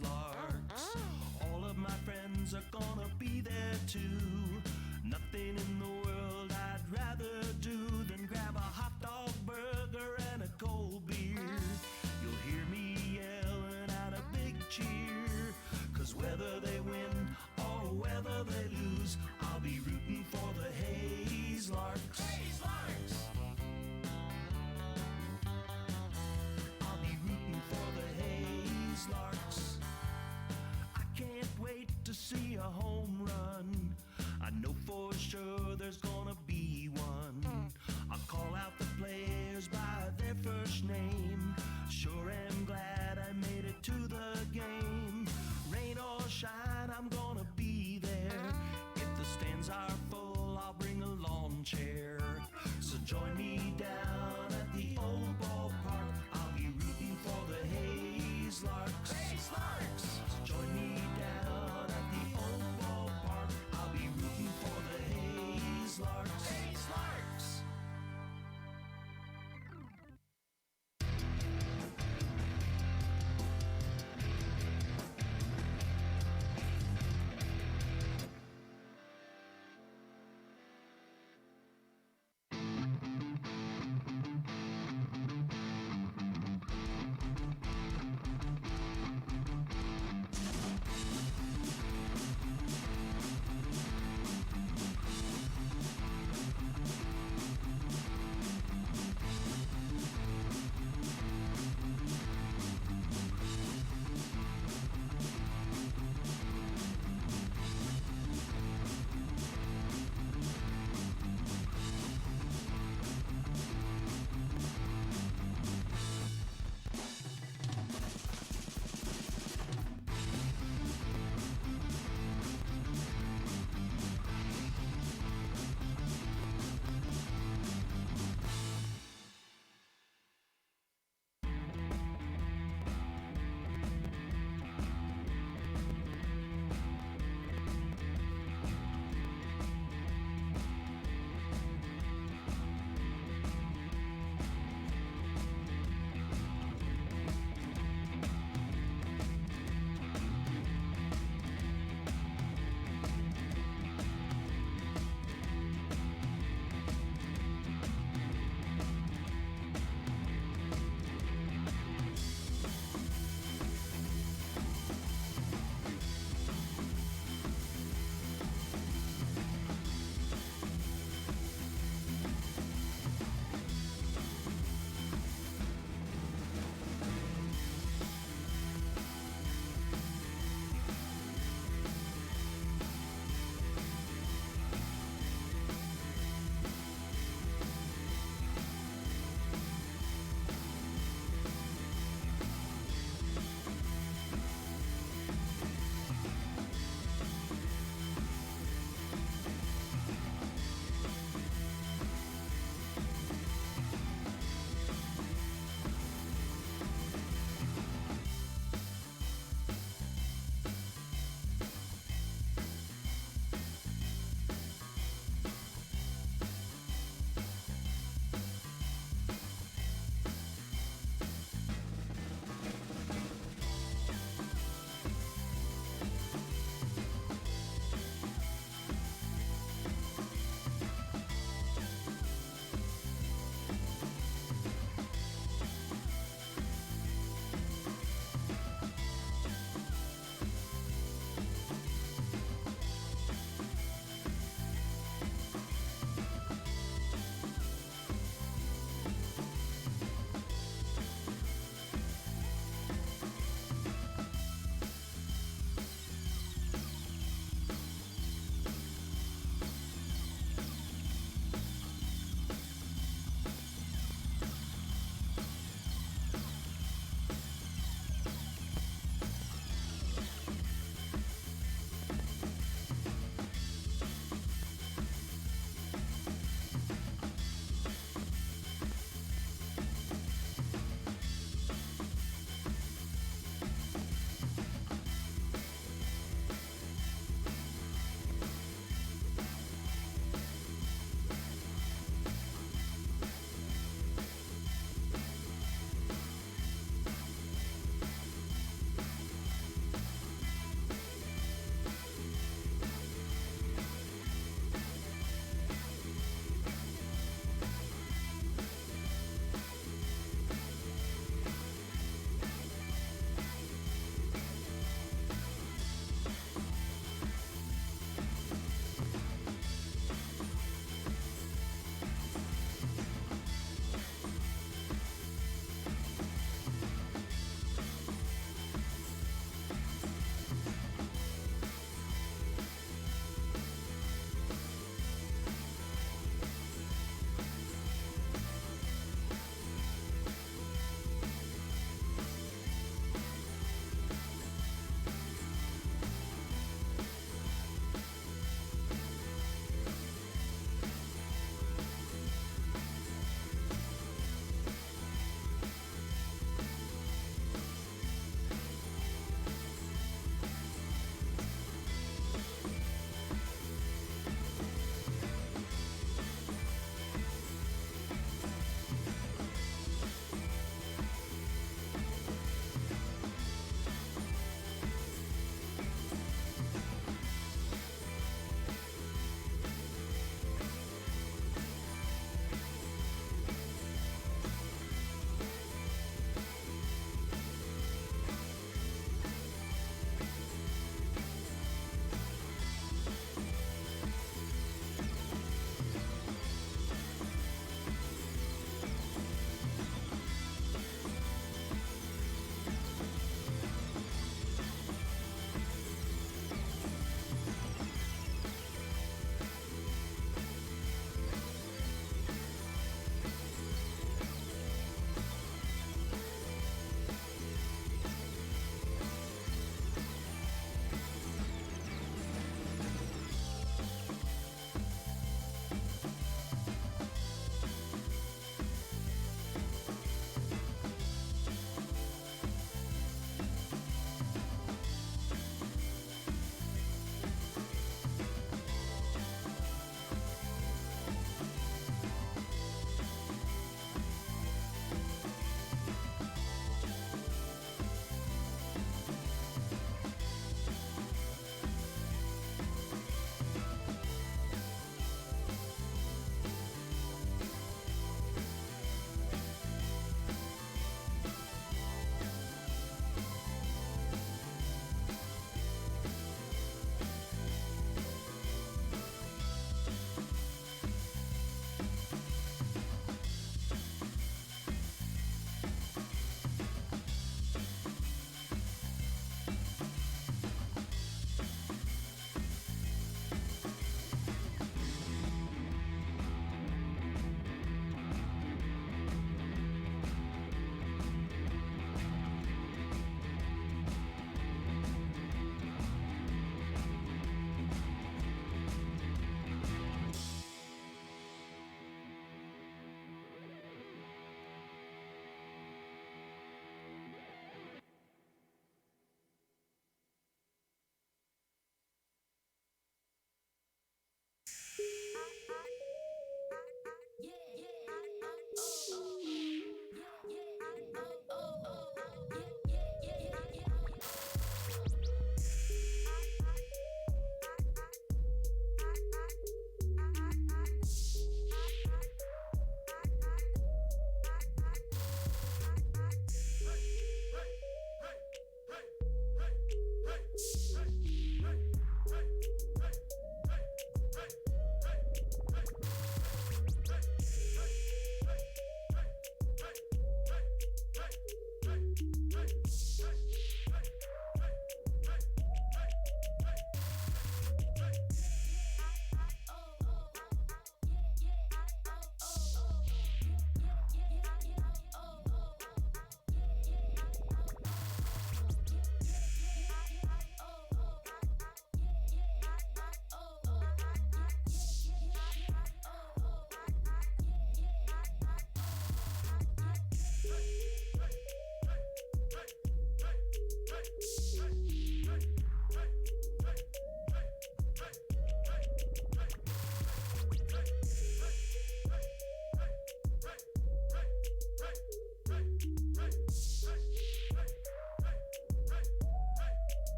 Hays Larks. All of my friends are gonna be there too. Nothing in the world I'd rather do than grab a hot dog burger and a cold beer. You'll hear me yelling out a big cheer, 'cause whether they win or whether they lose, I'll be rooting for the Hays Larks. Hays Larks! I'll be rooting for the Hays Larks. I can't wait to see a home run.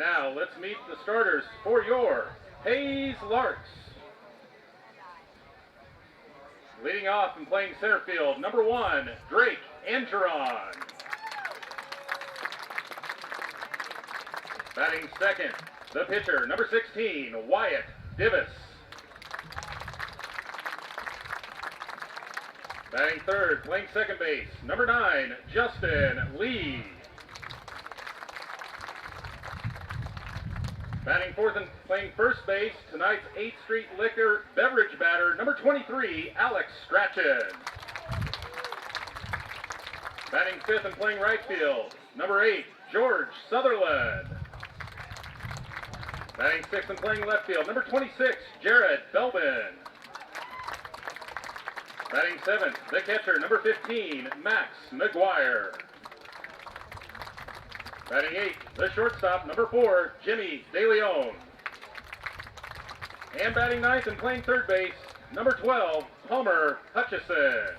now let's meet the starters for your Hays Larks. Leading off and playing center field, number 1, Drake Angeron. Batting second, the pitcher, number 16, Wyatt Divis. Batting third, playing second base, number 9, Justin Lee. Batting fourth and playing first base, tonight's 8th Street Liquor beverage batter, number 23, Alex Strachan. Batting fifth and playing right field, number 8, George Sutherland. Batting sixth and playing left field, number 26, Jared Belbin. Batting seventh, the catcher, number 15, Max McGuire. Batting eighth, the shortstop, number 4, Jimmy DeLeon. And batting ninth and playing third base, number 12, Palmer Hutchison.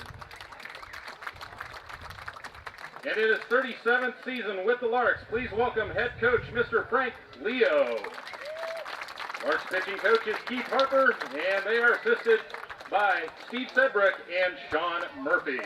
And in his 37th season with the Larks, please welcome head coach Mr. Frank Leo. Larks pitching coach is Keith Harper, and they are assisted by Steve Sedbrick and Sean Murphy.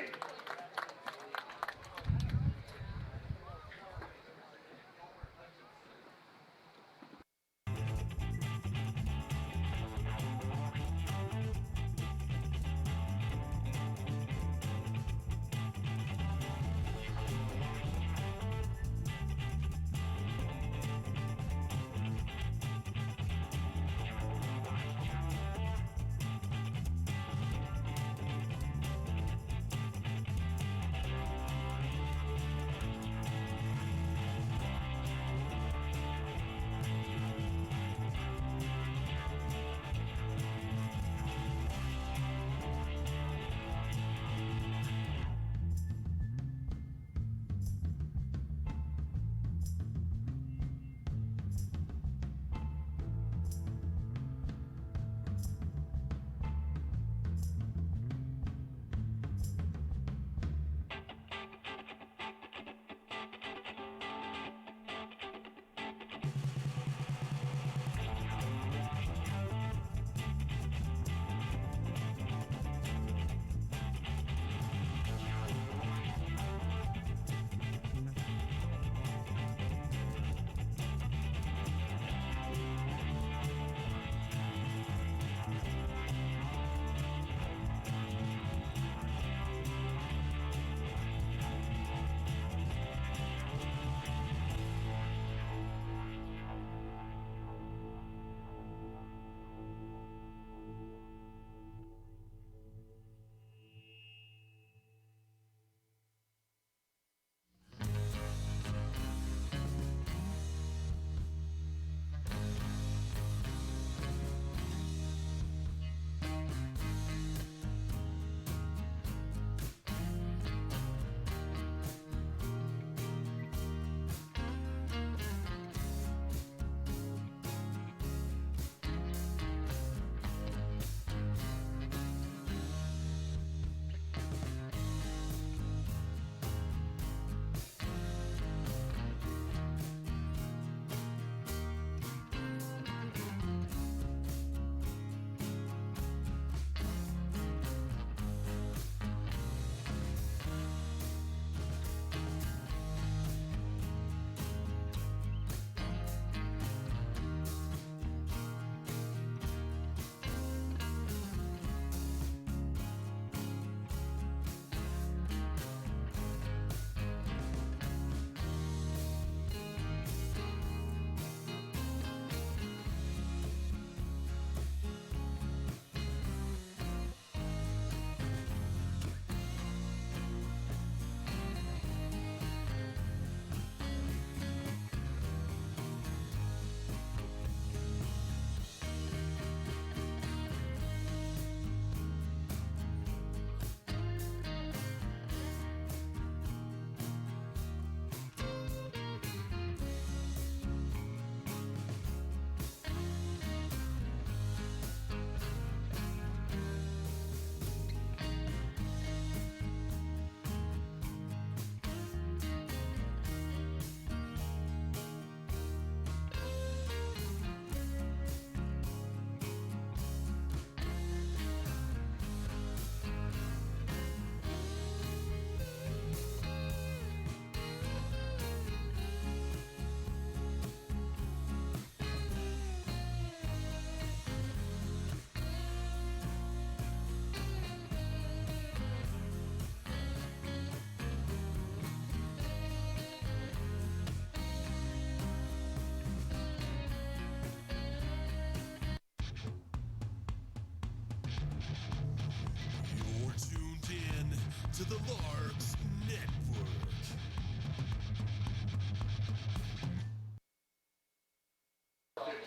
to the Larks Network.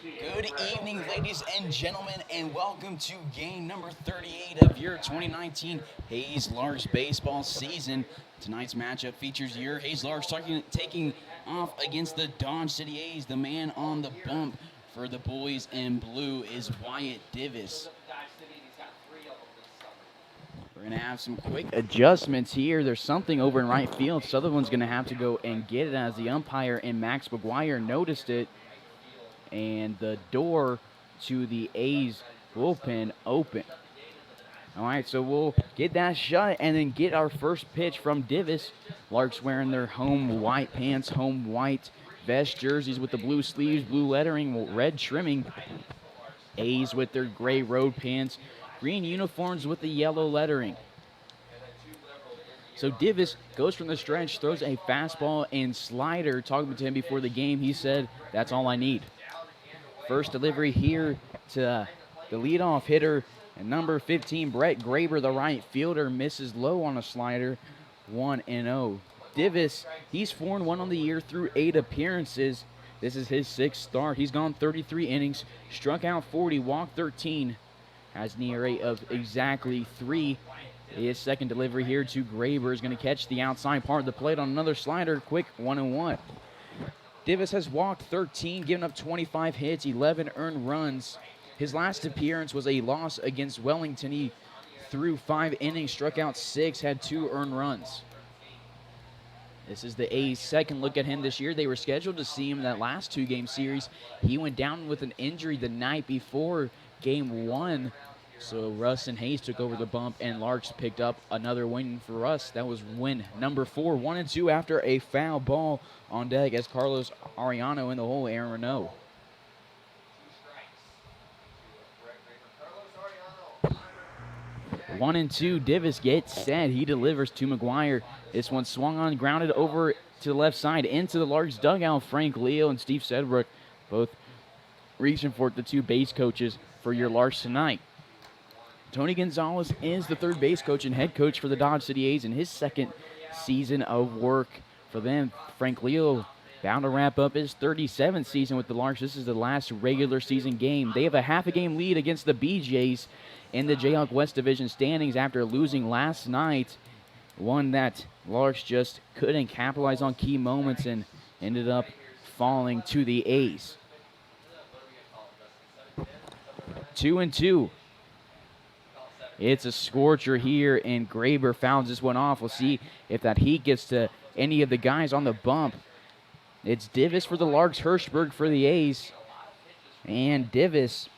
Good evening, ladies and gentlemen, and welcome to game number 38 of your 2019 Hays Larks baseball season. Tonight's matchup features your Hays Larks taking off against the Dodge City A's. The man on the bump for the boys in blue is Wyatt Divis. We're going to have some quick adjustments here. There's something over in right field. Sutherland's going to have to go and get it as the umpire and Max McGuire noticed it. And the door to the A's bullpen open. All right, so we'll get that shut and then get our first pitch from Divis. Larks wearing their home white pants, home white vest jerseys with the blue sleeves, blue lettering, red trimming. A's with their gray road pants, green uniforms with the yellow lettering. So Divis goes from the stretch, throws a fastball and slider. Talking to him before the game, he said, "That's all I need." First delivery here to the leadoff hitter, and number 15, Brett Graber, the right fielder, misses low on a slider, 1-0. Divis, he's 4-1 on the year through 8 appearances. This is his 6th start. He's gone 33 innings, struck out 40, walked 13, has an ERA of exactly 3. His second delivery here to Graber is going to catch the outside part of the plate on another slider, quick 1-1. Divis has walked 13, given up 25 hits, 11 earned runs. His last appearance was a loss against Wellington. He threw 5 innings, struck out 6, had 2 earned runs. This is the A's second look at him this year. They were scheduled to see him in that last 2-game series. He went down with an injury the night before game 1. So Russ and Hayes took over the bump, and Larks picked up another win for us. That was win number 4, 1-2 after a foul ball on deck as Carlos Ariano in the hole, Aaron Renault. One and two, Divis gets set. He delivers to McGuire. This one swung on, grounded over to the left side into the Larks dugout. Frank Leo and Steve Sedbrook both reaching for it, the 2 base coaches for your Larks tonight. Tony Gonzalez is the 3rd base coach and head coach for the Dodge City A's in his 2nd season of work for them. Frank Leo bound to wrap up his 37th season with the Larks. This is the last regular season game. They have a half a game lead against the BJs in the Jayhawk West Division standings after losing last night. One that Larks just couldn't capitalize on key moments and ended up falling to the A's. 2-2. It's a scorcher here, and Graber fouls this one off. We'll see if that heat gets to any of the guys on the bump. It's Divis for the Larks, Hirschberg for the A's. And Divis,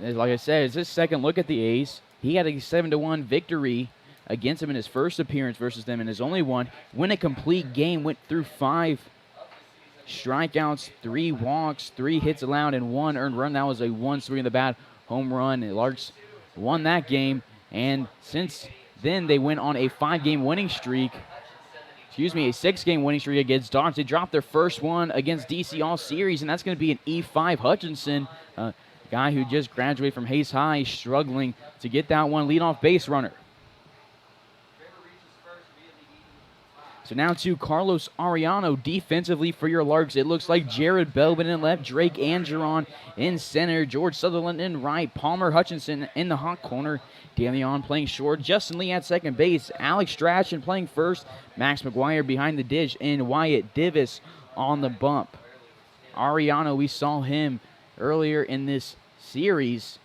like I said, it's his second look at the A's. He had a 7-1 victory against them in his first appearance versus them in his only one. Win a complete game, went through 5 strikeouts, 3 walks, 3 hits allowed, and 1 earned run. That was a 1 swing of the bat home run. The Larks won that game, and since then they went on a 5-game winning streak. A 6-game winning streak against Dodge. They dropped their first one against DC all series, and that's going to be an E5 Hutchinson, a guy who just graduated from Hays High, struggling to get that one leadoff base runner. So now to Carlos Ariano defensively for your Larks. It looks like Jared Belbin in left, Drake Angeron in center, George Sutherland in right, Palmer Hutchinson in the hot corner, Damian playing short, Justin Lee at second base, Alex Strachan playing first, Max McGuire behind the dish, and Wyatt Divis on the bump. Ariano, we saw him earlier in this series.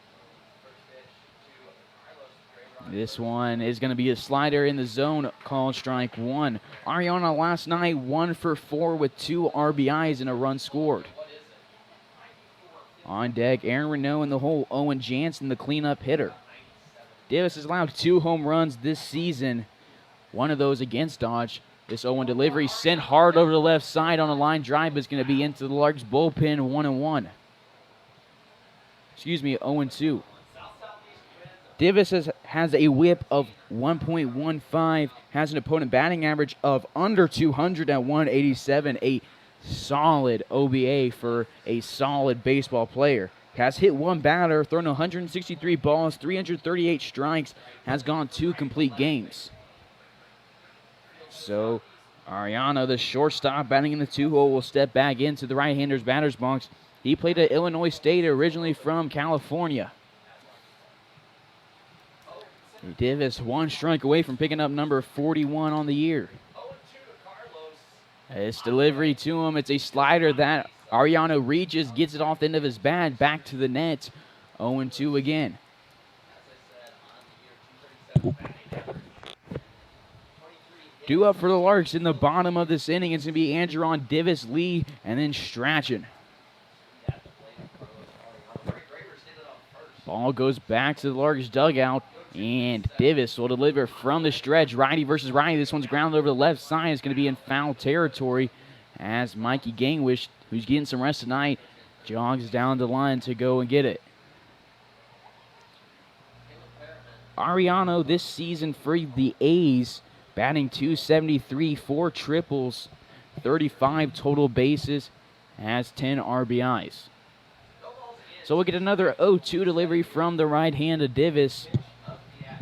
This one is going to be a slider in the zone called strike 1. Ariano last night 1 for 4 with 2 RBIs and a run scored. On deck, Aaron Renault in the hole, Owen Jansen, the cleanup hitter. Divis has allowed 2 home runs this season, one of those against Dodge. This 0-1 delivery sent hard over the left side on a line drive, but it's going to be into the Larks bullpen, 1-1. 0-2. Divis has a whip of 1.15, has an opponent batting average of under 200 at 187, a solid OBA for a solid baseball player. Has hit 1 batter, thrown 163 balls, 338 strikes, has gone 2 complete games. So Ariano, the shortstop batting in the 2-hole, will step back into the right-hander's batter's box. He played at Illinois State, originally from California. Divis 1 strike away from picking up number 41 on the year. This delivery to him, it's a slider that Ariano reaches, gets it off the end of his bat, back to the net. 0-2 again. Due up for the Larks in the bottom of this inning, it's going to be Andrew Divis, Lee, and then Strachan. Ball goes back to the Larks dugout, and Divis will deliver from the stretch. Righty versus righty. This one's grounded over the left side. It's going to be in foul territory as Mikey Gangwish, who's getting some rest tonight, jogs down the line to go and get it. Ariano this season for the A's, batting .273, 4 triples, 35 total bases, has 10 RBIs. So we'll get another 0-2 delivery from the right hand of Divis.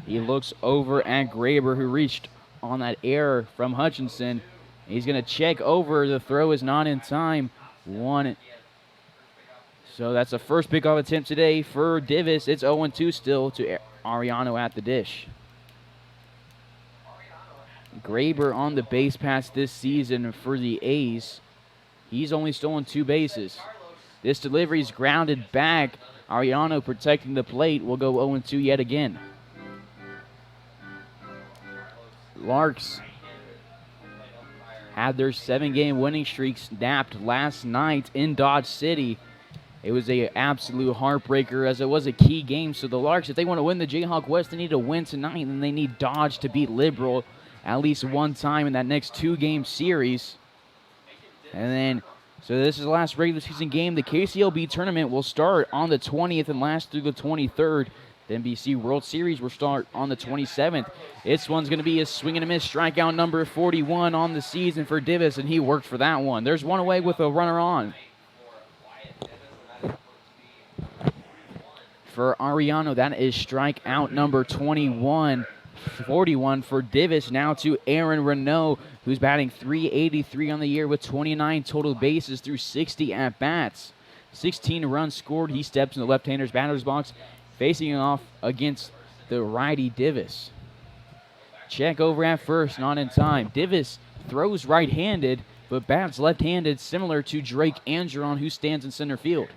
He looks over at Graber, who reached on that error from Hutchinson. He's going to check over. The throw is not in time. One. So that's the first pickoff attempt today for Divis. It's 0-2 still to Ariano at the dish. Graber on the base pass this season for the A's. He's only stolen 2 bases. This delivery is grounded back. Ariano protecting the plate will go 0-2 yet again. Larks had their 7-game winning streak snapped last night in Dodge City. It was an absolute heartbreaker as it was a key game. So the Larks, if they want to win the Jayhawk West, they need to win tonight, and they need Dodge to beat Liberal at least one time in that next 2-game series. And then, so this is the last regular season game. The KCLB tournament will start on the 20th and last through the 23rd. The NBC World Series will start on the 27th. This one's going to be a swing and a miss strikeout number 41 on the season for Divis, and he worked for that one. There's one away with a runner on. For Ariano, that is strikeout number 21. 41 for Divis. Now to Aaron Renault, who's batting .383 on the year with 29 total bases through 60 at-bats. 16 runs scored. He steps in the left-hander's batter's box, facing off against the righty Divis. Check over at first, not in time. Divis throws right-handed, but bats left-handed, similar to Drake Andron, who stands in center field.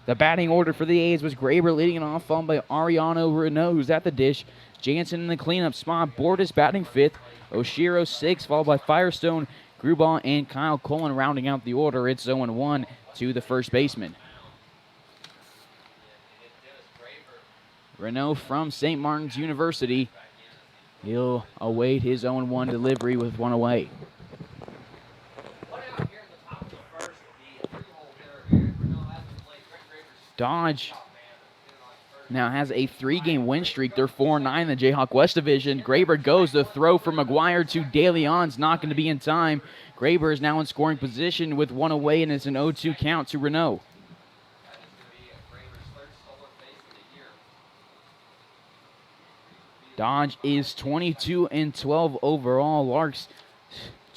The batting order for the A's was Graber leading it off, followed by Ariano Renault, who's at the dish. Jansen in the cleanup spot. Bordas batting 5th. Oshiro 6th, followed by Firestone, Grubauer, and Kyle Cullen rounding out the order. It's 0-1 to the first baseman. Renault from St. Martin's University. He'll await his 0-1 delivery with one away. Dodge now has a 3-game win streak. They're 4-9 in the Jayhawk West Division. Graber goes. The throw from McGuire to De Leon's not going to be in time. Graber is now in scoring position with one away, and it's an 0-2 count to Renault. Dodge is 22-12 overall. Larks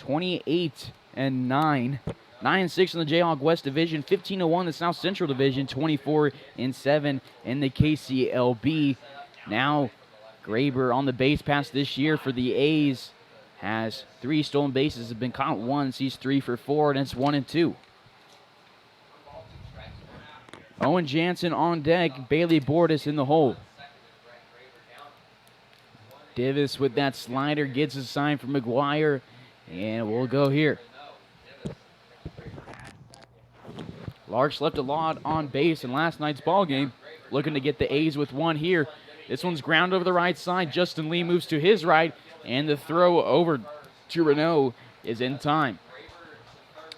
28-9. 9-6 in the Jayhawk West Division, 15-1 in the South Central Division, 24-7 in the KCLB. Now, Graber on the base pass this year for the A's has 3 stolen bases, have been caught once. He's 3 for 4, and it's 1-2. Owen Jansen on deck, Bailey Bordas in the hole. Divis with that slider gets a sign from McGuire, and we'll go here. Larks left a lot on base in last night's ball game, looking to get the A's with one here. This one's ground over the right side. Justin Lee moves to his right, and the throw over to Renault is in time.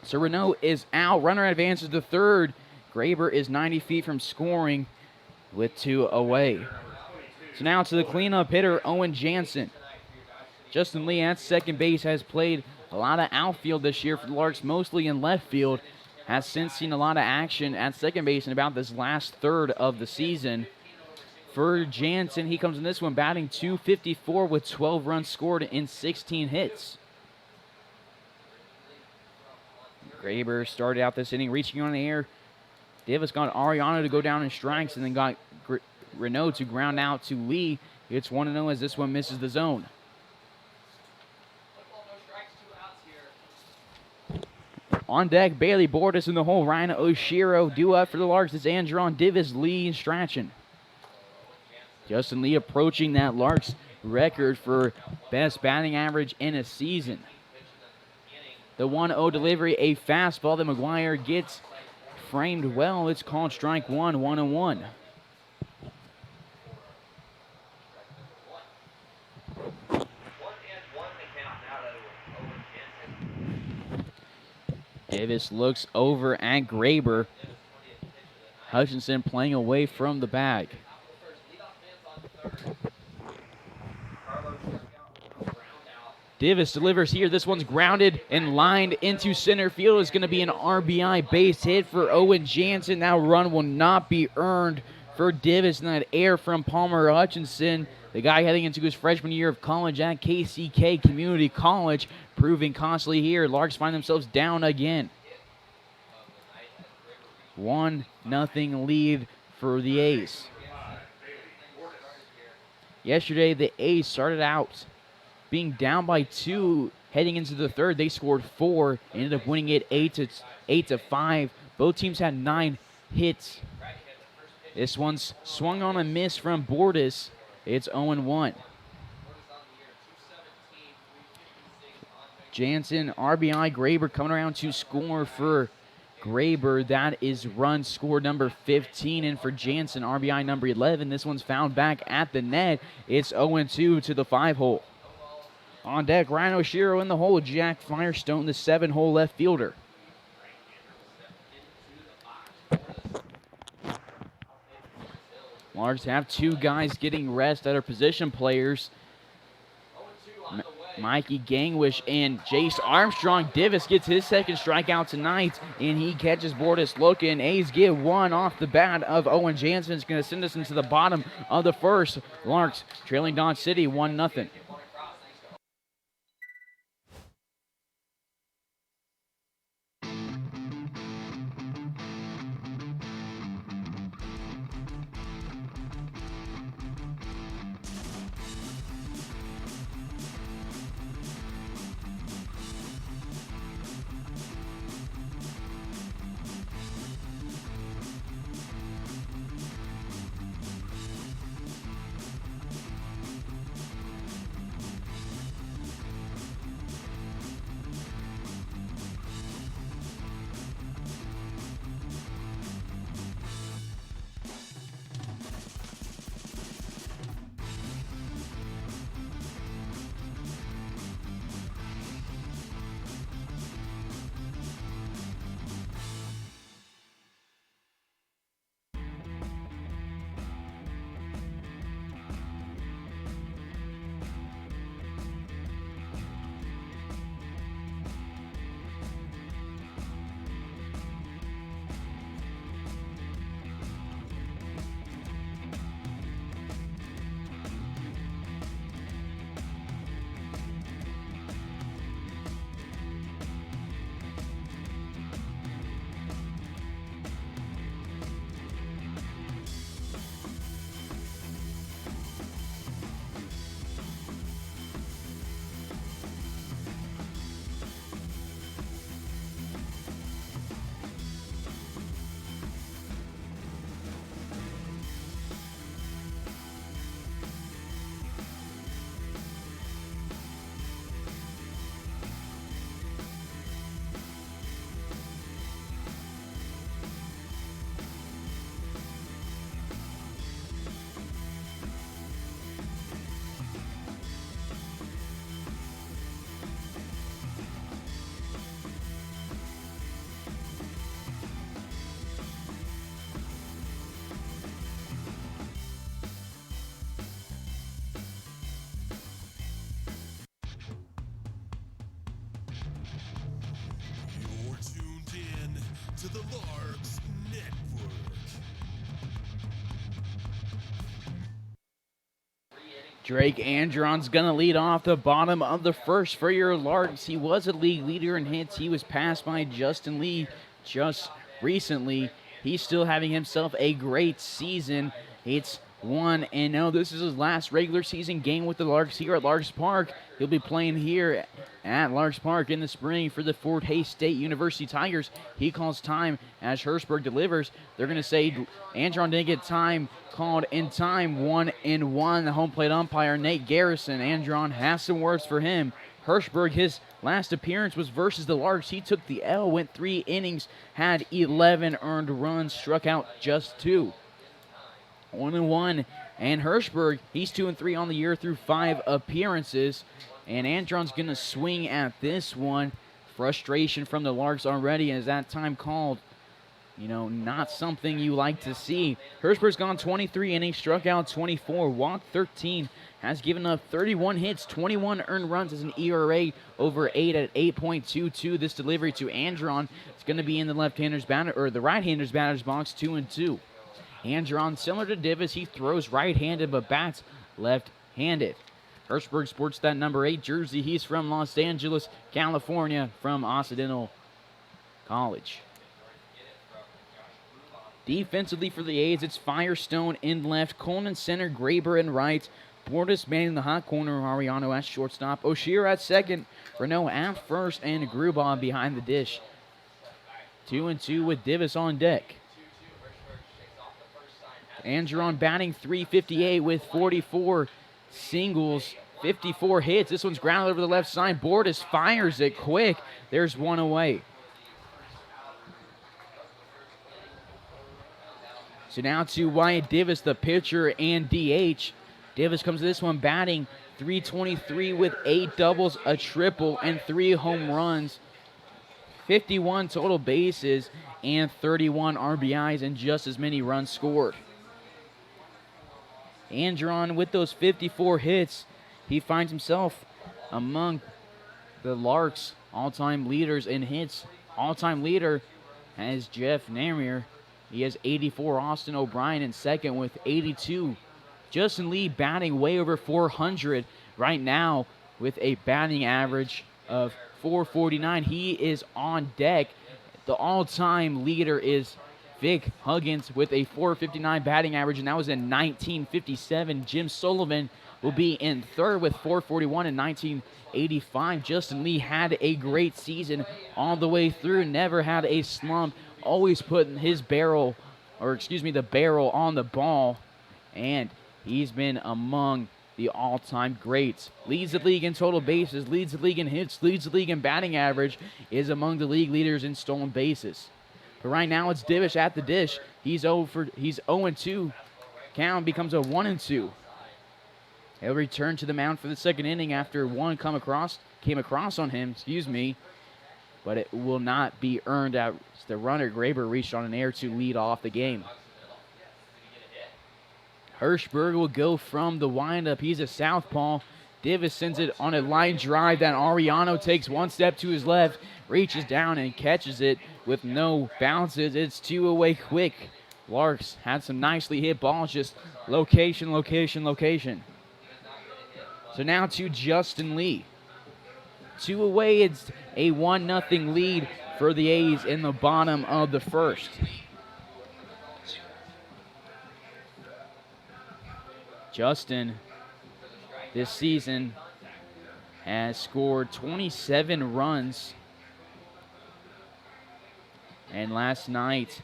So Renault is out. Runner advances to third. Graber is 90 feet from scoring with 2 away. So now to the cleanup hitter, Owen Jansen. Justin Lee at second base has played a lot of outfield this year for the Larks, mostly in left field. Has since seen a lot of action at second base in about this last third of the season. for Jansen. He comes in this one batting .254 with 12 runs scored in 16 hits. Graber started out this inning reaching on the air. Davis got Ariano to go down in strikes and then got Renault to ground out to Lee. It's 1-0 as this one misses the zone. On deck, Bailey Bordas in the hole. Ryan Oshiro due up for the Larks. It's Andron Divis, Lee, and Strachan. Justin Lee approaching that Larks record for best batting average in a season. The 1-0 delivery, a fastball that McGuire gets framed well. It's called strike one, 1-1. Davis looks over at Graber. Hutchinson playing away from the bag. Davis delivers here. This one's grounded and lined into center field. It's going to be an RBI base hit for Owen Jansen. That run will not be earned for Davis. And that air from Palmer Hutchinson, the guy heading into his freshman year of college at KCK Community College, proving constantly here. Larks find themselves down again. 1-0 lead for the A's. Yesterday, the A's started out being down by 2 heading into the third. They scored 4, ended up winning it 8-5. Both teams had 9 hits. This one's swung on a miss from Bordas. It's 0-1. Jansen, RBI, Graber coming around to score for Graber. That is run score number 15. And for Jansen, RBI number 11. This one's found back at the net. It's 0-2 to the 5-hole. On deck, Ryan Oshiro in the hole. Jack Firestone, the 7-hole left fielder. Larks have 2 guys getting rest that are position players. Mikey Gangwish and Jace Armstrong. Davis gets his second strikeout tonight, and he catches Bordas looking. A's get 1 off the bat of Owen Jansen. It's going to send us into the bottom of the first. Larks trailing Dodge City 1-0. to the Larks Network. Drake Andron's going to lead off the bottom of the first for your Larks. He was a league leader in hits. He was passed by Justin Lee just recently. He's still having himself a great season. It's 1-0. This is his last regular season game with the Larks here at Larks Park. He'll be playing here at Larks Park in the spring for the Fort Hays State University Tigers. He calls time as Hirschberg delivers. They're going to say Andron didn't get time called in time. 1-1. The home plate umpire, Nate Garrison. Andron has some words for him. Hirschberg, his last appearance was versus the Larks. He took the L, went 3 innings, had 11 earned runs, struck out just 2. 1-1. And Hirschberg, he's 2-3 on the year through 5 appearances. And Andron's going to swing at this one. Frustration from the Larks already as that time called. Not something you like to see. Hirschberg's gone 23 innings, struck out 24, walked 13, has given up 31 hits, 21 earned runs as an ERA over 8 at 8.22. This delivery to Andron is going to be in the left-hander's batter or the right-hander's batter's box, 2-2. Andron, similar to Divis, he throws right-handed but bats left-handed. Hirschberg sports that number 8 jersey. He's from Los Angeles, California, from Occidental College. Defensively for the A's, it's Firestone in left, Coleman center, Graber in right, Bordas manning the hot corner, Ariano at shortstop, O'Shea at second, Renault at first, and Grubaugh behind the dish. 2-2 with Divis on deck. Andron batting .358 with 44 singles, 54 hits. This one's grounded over the left side. Bordas fires it quick. There's one away. So now to Wyatt Divis, the pitcher and DH. Divis comes to this one batting .323 with 8 doubles, a triple, and 3 home runs. 51 total bases and 31 RBIs and just as many runs scored. Andron, with those 54 hits, he finds himself among the Larks' all-time leaders in hits. All-time leader has Jeff Namier. He has 84. Austin O'Brien in second with 82. Justin Lee batting way over 400 right now with a batting average of .449. He is on deck. The all-time leader is Vic Huggins with a .459 batting average, and that was in 1957. Jim Sullivan will be in third with .441 in 1985. Justin Lee had a great season all the way through, never had a slump, always putting his barrel the barrel on the ball, and he's been among the all-time greats. Leads the league in total bases, leads the league in hits, leads the league in batting average, is among the league leaders in stolen bases. But right now it's Divish at the dish. He's 0-2. Count becomes a 1-2. He'll return to the mound for the second inning after one came across on him, but it will not be earned as the runner Graber reached on an error to lead off the game. Hirschberg will go from the windup. He's a southpaw. Divis sends it on a line drive that Ariano takes one step to his left, reaches down and catches it with no bounces. It's 2 away quick. Larks had some nicely hit balls, just location. So now to Justin Lee. 2 away, it's a 1-0 lead for the A's in the bottom of the first. Justin, this season, has scored 27 runs. And last night,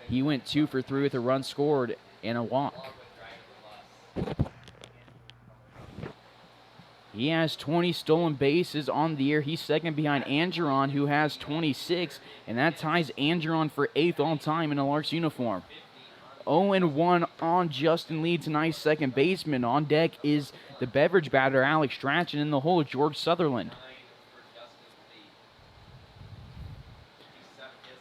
he went 2 for 3 with a run scored and a walk. He has 20 stolen bases on the year. He's second behind Andron, who has 26, and that ties Andron for 8th all-time in a Larks uniform. 0-1 on Justin Lee, tonight's second baseman. On deck is the beverage batter, Alex Strachan, in the hole, George Sutherland.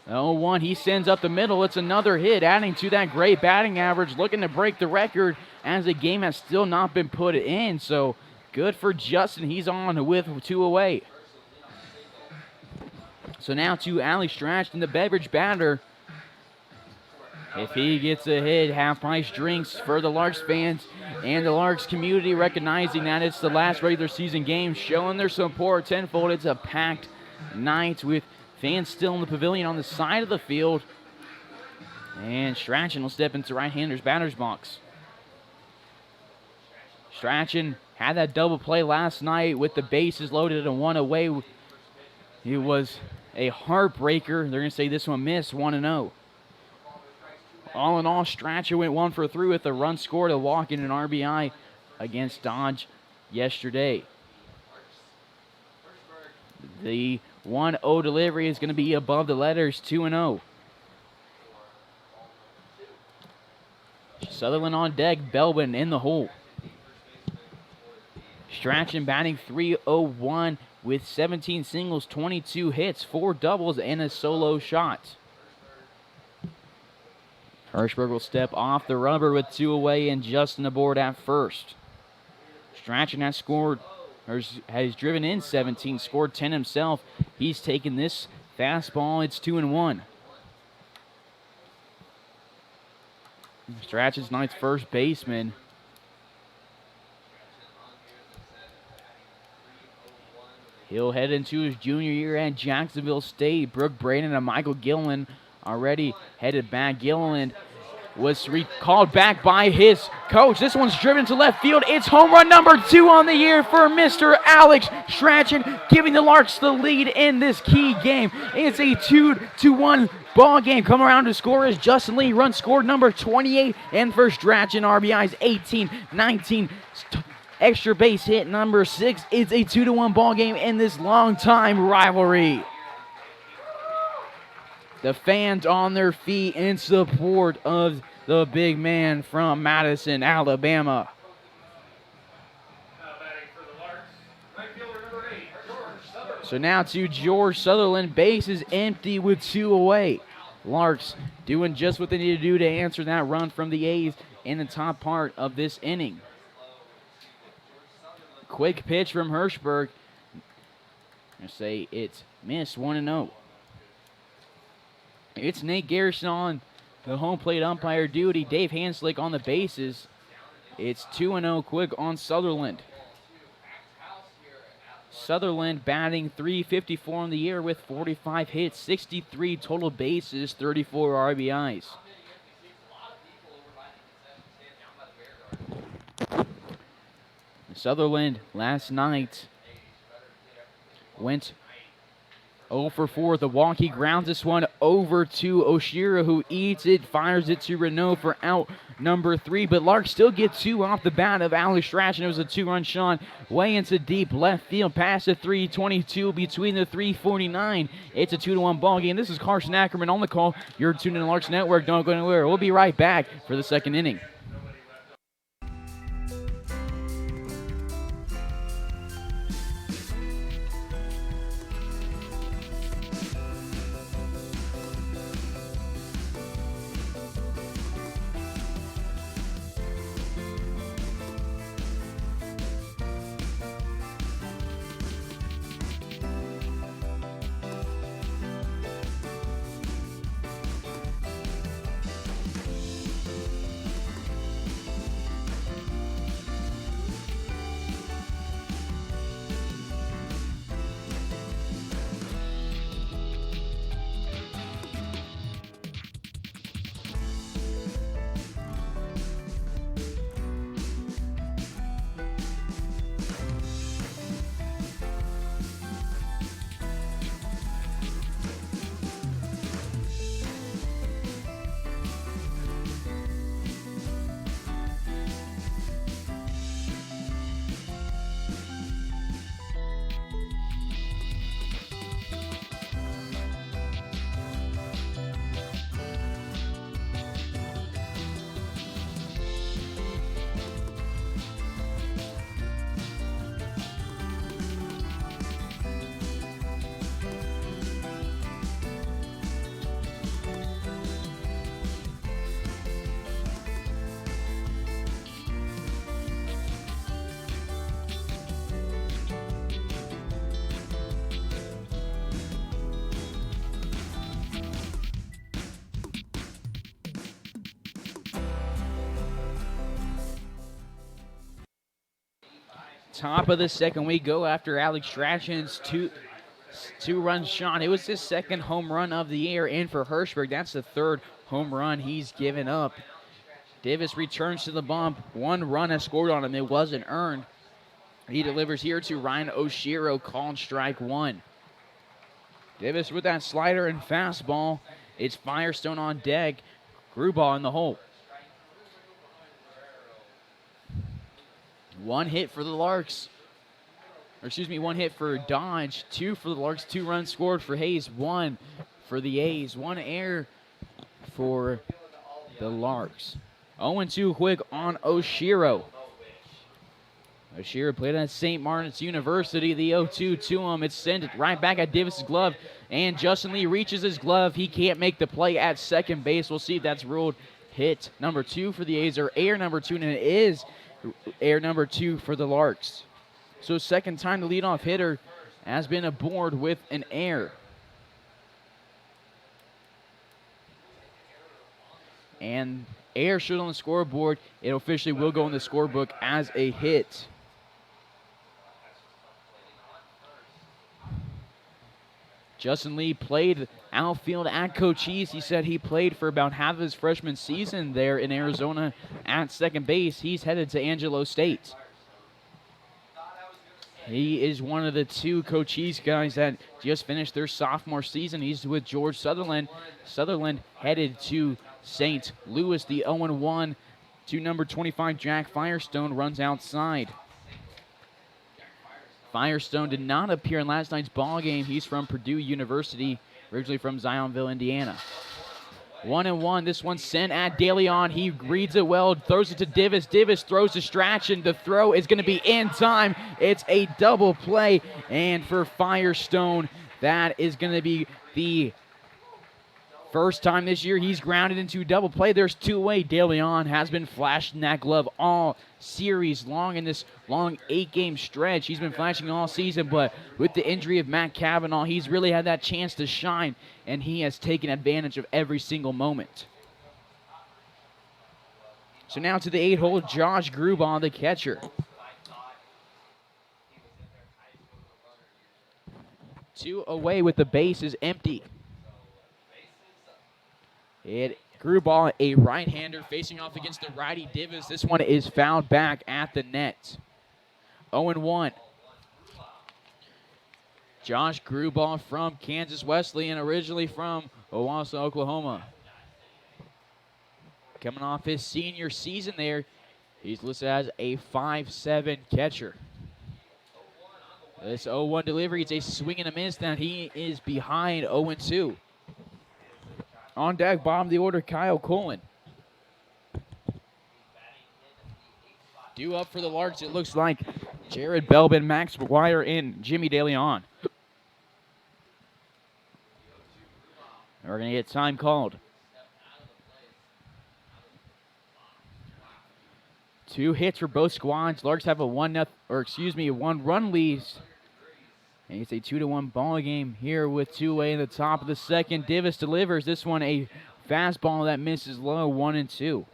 0-1, he sends up the middle. It's another hit, adding to that great batting average, looking to break the record as the game has still not been put in. So good for Justin. He's on with 2 away. So now to Alex Strachan, the beverage batter. If he gets a hit, half-price drinks for the Larks fans And the Larks community recognizing that it's the last regular season game, showing their support tenfold. It's a packed night with fans still in the pavilion on the side of the field. And Strachan will step into right-hander's batter's box. Strachan had that double play last night with the bases loaded and one away. It was a heartbreaker. They're going to say this one missed, 1-0. All in all, Strachan went 1 for 3 with a run scored, a walk, and an RBI against Dodge yesterday. The 1-0 delivery is going to be above the letters, 2-0. Sutherland on deck, Belbin in the hole. Strachan batting .301 with 17 singles, 22 hits, 4 doubles, and a solo shot. Hirschberg will step off the rubber with 2 away and Justin aboard at first. Strachan has scored, or has driven in 17, scored 10 himself. He's taken this fastball. It's 2-1. Strachan's ninth first baseman. He'll head into his junior year at Jacksonville State. Brooke Braden and Michael Gilliland already headed back. Gilliland was recalled back by his coach. This one's driven to left field. It's home run number 2 on the year for Mr. Alex Strachan, giving the Larks the lead in this key game. It's a 2-1 ball game. Come around to score is Justin Lee. Run scored number 28, and for Strachan, RBIs 18, 19. Extra base hit number 6. It's a 2-1 ball game in this long-time rivalry. The fans on their feet in support of the big man from Madison, Alabama. So now to George Sutherland. Base is empty with 2 away. Larks doing just what they need to do to answer that run from the A's in the top part of this inning. Quick pitch from Hirschberg. I say it's missed, 1-0. It's Nate Garrison on the home plate umpire duty. Dave Hanslick on the bases. It's 2-0 quick on Sutherland. Sutherland batting .354 on the year with 45 hits, 63 total bases, 34 RBIs. Sutherland last night went 0 for 4 with a walk. He grounds this one over to Oshira, who eats it, fires it to Renault for out number 3. But Larks still get 2 off the bat of Alex Strachan. It was a 2-run shot way into deep left field, past the 322, between the 349. It's a 2-1 ball game. This is Carson Ackerman on the call. You're tuned in to Larks Network. Don't go anywhere. We'll be right back for the second inning. Top of the second, we go after Alex Strachan's two-run shot. It was his second home run of the year, and for Hirschberg, that's the third home run he's given up. Davis returns to the bump. 1 run has scored on him. It wasn't earned. He delivers here to Ryan Oshiro, called strike 1. Davis with that slider and fastball. It's Firestone on deck. Grubauer in the hole. 1 hit for the Larks. Or excuse me, 1 hit for Dodge. 2 for the Larks. 2 runs scored for Hays. 1 for the A's. 1 error for the Larks. 0-2 quick on Oshiro. Oshiro played at St. Martin's University. The 0-2 to him. It's sent right back at Davis' glove. And Justin Lee reaches his glove. He can't make the play at second base. We'll see if that's ruled hit number 2 for the A's or air number 2. And it is air number 2 for the Larks. So second time the leadoff hitter has been aboard with an error. And error should on the scoreboard. It officially will go in the scorebook as a hit. Justin Lee played outfield at Cochise. He said he played for about half of his freshman season there in Arizona at second base. He's headed to Angelo State. He is one of the 2 Cochise guys that just finished their sophomore season. He's with George Sutherland. Sutherland headed to St. Louis. The 0-1 to number 25, Jack Firestone, runs outside. Firestone did not appear in last night's ball game. He's from Purdue University, originally from Zionville, Indiana. 1-1. This one sent at De Leon. He reads it well, throws it to Divis. Divis throws to Strachan. The throw is going to be in time. It's a double play. And for Firestone, that is going to be the first time this year he's grounded into double play. There's 2-way. De Leon has been flashing that glove all series long in this long 8-game stretch. He's been flashing all season, but with the injury of Matt Cavanaugh, he's really had that chance to shine, and he has taken advantage of every single moment. So now to the 8-hole, Josh Grubauer, the catcher. 2 away with the bases empty. Grubauer, a right-hander facing off against the righty Divis. This one is fouled back at the net. 0-1. Josh Grubauer from Kansas Wesleyan, originally from Owasso, Oklahoma. Coming off his senior season there, he's listed as a 5'7" catcher. This 0-1 delivery, it's a swing and a miss. Now he is behind 0-2. On deck, bottom of the order, Kyle Cullen. Due up for the Larks, it looks like Jared Belbin, Max McGuire, and Jimmy De Leon. We're going to get time called. 2 hits for both squads. Larks have a 1-run lead. And it's a 2-1 ball game here with 2-way in the top of the second. Divis delivers this one, a fastball that misses low, 1-2.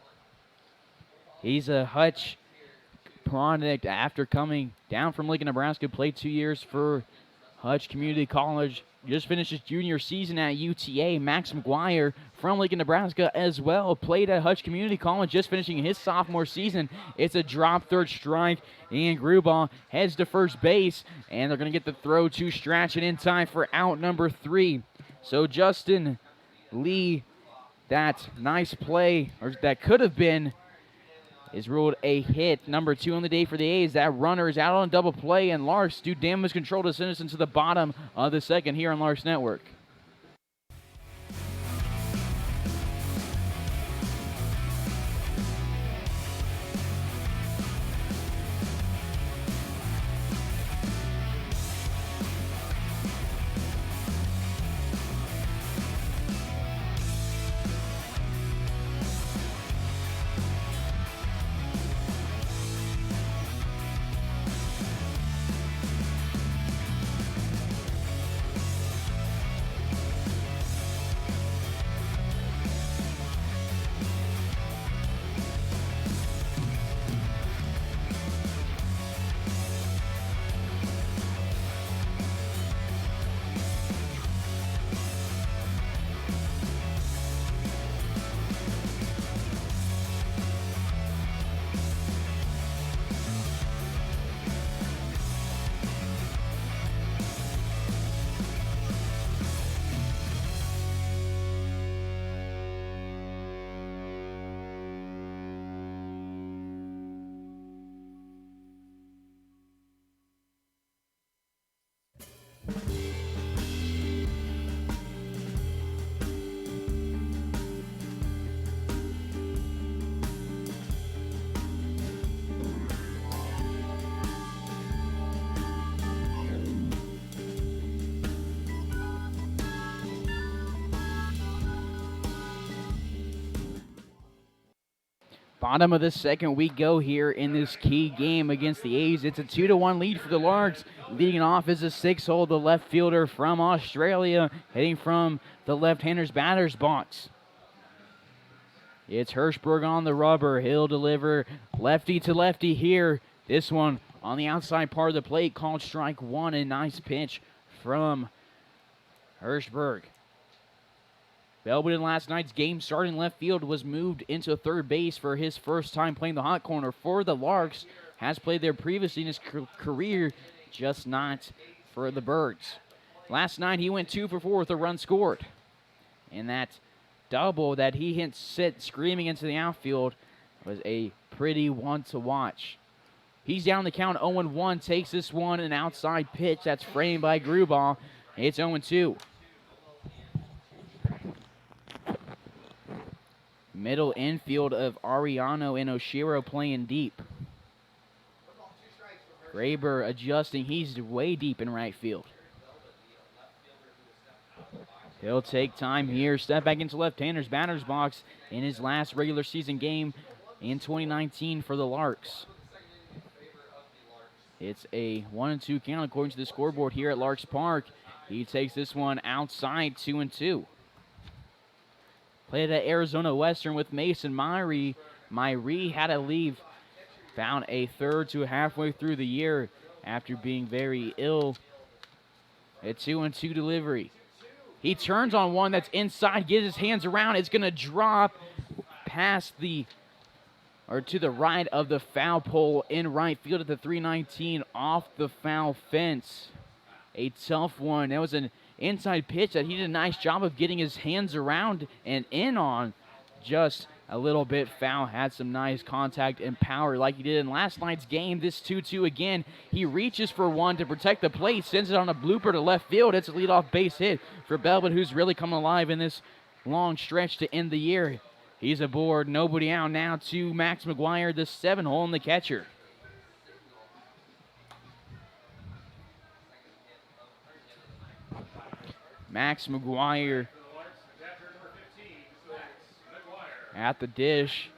He's a Hutch product after coming down from Lincoln, Nebraska. Played 2 years for Hutch Community College. Just finished his junior season at UTA. Max McGuire from Lincoln, Nebraska as well. Played at Hutch Community College, just finishing his sophomore season. It's a drop third strike, and Grubauer heads to first base, and they're going to get the throw to Strachan in time for out number 3. So Justin Lee, that nice play, or that could have been, is ruled a hit. Number 2 on the day for the A's. That runner is out on double play, and Larks do damage control to send us into the bottom of the second here on Larks Network. Bottom of the second we go here in this key game against the A's. It's a 2-1 lead for the Larks. Leading off is a 6-hole, the left fielder from Australia, hitting from the left-hander's batter's box. It's Hirschberg on the rubber. He'll deliver lefty to lefty here. This one on the outside part of the plate, called strike one. A nice pitch from Hirschberg. Belbin in last night's game starting left field was moved into third base for his first time playing the hot corner for the Larks. Has played there previously in his career, just not for the Birds. Last night he went 2 for 4 with a run scored. And that double that he hit screaming into the outfield was a pretty one to watch. He's down the count 0-1, takes this one, an outside pitch that's framed by Grubauer. It's 0-2. Middle infield of Ariano and Oshiro playing deep. Graber adjusting. He's way deep in right field. He'll take time here. Step back into left-hander's batter's box in his last regular season game in 2019 for the Larks. It's a 1-2 count according to the scoreboard here at Larks Park. He takes this one outside, 2-2. Played at Arizona Western with Mason Myrie. Myrie had to leave. Found a third to halfway through the year after being very ill. A 2-2 delivery. He turns on one that's inside, gets his hands around. It's going to drop past the, or to the right of the foul pole in right field at the 319 off the foul fence. A tough one. That was an inside pitch that he did a nice job of getting his hands around and in on. Just a little bit foul. Had some nice contact and power like he did in last night's game. This 2-2 again. He reaches for one to protect the plate. Sends it on a blooper to left field. It's a leadoff base hit for Belbin, who's really come alive in this long stretch to end the year. He's aboard. Nobody out now to Max McGuire, the 7-hole and the catcher. Max McGuire at the dish.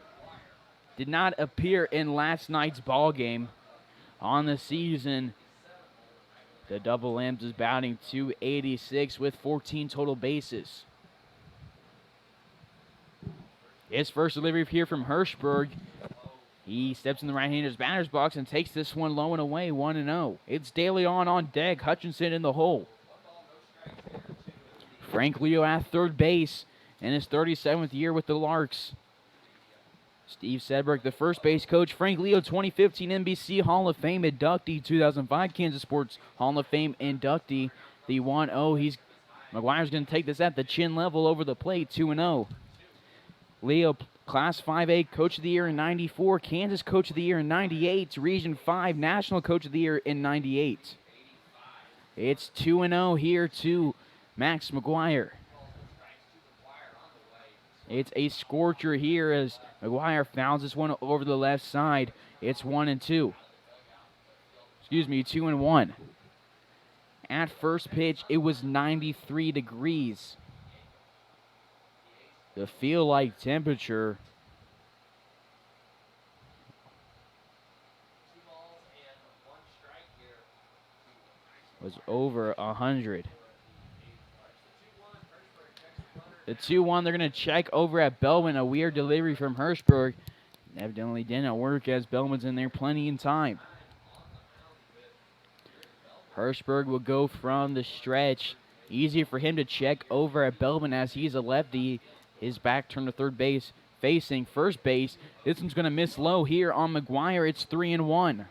Did not appear in last night's ball game. On the season, the Double M's is batting .286 with 14 total bases. His first delivery here from Hirschberg. He steps in the right-hander's batter's box and takes this one low and away, 1-0. It's De Leon on deck, Hutchinson in the hole. Frank Leo at third base in his 37th year with the Larks. Steve Sedberg, the first base coach. Frank Leo, 2015 NBC Hall of Fame inductee, 2005 Kansas Sports Hall of Fame inductee. The 1-0, McGuire's going to take this at the chin level over the plate, 2-0. Leo, Class 5A Coach of the Year in 94, Kansas Coach of the Year in 98, Region 5 National Coach of the Year in 98. It's 2-0 here to Max McGuire. It's a scorcher here as McGuire fouls this one over the left side. It's 1-2. Excuse me, 2-1. At first pitch, it was 93 degrees. The feel-like temperature was over 100. The 2-1, they're going to check over at Belbin. A weird delivery from Hirschberg. Evidently didn't work as Belbin's in there plenty in time. Hirschberg will go from the stretch. Easy for him to check over at Belbin as he's a lefty. His back turned to third base, facing first base. This one's going to miss low here on McGuire. It's 3-1.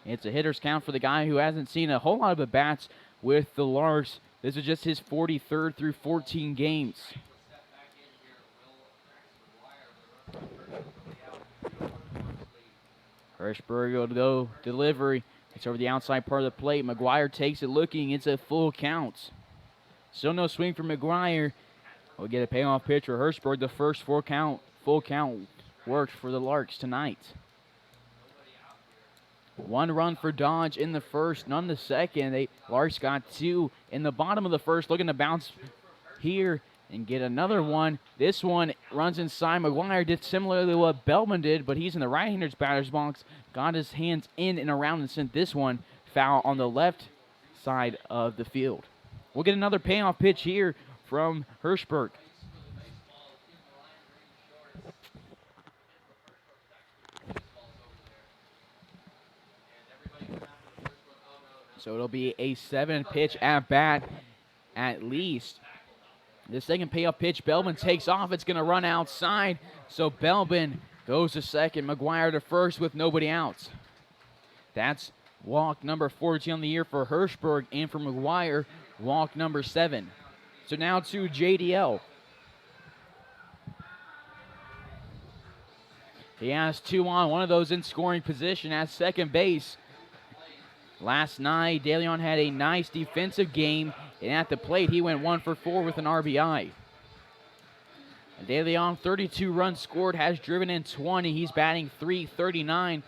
It's a hitter's count for the guy who hasn't seen a whole lot of at-bats with the Larks. This is just his 43rd through 14 games. Hirschberg will go delivery. It's over the outside part of the plate. McGuire takes it looking. It's a full count. Still no swing for McGuire. We'll get a payoff pitch for Hirschberg. The first full count worked for the Larks tonight. 1 run for Dodge in the first, none the second. Larks got 2 in the bottom of the first, looking to bounce here and get another one. This one runs inside. McGuire did similarly to what Bellman did, but he's in the right-hander's batter's box. Got his hands in and around and sent this one foul on the left side of the field. We'll get another payoff pitch here from Hirschberg. So it'll be a 7-pitch at bat at least. The second payoff pitch, Belbin takes off. It's going to run outside. So Belbin goes to second. McGuire to first with nobody out. That's walk number 14 on the year for Hirschberg, and for McGuire, walk number 7. So now to JDL. He has 2 on, one of those in scoring position at second base. Last night, DeLeon had a nice defensive game, and at the plate, he went 1 for 4 with an RBI. DeLeon, 32 runs scored, has driven in 20. He's batting .339.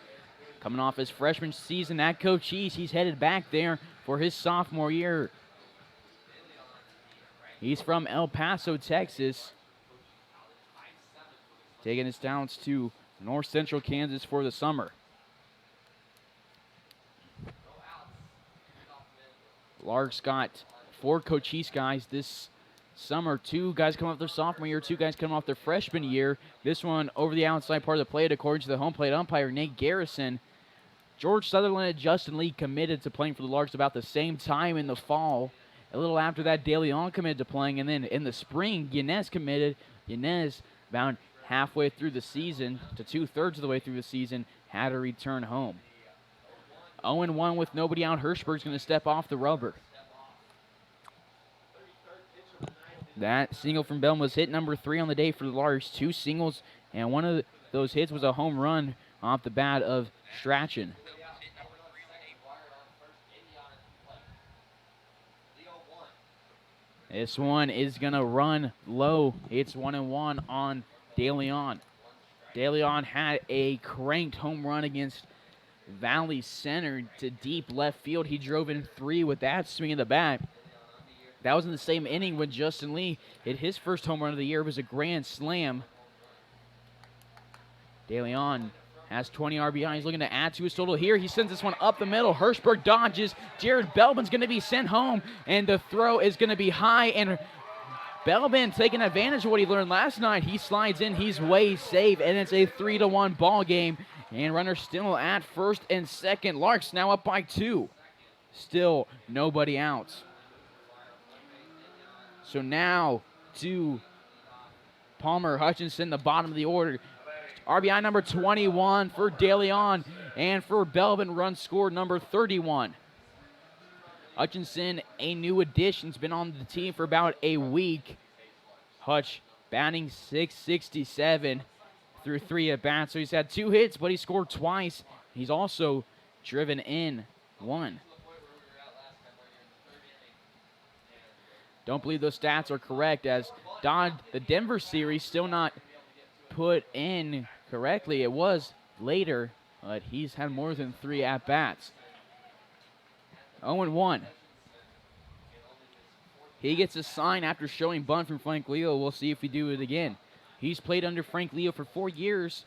Coming off his freshman season at Cochise, he's headed back there for his sophomore year. He's from El Paso, Texas. Taking his talents to North Central Kansas for the summer. Larks got 4 Cochise guys this summer. 2 guys coming off their sophomore year, 2 guys coming off their freshman year. This one over the outside part of the plate, according to the home plate umpire, Nate Garrison. George Sutherland and Justin Lee committed to playing for the Larks about the same time in the fall. A little after that, DeLeon committed to playing, and then in the spring, Yanez committed. Yanez, about halfway through the season, to 2/3 of the way through the season, had to return home. 0-1 with nobody out. Hirschberg's going to step off the rubber. That single from Bellman was hit number 3 on the day for the Larks. 2 singles, and one of those hits was a home run off the bat of Strachan. This one is going to run low. It's 1-1 on DeLeon. DeLeon had a cranked home run against Valley Center to deep left field. He drove in 3 with that swing of the bat. That was in the same inning when Justin Lee hit his first home run of the year. It was a grand slam. DeLeon has 20 RBIs, looking to add to his total here. He sends this one up the middle. Hirschberg dodges. Jared Belbin's going to be sent home, and the throw is going to be high, and Belbin taking advantage of what he learned last night. He slides in. He's way safe, and it's a 3-1 ball game. And runners still at first and second. Larks now up by 2. Still nobody out. So now to Palmer Hutchinson, the bottom of the order. RBI number 21 for DeLeon, and for Belbin, run scored number 31. Hutchinson, a new addition, has been on the team for about a week. Hutch batting .667 through 3 at-bats. So he's had 2 hits, but he scored twice. He's also driven in 1. Don't believe those stats are correct, as the Denver series still not put in correctly. It was later, but he's had more than 3 at-bats. 0-1. He gets a sign after showing bunt from Frank Leo. We'll see if we do it again. He's played under Frank Leo for 4 years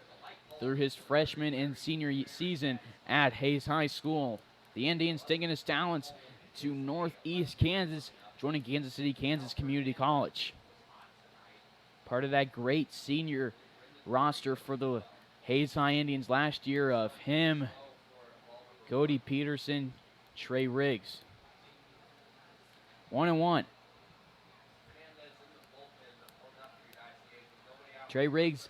through his freshman and senior season at Hays High School. The Indians taking his talents to Northeast Kansas, joining Kansas City, Kansas Community College. Part of that great senior roster for the Hays High Indians last year of him, Cody Peterson, Trey Riggs. 1-1. Trey Riggs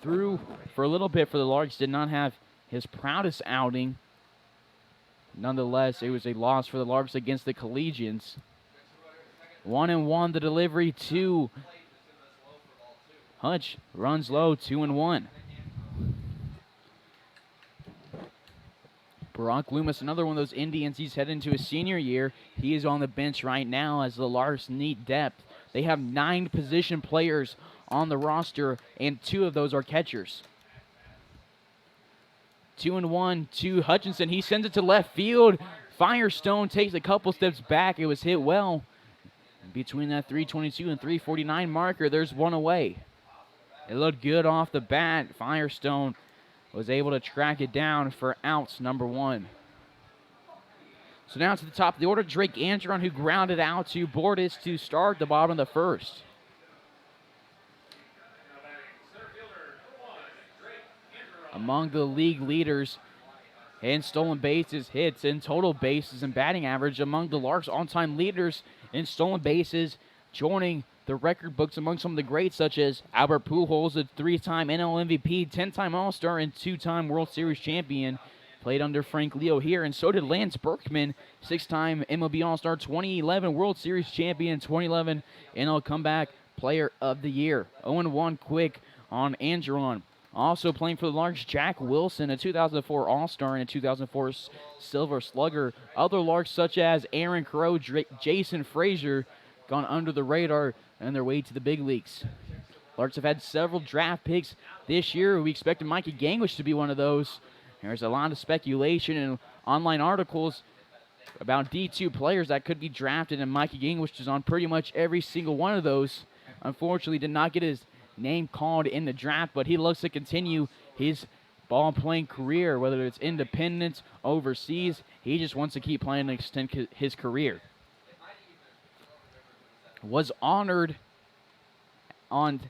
threw for a little bit for the Larks, did not have his proudest outing. Nonetheless, it was a loss for the Larks against the Collegians. 1-1 the delivery to Hutch. Runs low, 2-1. Brock Loomis, another one of those Indians. He's heading into his senior year. He is on the bench right now as the Larks need depth. They have 9 position players on the roster, and 2 of those are catchers. 2-1 to Hutchinson. He sends it to left field. Firestone takes a couple steps back. It was hit well. Between that 322 and 349 marker, there's one away. It looked good off the bat. Firestone was able to track it down for out number 1. So now to the top of the order, Drake Andron, who grounded out to Bortis to start the bottom of the first. Among the league leaders in stolen bases, hits, and total bases and batting average, among the Larks on-time leaders in stolen bases, joining the record books among some of the greats such as Albert Pujols, a 3-time NL MVP, 10-time All-Star, and 2-time World Series champion. Played under Frank Leo here, and so did Lance Berkman, 6-time MLB All-Star, 2011 World Series champion, 2011 NL Comeback Player of the Year. 0-1 quick on Andron. Also playing for the Larks, Jack Wilson, a 2004 All-Star and a 2004 Silver Slugger. Other Larks such as Aaron Crow, Jason Frazier, gone under the radar on their way to the big leagues. Larks have had several draft picks this year. We expected Mikey Gangwish to be one of those. There's a lot of speculation and online articles about D2 players that could be drafted, and Mikey Gangwish is on pretty much every single one of those. Unfortunately, did not get his name called in the draft, but he looks to continue his ball-playing career, whether it's independent, overseas. He just wants to keep playing and extend his career. Was honored on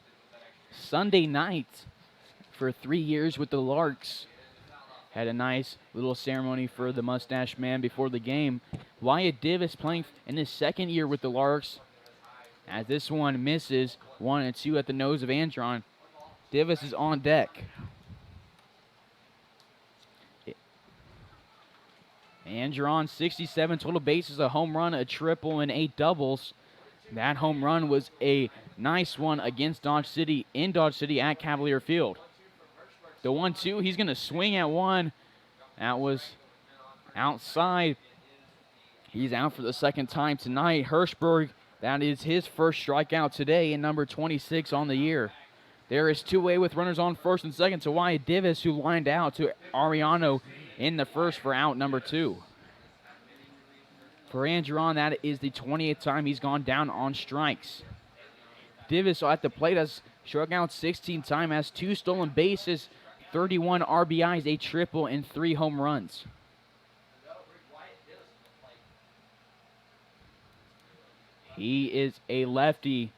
Sunday night for 3 years with the Larks. Had a nice little ceremony for the mustache man before the game. Wyatt Divis playing in his second year with the Larks. As this one misses, 1-2 at the nose of Andron. Divis is on deck. Andron, 67 total bases, a home run, a triple, and 8 doubles. That home run was a nice one against Dodge City, in Dodge City at Cavalier Field. The 1-2, he's going to swing at one. That was outside. He's out for the second time tonight. Hirschberg, that is his first strikeout today, and number 26 on the year. There is two-way with runners on first and second to Wyatt Divis, who lined out to Ariano in the first for out number 2. For Andron, that is the 20th time he's gone down on strikes. Divis at the plate has struck out 16 times, has 2 stolen bases, 31 RBIs, a triple, and 3 home runs. He is a lefty,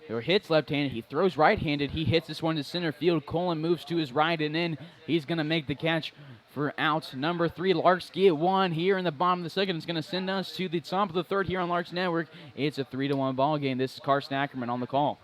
or hits left-handed. He throws right-handed. He hits this one to center field. Colin moves to his right, and then he's going to make the catch for out number 3. Larks get 1 here in the bottom of the second. It's going to send us to the top of the third here on Larks Network. It's a 3-1 ball game. This is Carson Ackerman on the call.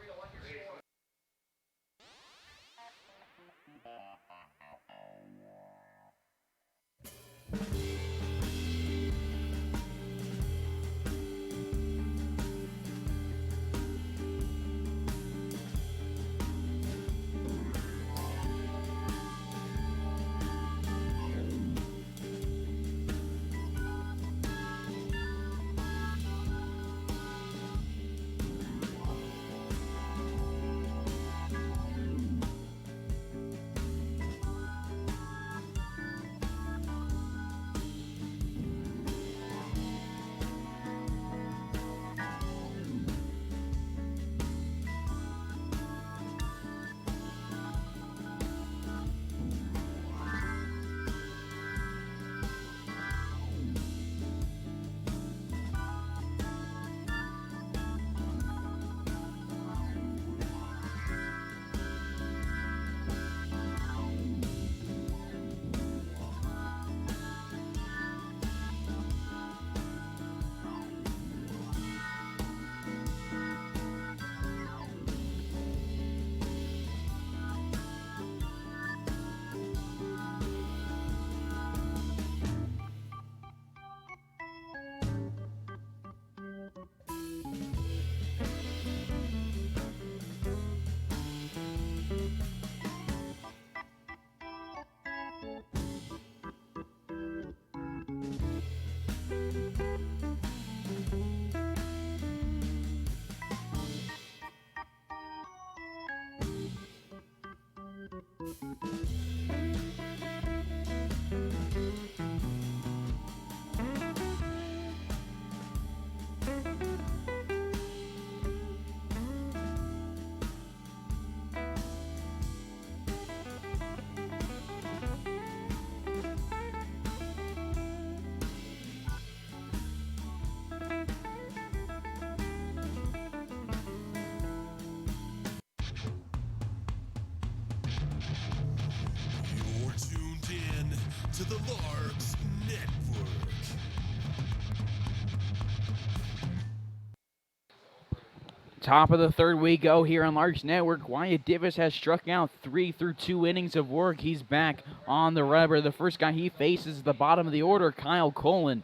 to the Larks Network. Top of the third we go here on Larks Network. Wyatt Divis has struck out 3 through 2 innings of work. He's back on the rubber. The first guy he faces is the bottom of the order, Kyle Colin.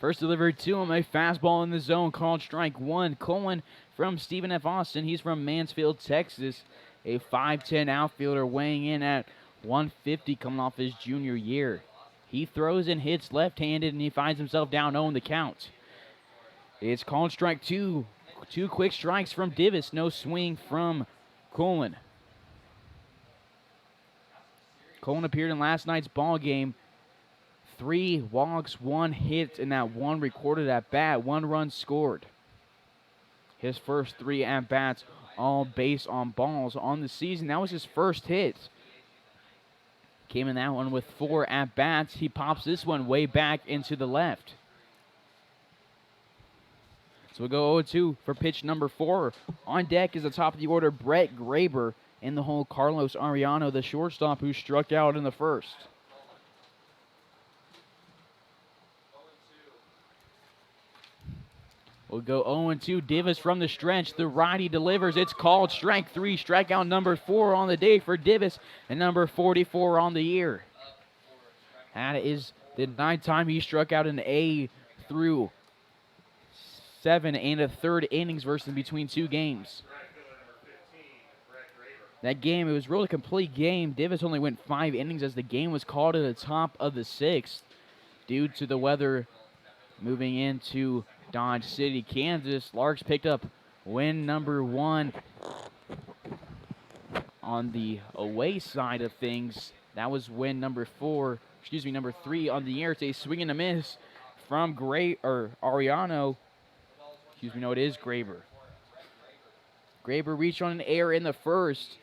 First delivery to him, a fastball in the zone called strike one. Colin from Stephen F. Austin. He's from Mansfield, Texas. A 5'10 outfielder weighing in at 150 coming off his junior year. He throws and hits left-handed, and he finds himself down 0 in the count. It's called strike two. 2 quick strikes from Divis. No swing from Colin. Colin appeared in last night's ball game. 3 walks, 1 hit, and that 1 recorded at bat. 1 run scored. His first 3 at bats, all base on balls on the season. That was his first hit. Came in that one with 4 at bats. He pops this one way back into the left. So we'll go 0-2 for pitch number 4. On deck is the top of the order, Brett Graber. In the hole, Carlos Ariano, the shortstop who struck out in the first. We'll go 0-2. Divis from the stretch. The righty delivers. It's called strike 3. Strikeout number 4 on the day for Divis, and number 44 on the year. That is the 9th time he struck out an A through 7 and a third innings versus between 2 games. That game, it was really a complete game. Divis only went 5 innings as the game was called at the top of the 6th due to the weather moving into Dodge City, Kansas. Larks picked up win number 1 on the away side of things. That was win number 3 on the year. It's a swing and a miss from Ariano. No, it is Graber. Graber reached on an error in the first,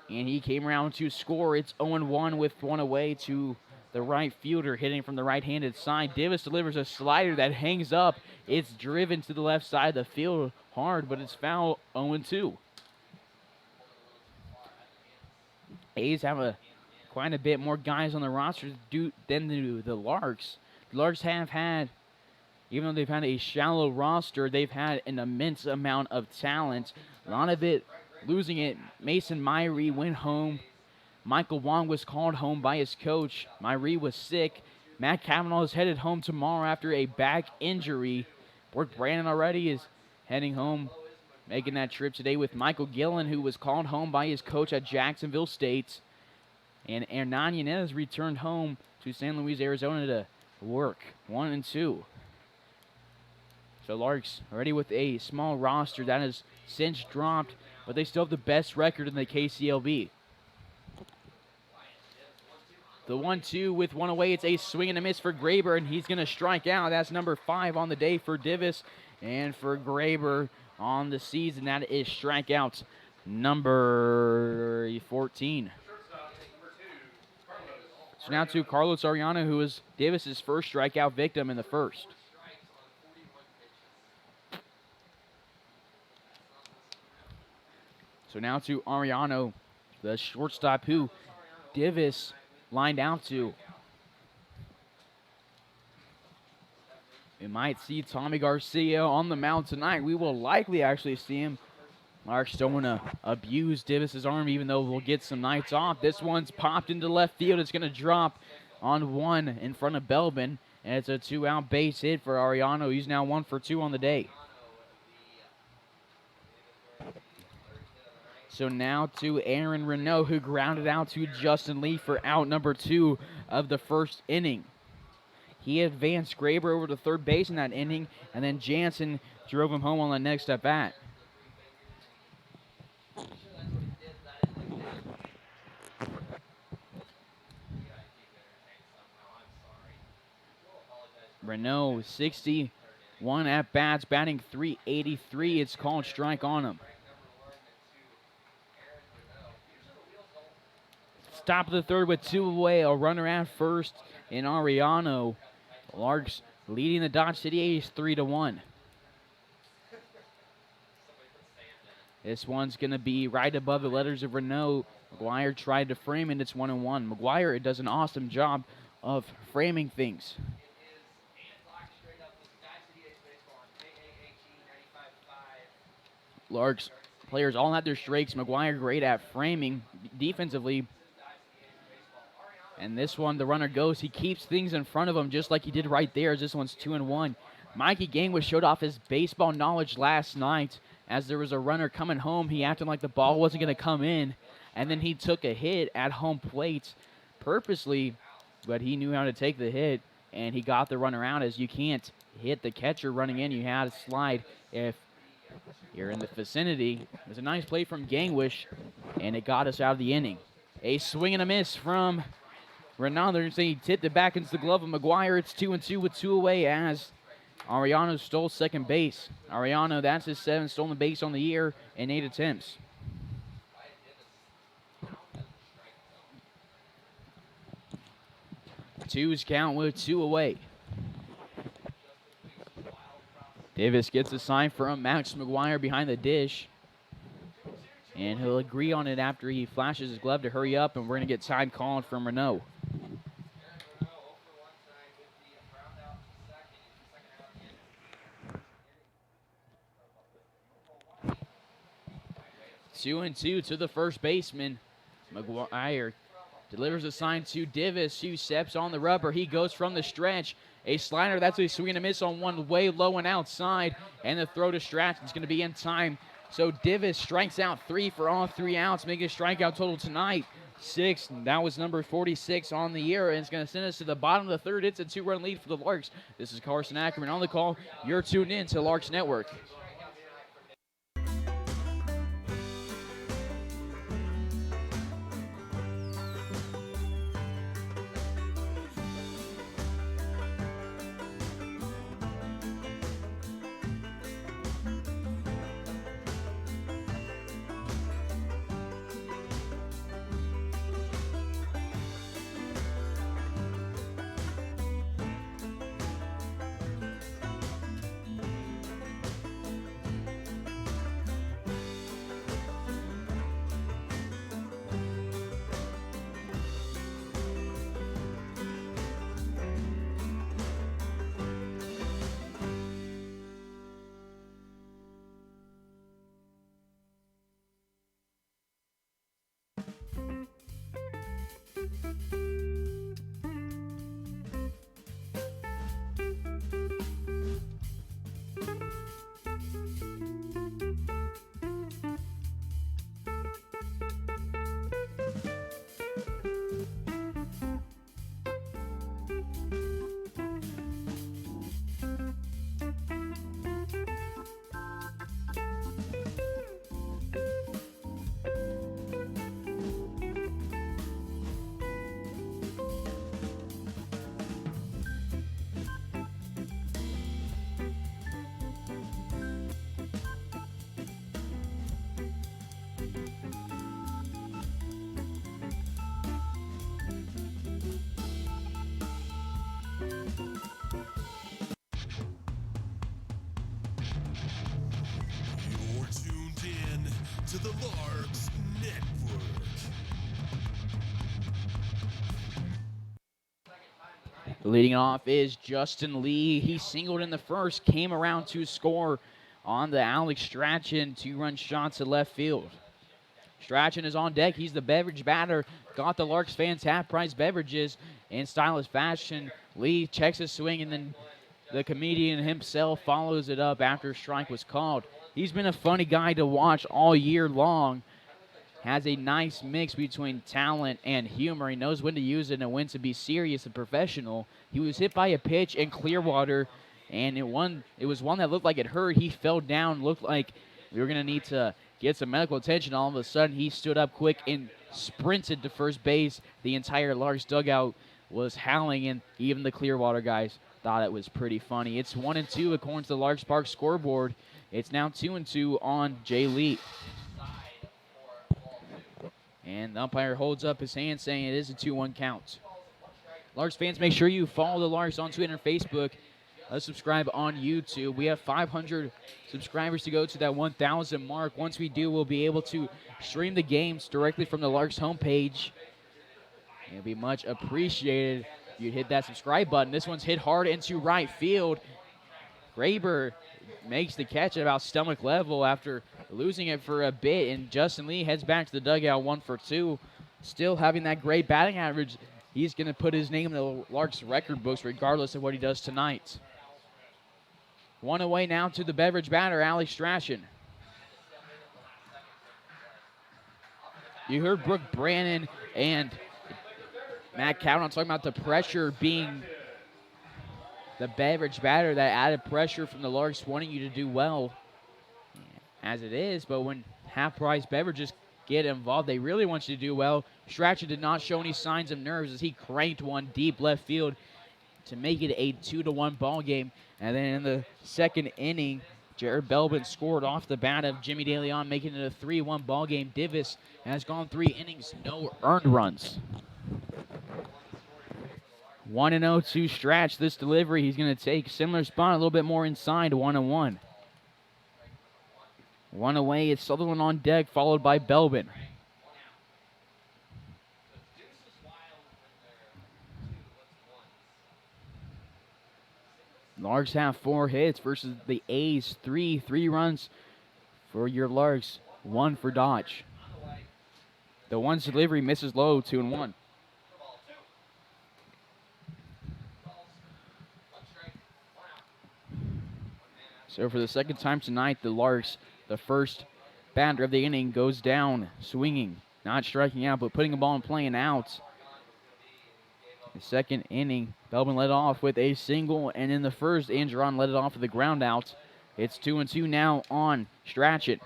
and he came around to score. It's 0-1 with 1 away to the right fielder, hitting from the right-handed side. Divis delivers a slider that hangs up. It's driven to the left side of the field hard, but it's foul. 0-2. A's have quite a bit more guys on the roster than the Larks. The Larks have had, even though they've had a shallow roster, they've had an immense amount of talent. A lot of it losing it. Mason Myrie went home. Michael Wong was called home by his coach. Myrie was sick. Matt Cavanaugh is headed home tomorrow after a back injury. Bork Brandon already is heading home, making that trip today with Michael Gillen, who was called home by his coach at Jacksonville State. And Hernan Yanez returned home to San Luis, Arizona to work. 1-2. So Larks already with a small roster that has since dropped, but they still have the best record in the KCLB. The 1-2 with 1 away. It's a swing and a miss for Graber, and he's going to strike out. That's number 5 on the day for Divis, and for Graber on the season, that is strikeout number 14. So now to Carlos Ariano, who was Divis' first strikeout victim in the first. So now to Ariano, the shortstop who Divis lined out to. We might see Tommy Garcia on the mound tonight. We will likely actually see him. Larks don't want to abuse Divis' arm, even though we'll get some nights off. This one's popped into left field. It's going to drop on 1 in front of Belbin, and it's a 2-out base hit for Ariano. He's now 1 for 2 on the day. So now to Aaron Renault, who grounded out to Justin Lee for out number 2 of the first inning. He advanced Graber over to third base in that inning, and then Jansen drove him home on the next at bat. Renault, 61 at bats, batting .383. It's called strike on him. Top of the third with 2 away. A runner at first in Ariano. Larks leading the Dodge City A's 3-1. This one's going to be right above the letters of Renault. McGuire tried to frame it. It's 1-1. McGuire does an awesome job of framing things. Larks players all had their strengths. McGuire great at framing defensively. And this one, the runner goes. He keeps things in front of him just like he did right there as this one's 2-1. Mikey Gangwish showed off his baseball knowledge last night as there was a runner coming home. He acted like the ball wasn't going to come in. And then he took a hit at home plate purposely, but he knew how to take the hit, and he got the runner out as you can't hit the catcher running in. You had to slide if you're in the vicinity. It was a nice play from Gangwish, and it got us out of the inning. A swing and a miss from Renan. They're saying he tipped it back into the glove of McGuire. It's 2-2 with 2 away as Ariano stole second base. Ariano, that's his 7th stolen base on the year in 8 attempts. Two's count with 2 away. Davis gets a sign from Max McGuire behind the dish. And he'll agree on it after he flashes his glove to hurry up, and we're going to get time called from Renault. Two and two to the first baseman. McGuire delivers a sign to Davis, who steps on the rubber. He goes from the stretch. A slider, that's a swing and a miss on one way low and outside. And the throw to Stratton is going to be in time. So Davis strikes out 3 for all 3 outs, making a strikeout total tonight 6. That was number 46 on the year, and it's going to send us to the bottom of the 3rd. It's a 2-run lead for the Larks. This is Carson Ackerman on the call. You're tuned in to Larks Network. You're tuned in to the Larks Network. Leading off is Justin Lee. He singled in the first, came around to score on the Alex Strachan 2-run shot to left field. Strachan is on deck. He's the beverage batter. Got the Larks fans half-price beverages in stylish fashion. Lee checks his swing, and then the comedian himself follows it up after a strike was called. He's been a funny guy to watch all year long. Has a nice mix between talent and humor. He knows when to use it and when to be serious and professional. He was hit by a pitch in Clearwater, and it was one that looked like it hurt. He fell down, looked like we were going to need to get some medical attention. All of a sudden, he stood up quick and sprinted to first base. The entire Larks dugout was howling, and even the Clearwater guys thought it was pretty funny. It's 1-2 according to the Larks Park scoreboard. It's now 2-2 on Jay Lee. And the umpire holds up his hand saying it is a 2-1 count. Larks fans, make sure you follow the Larks on Twitter and Facebook. Subscribe on YouTube. We have 500 subscribers to go to that 1,000 mark. Once we do, we'll be able to stream the games directly from the Larks homepage. It'll be much appreciated. you'd hit that subscribe button. This one's hit hard into right field. Graber makes the catch at about stomach level after losing it for a bit, and Justin Lee heads back to the dugout 1 for 2. Still having that great batting average, he's going to put his name in the Larks record books regardless of what he does tonight. One away now to the beverage batter, Alex Strachan. You heard Brooke Brannon and Matt Cowden talking about the pressure being the beverage batter, that added pressure from the Larks wanting you to do well as it is, but when half-price beverages get involved, they really want you to do well. Strachan did not show any signs of nerves as he cranked one deep left field to make it a 2-1 ball game. And then in the second inning, Jared Belbin scored off the bat of Jimmy DeLeon, making it a 3-1 ball game. Divis has gone 3 innings, no earned runs. 1-0 to Strach. This delivery, he's going to take similar spot, a little bit more inside, 1-1. One away, it's Sutherland on deck, followed by Belbin. Larks have 4 hits versus the A's 3. 3 runs for your Larks, 1 for Dodge. The one's delivery misses low, 2-1. So for the second time tonight, the Larks, the first batter of the inning, goes down swinging, not striking out, but putting a ball in play and out. The second inning, Belbin led off with a single, and in the first, Andron led it off with a ground out. It's 2-2 now on Strachan.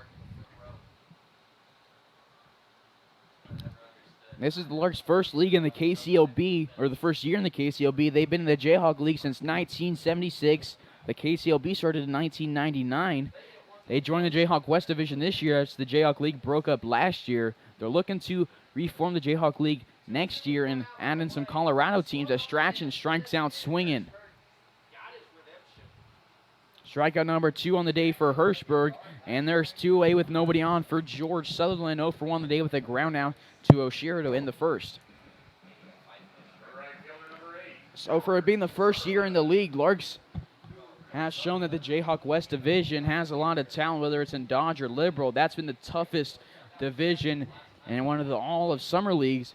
This is the Larks' first league in the KCLB, or the first year in the KCLB. They've been in the Jayhawk League since 1976. The KCLB started in 1999. They joined the Jayhawk West Division this year as the Jayhawk League broke up last year. They're looking to reform the Jayhawk League next year and add in some Colorado teams as Strachan strikes out swinging. Strikeout number 2 on the day for Hirschberg, and there's 2 away with nobody on for George Sutherland. 0 for 1 on the day with a ground out to Oshiro in the first. So for it being the first year in the league, Larks has shown that the Jayhawk West Division has a lot of talent, whether it's in Dodge or Liberal. That's been the toughest division in one of the all of summer leagues.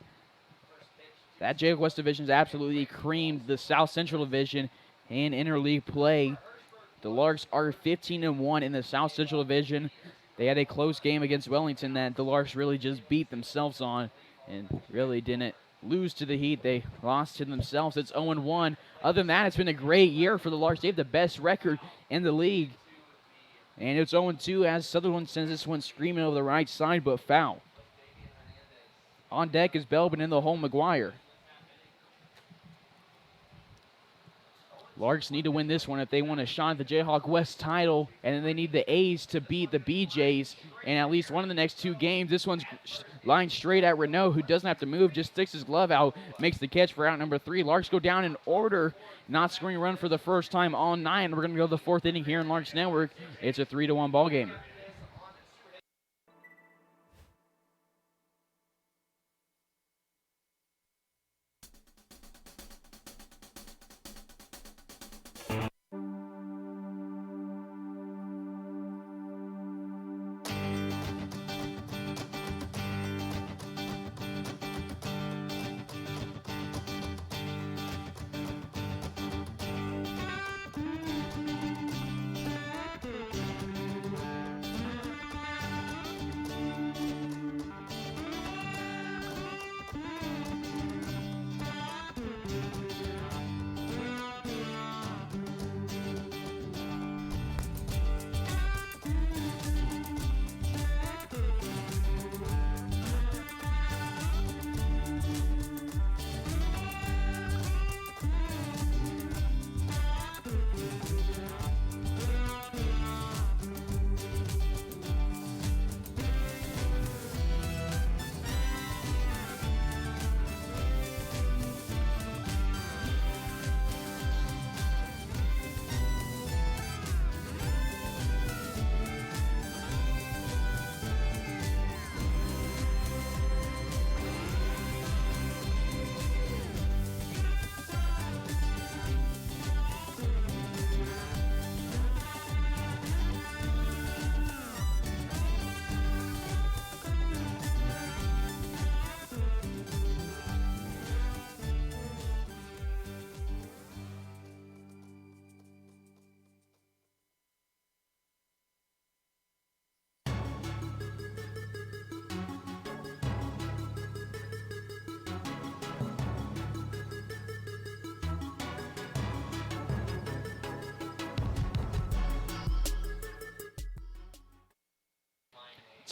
That Jayhawk West Division has absolutely creamed the South Central Division in interleague play. The Larks are 15-1 in the South Central Division. They had a close game against Wellington that the Larks really just beat themselves on and really didn't lose to the Heat. They lost to themselves. It's 0-1. Other than that, it's been a great year for the Larks. They have the best record in the league. And it's 0-2 as Sutherland sends this one screaming over the right side, but foul. On deck is Belbin in the hole, McGuire. Larks need to win this one if they want a shot at the Jayhawk West title, and then they need the A's to beat the BJs in at least one of the next 2 games. This one's lined straight at Renault, who doesn't have to move, just sticks his glove out, makes the catch for out number 3. Larks go down in order, not scoring a run for the first time all night. We're going to go to the 4th inning here in Larks Network. It's a 3-1 ball game.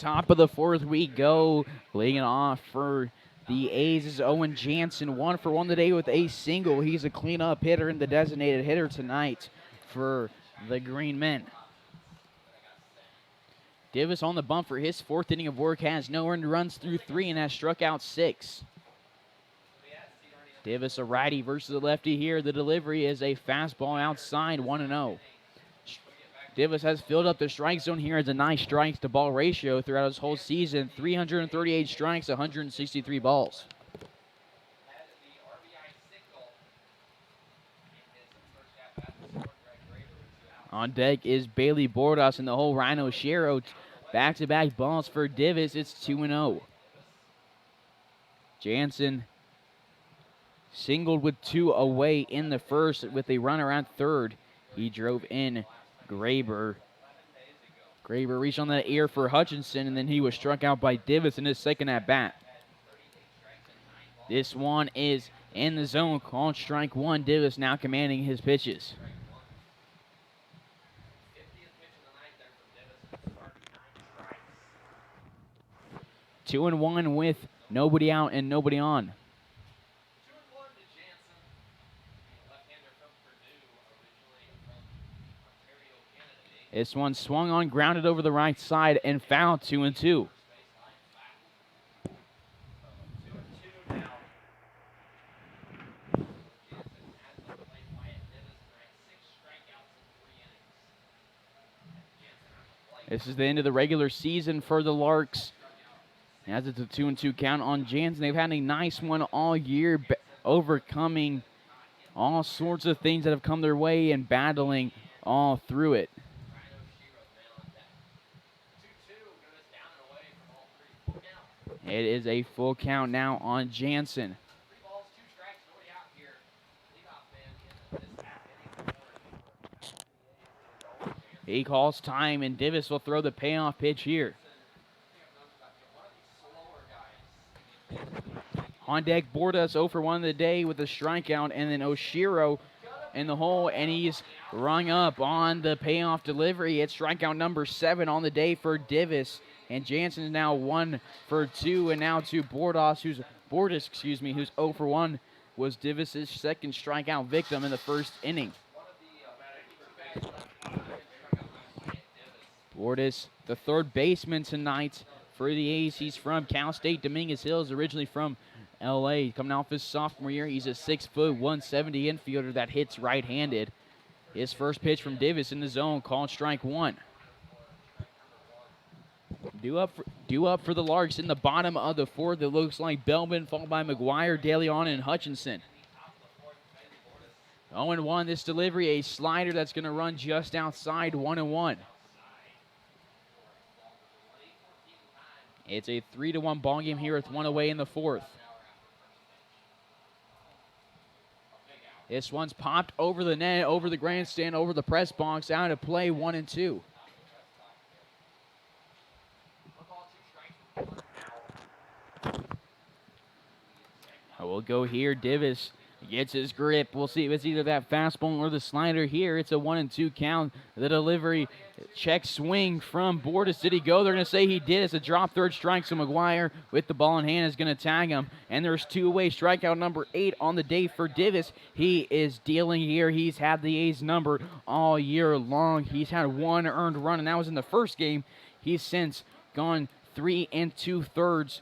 Top of the fourth we go. Leading it off for the A's is Owen Jansen. 1 for 1 today with a single. He's a cleanup hitter and the designated hitter tonight for the Green Men. Divis on the bump for his 4th inning of work. Has no earned runs through 3 and has struck out 6. Divis a righty versus a lefty here. The delivery is a fastball outside, 1-0. Divis has filled up the strike zone here as a nice strikes to ball ratio throughout his whole season. 338 strikes, 163 balls. On deck is Bailey Bordas and the whole Rhino Shero. Back-to-back balls for Divis. It's 2-0. Jansen singled with 2 away in the first with a runner at third. He drove in Graber. Graber reached on that ear for Hutchinson, and then he was struck out by Divis in his second at-bat. This one is in the zone, called strike 1. Divis now commanding his pitches. Two and one with nobody out and nobody on. This one swung on, grounded over the right side, and foul. 2-2. This is the end of the regular season for the Larks. As it's a 2-2 count on Jansen. They've had a nice one all year, overcoming all sorts of things that have come their way and battling all through it. It is a full count now on Jansen. He calls time, and Divis will throw the payoff pitch here. On deck, Bordas 0 for 1 of the day with a strikeout, and then Oshiro in the hole, and he's rung up on the payoff delivery. It's strikeout number 7 on the day for Divis, and Jansen is now 1 for 2, and now to Bordas, who's 0 for 1, was Divis' second strikeout victim in the first inning. Bordas, the third baseman tonight for the A's. He's from Cal State Dominguez Hills, originally from L.A. Coming off his sophomore year, he's a 6'1", 170 infielder that hits right-handed. His first pitch from Divis in the zone, called strike 1. Due up for the Larks in the bottom of the fourth. It looks like Belbin, followed by McGuire, De Leon, and Hutchinson. 0-1, this delivery, a slider that's going to run just outside, 1-1. It's a 3-1 ball game here with 1 away in the fourth. This one's popped over the net, over the grandstand, over the press box, out of play, 1-2. We'll go here. Divis gets his grip. We'll see if it's either that fastball or the slider here. It's a 1-2 count. The delivery, check swing from Bordas. Did he go? They're going to say he did. It's a drop third strike, so McGuire with the ball in hand is going to tag him. And there's 2 away. Strikeout number 8 on the day for Divis. He is dealing here. He's had the A's number all year long. He's had 1 earned run, and that was in the first game. He's since gone 3 2/3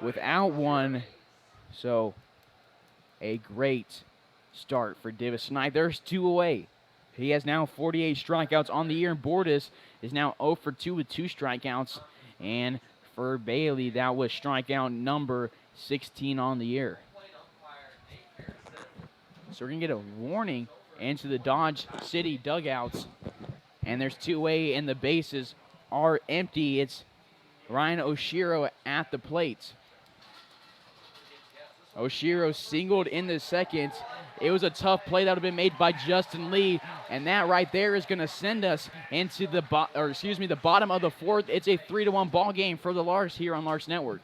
without 1. So a great start for Divis tonight. There's 2 away. He has now 48 strikeouts on the year, and Bordas is now 0 for 2 with 2 strikeouts. And for Bailey, that was strikeout number 16 on the year. So we're going to get a warning into the Dodge City dugouts. And there's 2 away, and the bases are empty. It's Ryan Oshiro at the plate. Oshiro singled in the second. It was a tough play that would have been made by Justin Lee, and that right there is going to send us into the bottom of the fourth. It's a 3-1 ball game for the Larks here on Larks Network.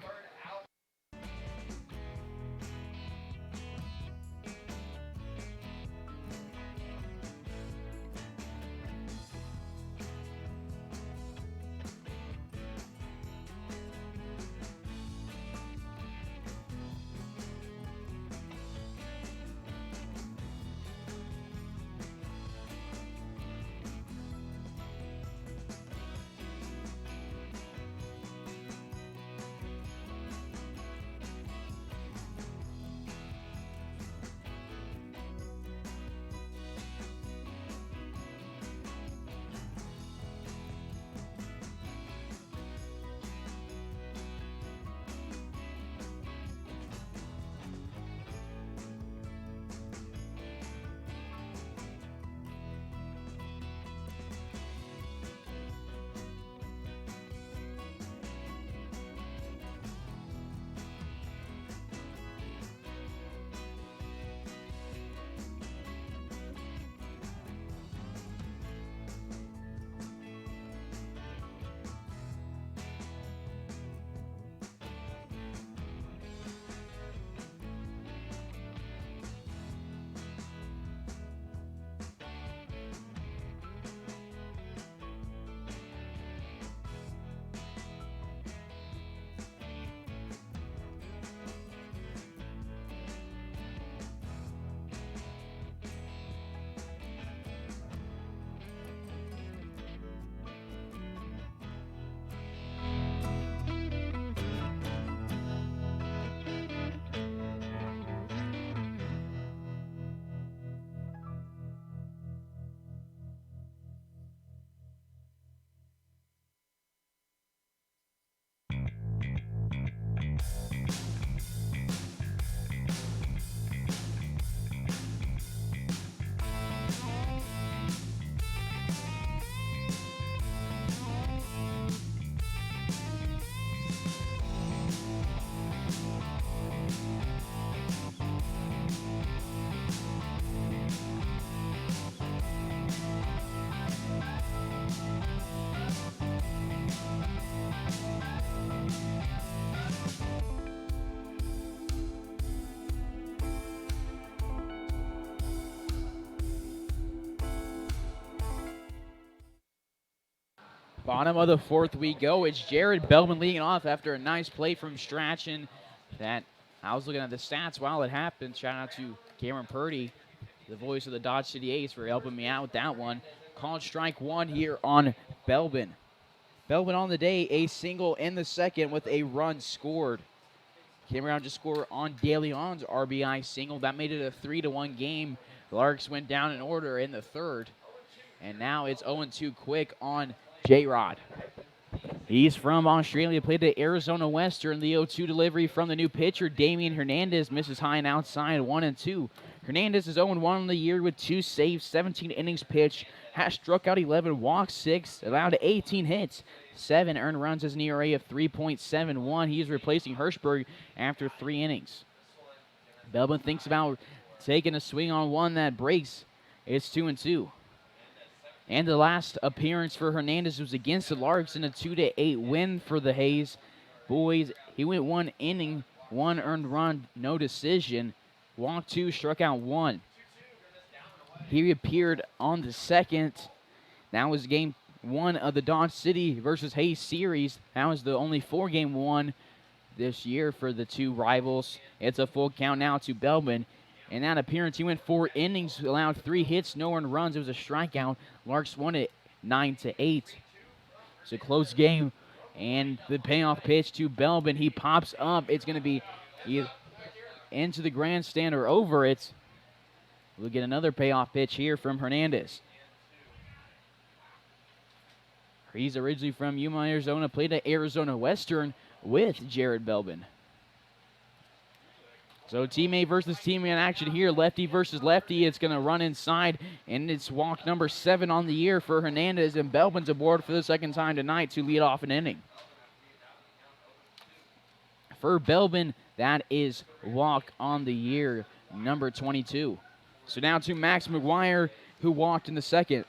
Bottom of the fourth we go. It's Jared Bellman leading off after a nice play from Strachan. That I was looking at the stats while it happened. Shout out to Cameron Purdy, the voice of the Dodge City Ace, for helping me out with that one. Called strike one here on Belbin. Belbin on the day, a single in the second with a run scored. Came around to score on De Leon's RBI single. That made it a 3-1 game. The Larks went down in order in the third. And now it's 0-2 quick on J-Rod. He's from Australia, played at Arizona Western. The 0-2 delivery from the new pitcher, Damian Hernandez, misses high and outside, 1-2. Hernandez is 0-1 on the year with 2 saves, 17 innings pitched, has struck out 11, walked 6, allowed 18 hits, 7 earned runs, as an ERA of 3.71. He is replacing Hirschberg after 3 innings. Belbin thinks about taking a swing on one that breaks. It's 2-2. And the last appearance for Hernandez was against the Larks in a 2-8 win for the Hays boys. He went 1 inning, 1 earned run, no decision. Walked 2, struck out 1. He appeared on the second. That was game 1 of the Dodge City versus Hays series. That was the only 4-game one this year for the two rivals. It's a full count now to Belbin. In that appearance, he went 4 innings, allowed 3 hits, no earned runs. It was a strikeout. Larks won it 9-8. It's a close game. And the payoff pitch to Belbin. He pops up. It's going to be either into the grandstand or over it. We'll get another payoff pitch here from Hernandez. He's originally from Yuma, Arizona, played at Arizona Western with Jared Belbin. So teammate versus teammate in action here. Lefty versus lefty. It's going to run inside, and it's walk number 7 on the year for Hernandez, and Belbin's aboard for the second time tonight to lead off an inning. For Belbin, that is walk on the year, number 22. So now to Max McGuire, who walked in the second.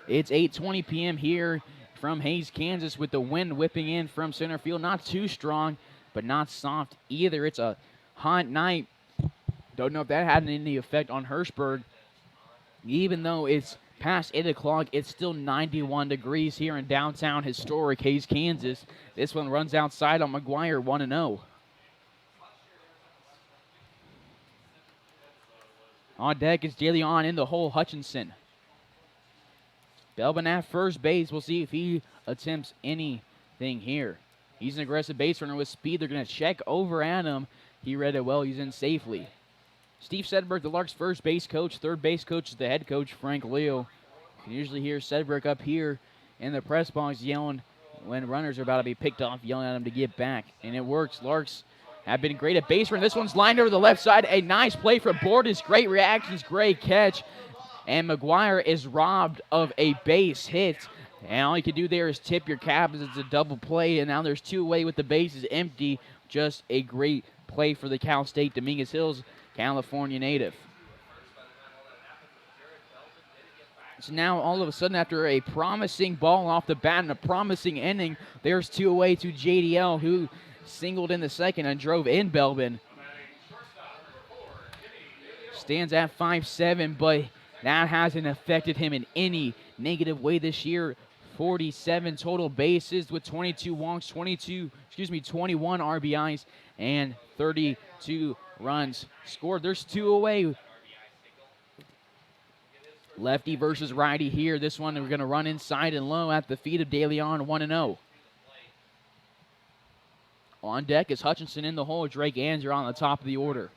It's 8:20 p.m. here from Hays, Kansas, with the wind whipping in from center field. Not too strong, but not soft either. It's a hot night. Don't know if that had any effect on Hirschberg. Even though it's past 8 o'clock, it's still 91 degrees here in downtown historic Hays, Kansas. This one runs outside on McGuire, 1-0. On deck is De Leon in the hole, Hutchinson. Belbin at first base. We'll see if he attempts anything here. He's an aggressive base runner with speed. They're going to check over at him. He read it well. He's in safely. Steve Sedberg, the Larks' first base coach. Third base coach is the head coach, Frank Leo. You can usually hear Sedberg up here in the press box yelling when runners are about to be picked off, yelling at him to get back. And it works. Larks have been great at base running. This one's lined over the left side. A nice play from Bordes. Great reactions, great catch. And McGuire is robbed of a base hit. And all you can do there is tip your cap as it's a double play. And now there's 2 away with the bases empty. Just a great play for the Cal State Dominguez Hills, California native. So now all of a sudden, after a promising ball off the bat and a promising inning, there's 2 away to JDL, who singled in the second and drove in Belbin. Stands at 5'7", but that hasn't affected him in any negative way this year. 47 total bases with 22 walks, 21 RBIs, and 32 runs scored. There's 2 away. Lefty versus righty here. This one we're going to run inside and low at the feet of De Leon, 1-0. On deck is Hutchinson in the hole. Drake Anser on the top of the order.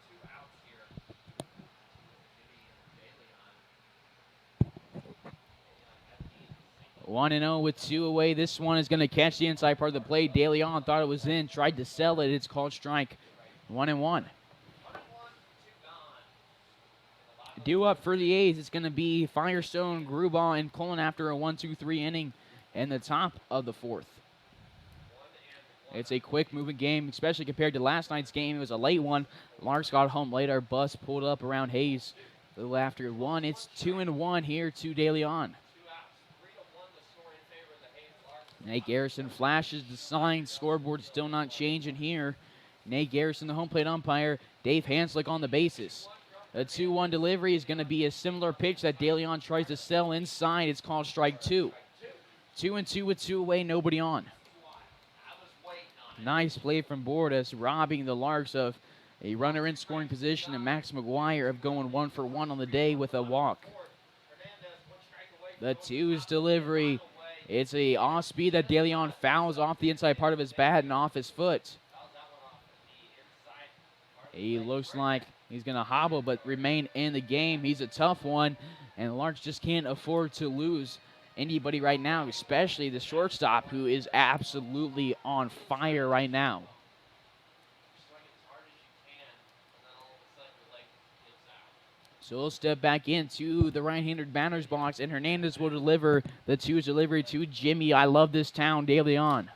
One and 0 with 2 away. This one is going to catch the inside part of the plate. De Leon thought it was in, tried to sell it. It's called strike. 1-1. Due up for the A's, it's going to be Firestone, Grubauer, and Cullen after a 1-2-3 inning in the top of the 4th. It's a quick-moving game, especially compared to last night's game. It was a late one. Larks got home late. Our bus pulled up around Hays a little after 1. It's 2-1 here to De Leon. Nate Garrison flashes the sign. Scoreboard still not changing here. Nate Garrison, the home plate umpire. Dave Hanslick on the bases. The 2-1 delivery is going to be a similar pitch that DeLeon tries to sell inside. It's called strike 2. 2-2 with 2 away, nobody on. Nice play from Bordas, robbing the Larks of a runner in scoring position, and Max McGuire of going 1 for 1 on the day with a walk. The 2's delivery. It's a off speed that DeLeon fouls off the inside part of his bat and off his foot. He looks like he's going to hobble but remain in the game. He's a tough one, and the Larks just can't afford to lose anybody right now, especially the shortstop, who is absolutely on fire right now. So we'll step back into the right-handed batter's box, and Hernandez will deliver the 2's delivery to Jimmy. I love this town, DeLeon.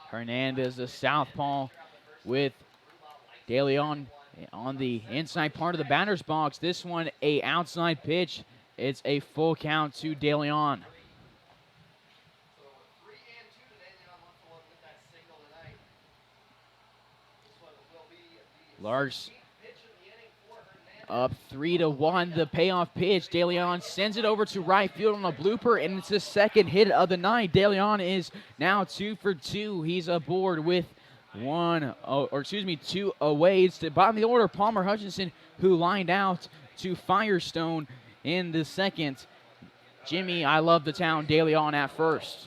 Hernandez, the southpaw, with DeLeon on the inside part of the batter's box. This one, a outside pitch. It's a full count to DeLeon. Larks up 3-1. The payoff pitch. DeLeon sends it over to right field on a blooper, and it's the second hit of the night. DeLeon is now 2 for 2. He's aboard with 2 away. It's the bottom of the order, Palmer Hutchinson, who lined out to Firestone in the second. Jimmy, I love the town, DeLeon at first.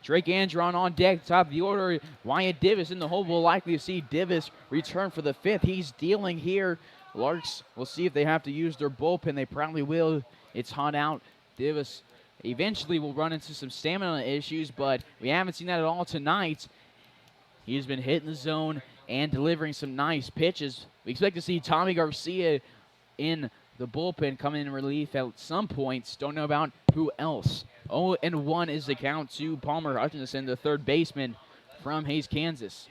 Drake Andron on deck, top of the order. Wyatt Divis in the hole. We'll likely see Divis return for the 5th. He's dealing here. Larks, we'll see if they have to use their bullpen. They probably will. It's hot out. Divis eventually will run into some stamina issues, but we haven't seen that at all tonight. He's been hitting the zone and delivering some nice pitches. We expect to see Tommy Garcia in the bullpen coming in relief at some points. Don't know about who else. 0-1 is the count to Palmer Hutchinson, the third baseman from Hays, Kansas.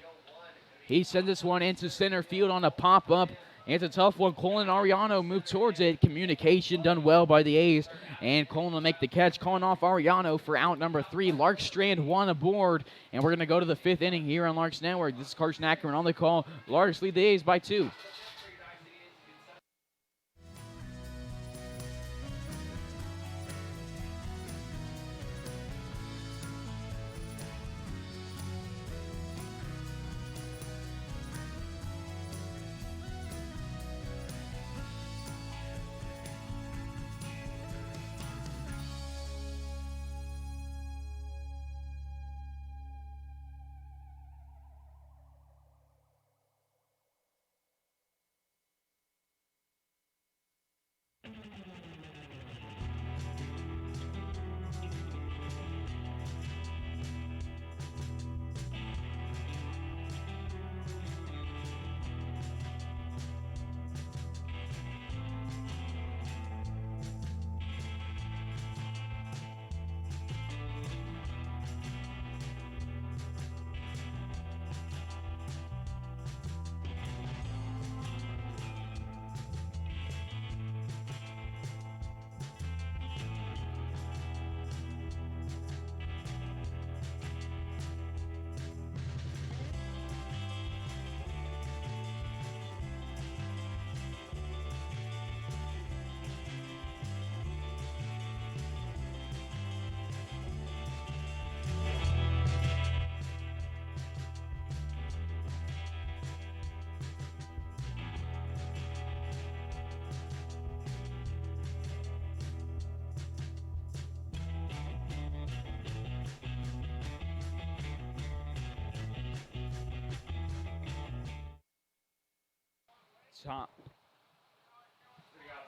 He sends this one into center field on a pop-up. It's a tough one. Colin Ariano moved towards it. Communication done well by the A's. And Colin will make the catch, calling off Ariano for out number 3. Larks strand 1 aboard. And we're going to go to the 5th inning here on Larks Network. This is Carson Ackerman on the call. Larks lead the A's by 2.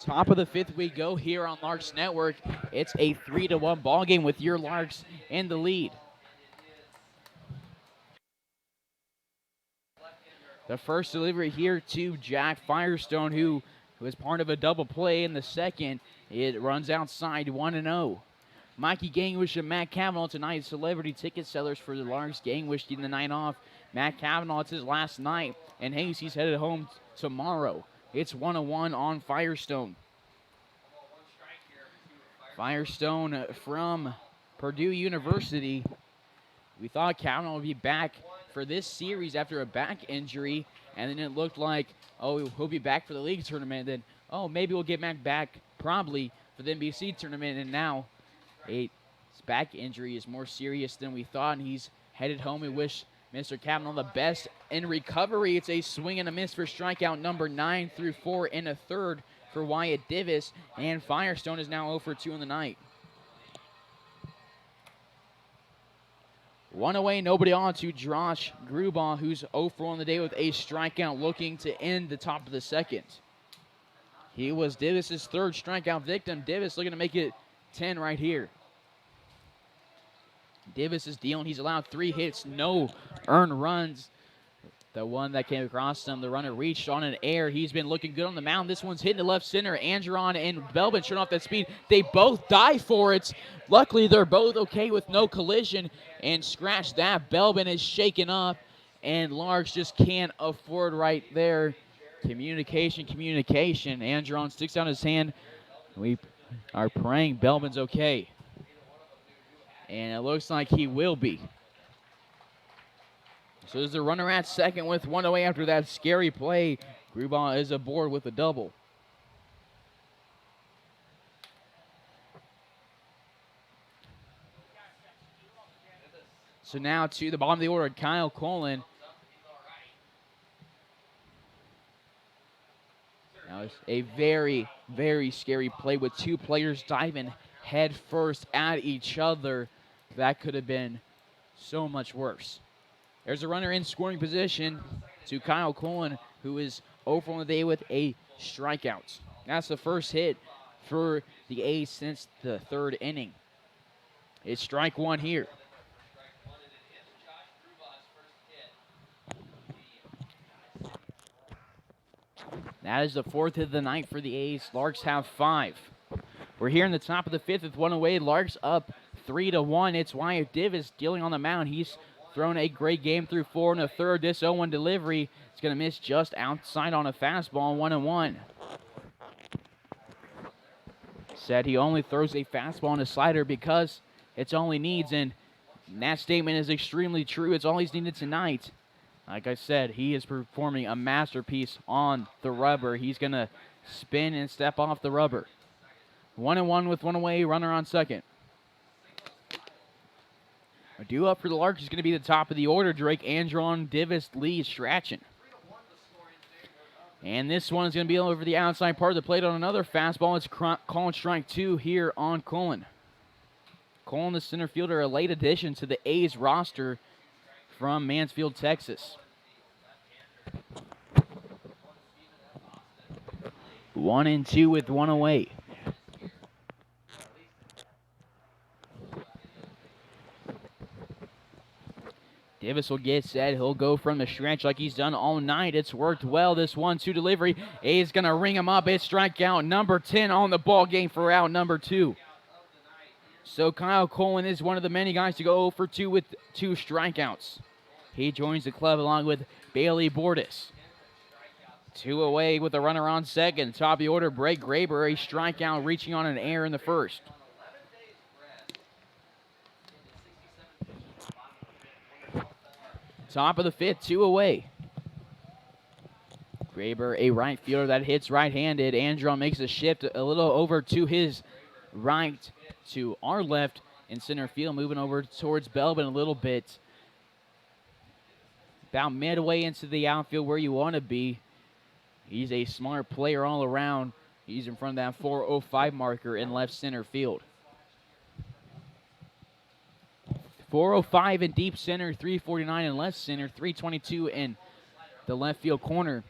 Top of the 5th we go here on Larks Network. It's a 3-1 ball game with your Larks in the lead. The first delivery here to Jack Firestone, who was part of a double play in the second. It runs outside 1-0. Mikey Gangwish and Matt Cavanaugh tonight, celebrity ticket sellers for the Larks. Gangwish getting the night off. Matt Cavanaugh, it's his last night. And Hayes, he's headed home tomorrow. It's 1-1 on Firestone. Firestone from Purdue University. We thought Kavanaugh would be back for this series after a back injury, and then it looked like, oh, he'll be back for the league tournament. Then, oh, maybe we'll get Mac back probably for the NBC tournament, and now his back injury is more serious than we thought, and he's headed home. We wish Mr. Kavanaugh the best in recovery. It's a swing and a miss for strikeout number 9 through 4 and a third for Wyatt Divis, and Firestone is now 0 for 2 in the night. One away, nobody on to Josh Grubaugh, who's 0 for 1 on the day with a strikeout, looking to end the top of the second. He was Divis' third strikeout victim. Divis looking to make it 10 right here. Divis is dealing. He's allowed 3 hits, no earned runs. The one that came across him, the runner reached on an air. He's been looking good on the mound. This one's hitting to left center. Andron and Belbin showing off that speed. They both dive for it. Luckily, they're both okay with no collision. And scratch that. Belbin is shaken up. And Larks just can't afford right there. Communication. Andron sticks out his hand. We are praying Belbin's okay. And it looks like he will be. So there's a runner at second with 1 away after that scary play. Grubaugh is aboard with a double. So now to the bottom of the order, Kyle Colin. Now it's a very, very scary play with 2 players diving head first at each other. That could have been so much worse. There's a runner in scoring position to Kyle Colin, who is 0 for 1 on the day with a strikeout. That's the first hit for the A's since the 3rd inning. It's strike 1 here. That is the 4th hit of the night for the A's. Larks have 5. We're here in the top of the 5th with 1 away. Larks up 3-1. It's Wyatt Divis dealing on the mound. He's thrown a great game through 4 and a third. This 0-1 delivery is going to miss just outside on a fastball, 1-1. Said he only throws a fastball and a slider because it's all he needs, and that statement is extremely true. It's all he's needed tonight. Like I said, he is performing a masterpiece on the rubber. He's going to spin and step off the rubber. 1-1 with 1 away, runner on second. Due up for the Larks is going to be the top of the order. Drake, Andron, Divis, Lee, Strachan. And this one is going to be over the outside part of the plate on another fastball. It's calling strike 2 here on Colin. Colin, the center fielder, a late addition to the A's roster from Mansfield, Texas. 1-2 with 1 away. Divis will get set. He'll go from the stretch like he's done all night. It's worked well, this 1-2 delivery. A's going to ring him up. It's strikeout number 10 on the ball game for out number 2. So Kyle Colin is one of the many guys to go 0 for 2 with 2 strikeouts. He joins the club along with Bailey Bordas. 2 away with a runner on second. Top of the order, Brett Graber, a strikeout reaching on an error in the first. Top of the 5th, 2 away. Graber, a right fielder that hits right-handed. Andron makes a shift a little over to his right, to our left in center field, moving over towards Belbin a little bit. About midway into the outfield where you want to be. He's a smart player all around. He's in front of that 405 marker in left center field. 405 in deep center, 349 in left center, 322 in the left field corner.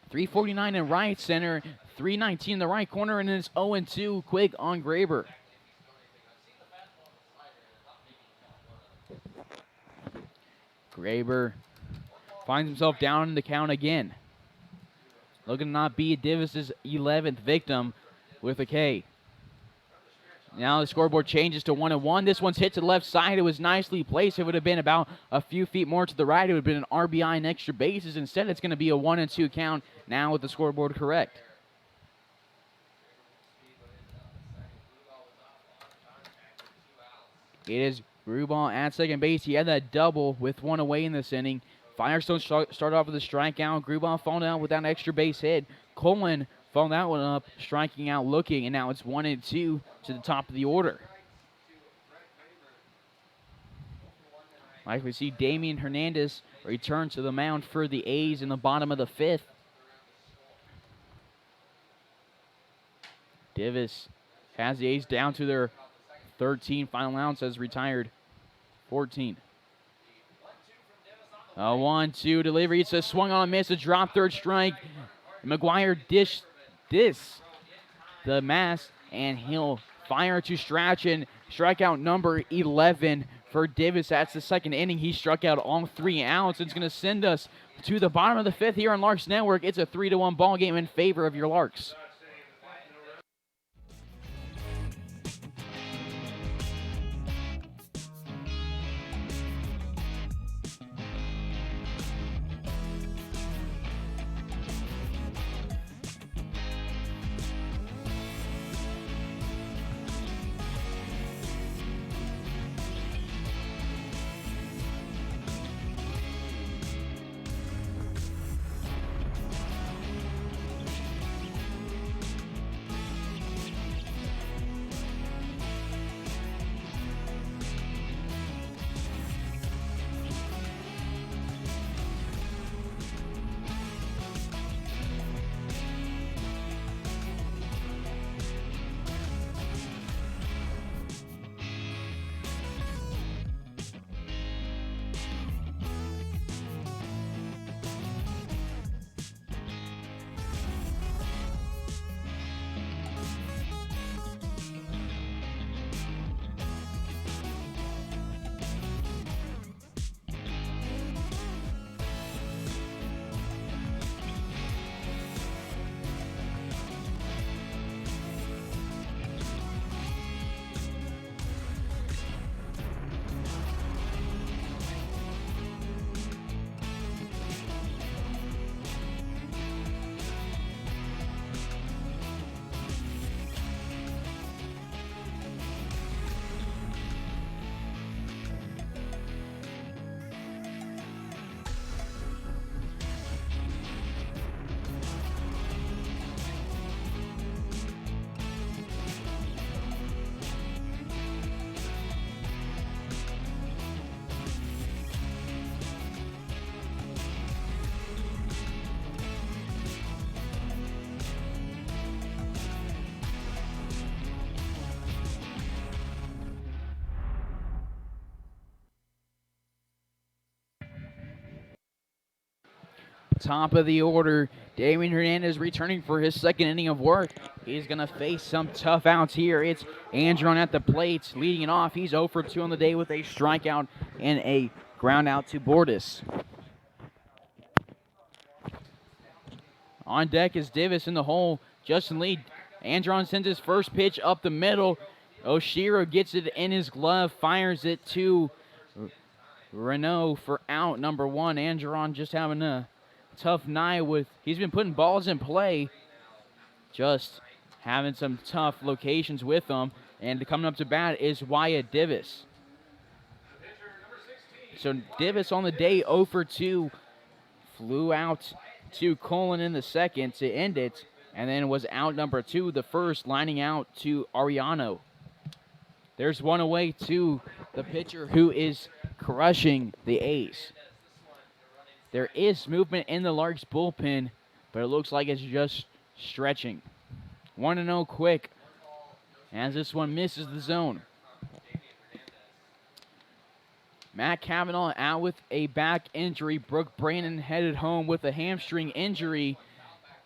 349 in right center, 319 in the right corner, and it's 0-2 quick on Graber. Graber finds himself down in the count again. Looking to not be Divis' 11th victim with a K. Now the scoreboard changes to 1-1. This one's hit to the left side. It was nicely placed. It would have been about a few feet more to the right. It would have been an RBI and extra bases. Instead, it's going to be a 1-2 count now with the scoreboard correct. It is Grubauer at second base. He had that double with one away in this inning. Firestone started off with a strikeout. Grubauer falling out with that extra base hit. Colin followed that one up, striking out looking, and now it's 1-2 to the top of the order. Like we see Damian Hernandez return to the mound for the A's in the bottom of the 5th. Divis has the A's down to their 13 final outs, has retired 14. A 1-2 delivery. It's a swung on, miss, a drop, third strike. McGuire dish this the mass, and he'll fire to Strachan. Strikeout number 11 for Divis. That's the second inning. He struck out all 3 outs. It's going to send us to the bottom of the 5th here on Larks Network. It's a 3-1 ball game in favor of your Larks. Top of the order, Damian Hernandez returning for his second inning of work. He's going to face some tough outs here. It's Andron at the plate, leading it off. He's 0 for 2 on the day with a strikeout and a ground out to Bordas. On deck is Divis in the hole. Justin Lee. Andron sends his first pitch up the middle. Oshiro gets it in his glove, fires it to Renault for out number 1. Andron just having a tough night he's been putting balls in play, just having some tough locations with them. And coming up to bat is Wyatt Divis. So Divis on the day 0 for 2, flew out to Colin in the second to end it, and then was out number 2 the first, lining out to Ariano. There's one away to the pitcher who is crushing the A's. There is movement in the Larks bullpen, but it looks like it's just stretching. 1-0 quick as this one misses the zone. Matt Cavanaugh out with a back injury. Brooke Brandon headed home with a hamstring injury.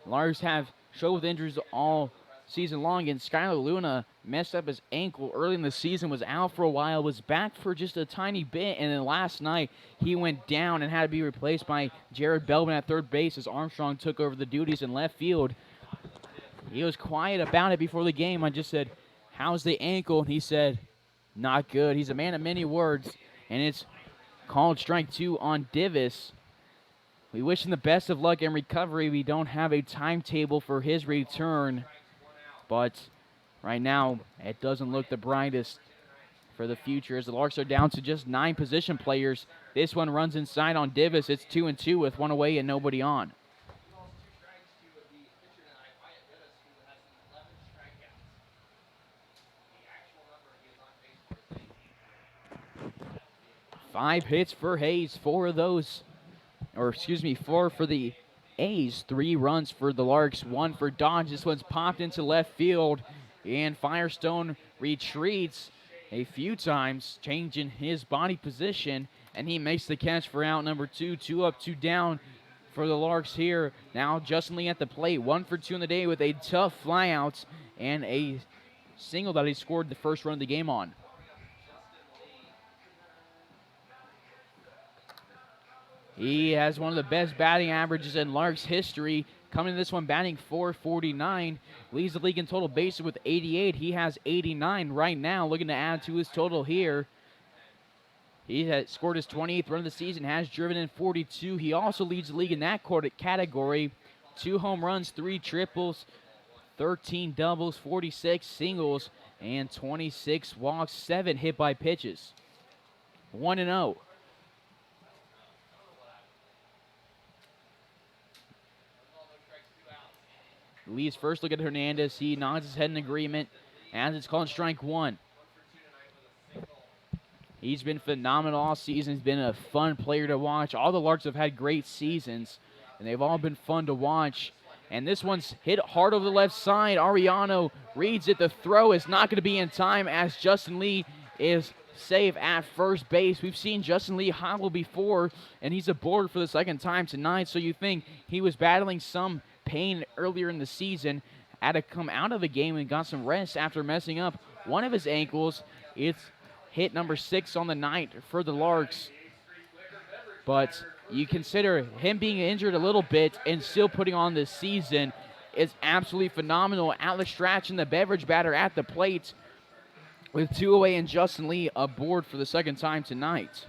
Larks have struggled with injuries all season long, and Skylar Luna messed up his ankle early in the season, was out for a while, was back for just a tiny bit, and then last night he went down and had to be replaced by Jared Belvin at third base as Armstrong took over the duties in left field. He was quiet about it before the game. I just said, "How's the ankle?" And he said, "Not good." He's a man of many words, and it's called strike 2 on Divis. We wish him the best of luck in recovery. We don't have a timetable for his return, but right now it doesn't look the brightest for the future as the Larks are down to just 9 position players. This one runs inside on Divis. It's 2-2 with 1 away and nobody on. Five hits for Hays, 4 of those, or excuse me, 4 for the A's, 3 runs for the Larks, 1 for Dodge. This one's popped into left field, and Firestone retreats a few times, changing his body position, and he makes the catch for out number 2. 2 up, 2 down for the Larks here. Now Justin Lee at the plate, 1 for 2 in the day with a tough flyout and a single that he scored the first run of the game on. He has one of the best batting averages in Larks history. Coming to this one batting .449. Leads the league in total bases with 88. He has 89 right now, looking to add to his total here. He has scored his 28th run of the season, has driven in 42. He also leads the league in that category. 2 home runs, 3 triples, 13 doubles, 46 singles, and 26 walks, 7 hit by pitches. 1-0. Lee's first look at Hernandez. He nods his head in agreement as it's called strike 1. He's been phenomenal all season. He's been a fun player to watch. All the Larks have had great seasons, and they've all been fun to watch. And this one's hit hard over the left side. Ariano reads it. The throw is not going to be in time as Justin Lee is safe at first base. We've seen Justin Lee hobble before, and he's aboard for the second time tonight. So you think he was battling some pain earlier in the season, had to come out of the game and got some rest after messing up one of his ankles. It's hit number 6 on the night for the Larks. But you consider him being injured a little bit and still putting on this season is absolutely phenomenal. Alex Strachan, the beverage batter at the plate, with 2 away and Justin Lee aboard for the second time tonight.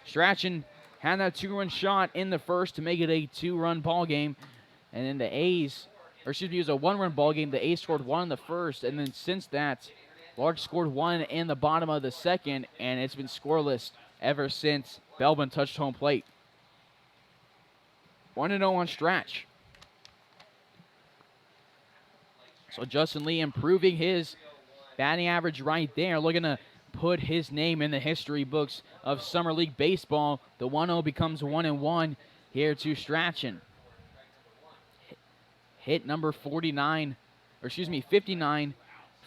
Strachan had that 2-run shot in the first to make it a 2-run ball game. And then the A's, or excuse me, it was a 1-run ball game. The A's scored 1 in the first. And then since that, Larks scored 1 in the bottom of the second. And it's been scoreless ever since Belbin touched home plate. 1-0 on Strach. So Justin Lee improving his batting average right there. Looking to put his name in the history books of Summer League Baseball. The 1-0 becomes 1-1 here to Strachan. Hit number 59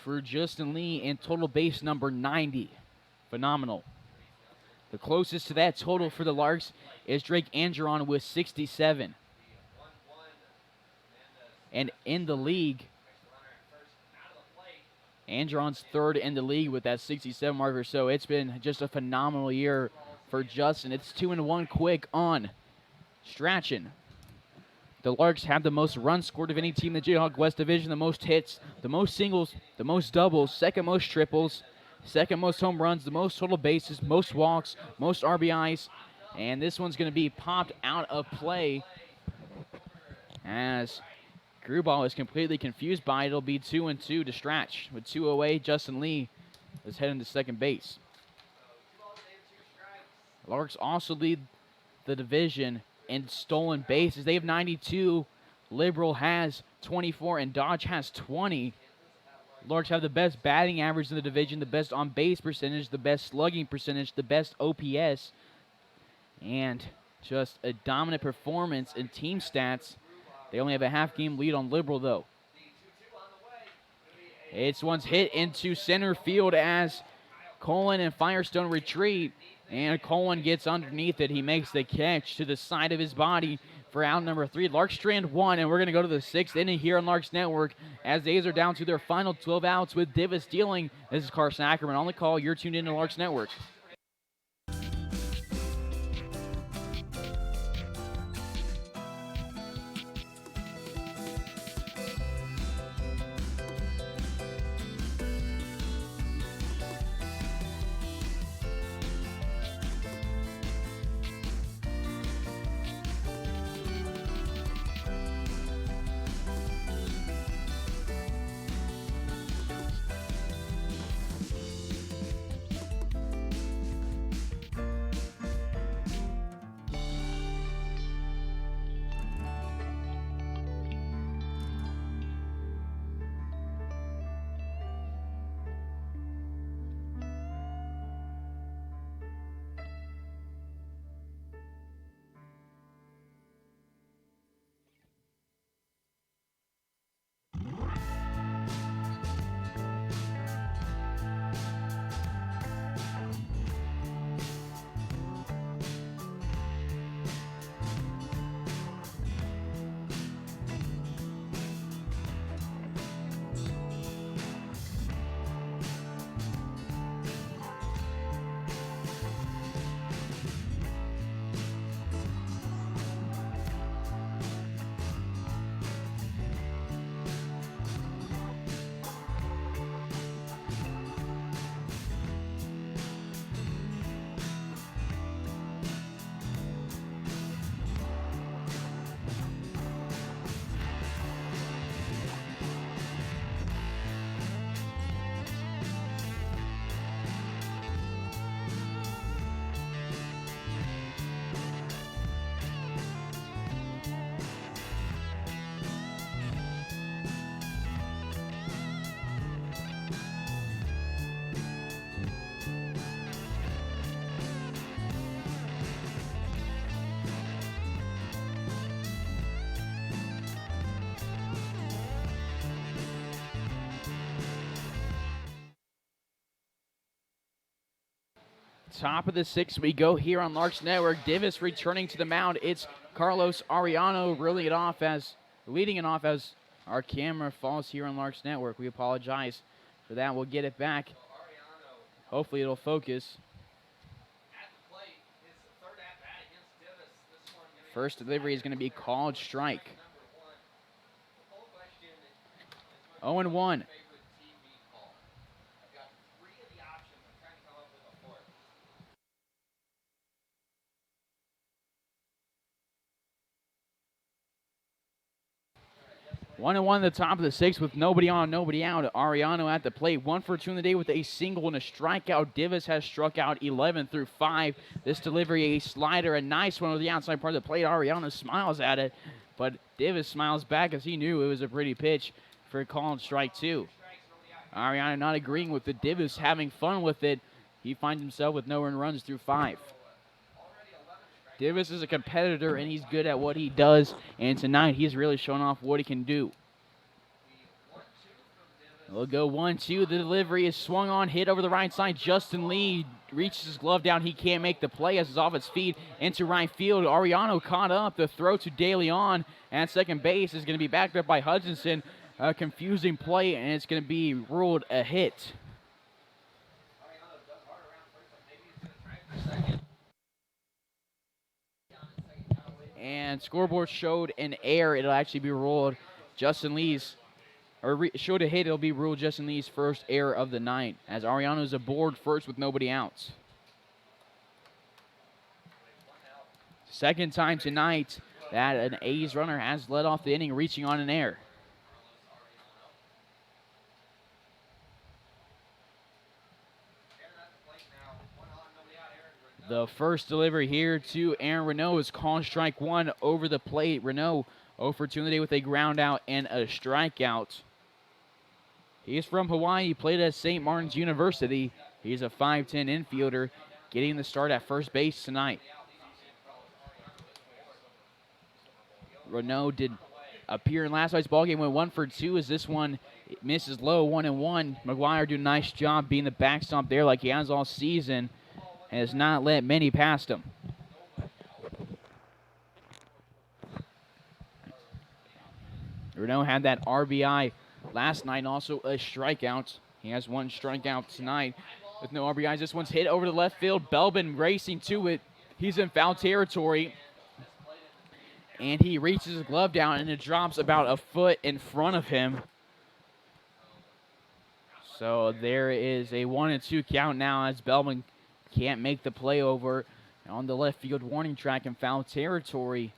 for Justin Lee, and total base number 90. Phenomenal. The closest to that total for the Larks is Drake Angeron with 67. And in the league, Angeron's 3rd in the league with that 67 marker, so it's been just a phenomenal year for Justin. It's 2-1 quick on Strachan. The Larks have the most runs scored of any team in the Jayhawk West Division, the most hits, the most singles, the most doubles, second most triples, second most home runs, the most total bases, most walks, most RBIs, and this one's going to be popped out of play as Grubauer is completely confused by it. It'll be 2-2 to Strach. With 2 away, Justin Lee is heading to second base. Larks also lead the division in stolen bases. They have 92. Liberal has 24, and Dodge has 20. Larks have the best batting average in the division, the best on-base percentage, the best slugging percentage, the best OPS, and just a dominant performance in team stats. They only have a half-game lead on Liberal, though. It's one's hit into center field as Colin and Firestone retreat, and Colin gets underneath it. He makes the catch to the side of his body for out number 3. Larks strand 1, and we're going to go to the 6th inning here on Larks Network as the A's are down to their final 12 outs with Divis dealing. This is Carson Ackerman on the call. You're tuned in to Larks Network. Top of the 6th we go here on Larks Network. Divis returning to the mound. It's Carlos Arellano leading it off as our camera falls here on Larks Network. We apologize for that. We'll get it back. Hopefully it'll focus. First delivery is going to be called strike. 0-1. 1-1 at the top of the 6th with nobody on, nobody out. Arellano at the plate. 1 for 2 in the day with a single and a strikeout. Divis has struck out 11 through 5. This delivery, a slider, a nice one over the outside part of the plate. Arellano smiles at it, but Divis smiles back as he knew it was a pretty pitch for a called strike 2. Arellano not agreeing with the Divis, having fun with it. He finds himself with no earned runs through 5. Divis is a competitor, and he's good at what he does, and tonight he's really shown off what he can do. We'll go 1-2. The delivery is swung on, hit over the right side. Justin Lee reaches his glove down. He can't make the play as it's off its feet into right field. Arellano caught up. The throw to De Leon at second base is going to be backed up by Hutchinson. A confusing play, and it's going to be ruled a hit. And scoreboard showed an error. It'll actually be ruled Justin Lee's, showed a hit. It'll be ruled Justin Lee's first error of the night, as Arellano's aboard first with nobody out. Second time tonight that an A's runner has led off the inning, reaching on an error. The first delivery here to Aaron Renault is called strike 1 over the plate. Renault 0 for 2 in the day with a ground out and a strikeout. He's from Hawaii. He played at St. Martin's University. He's a 5'10" infielder, getting the start at first base tonight. Renault did appear in last night's ballgame, went 1 for 2 as this one misses low, 1-1. McGuire did a nice job being the backstop there like he has all season. Has not let many past him. Renault had that RBI last night and also a strikeout. He has 1 strikeout tonight with no RBIs. This one's hit over the left field. Belbin racing to it. He's in foul territory. And he reaches his glove down and it drops about a foot in front of him. So there is a 1-2 count now as Belbin can't make the play over on the left field warning track in foul territory.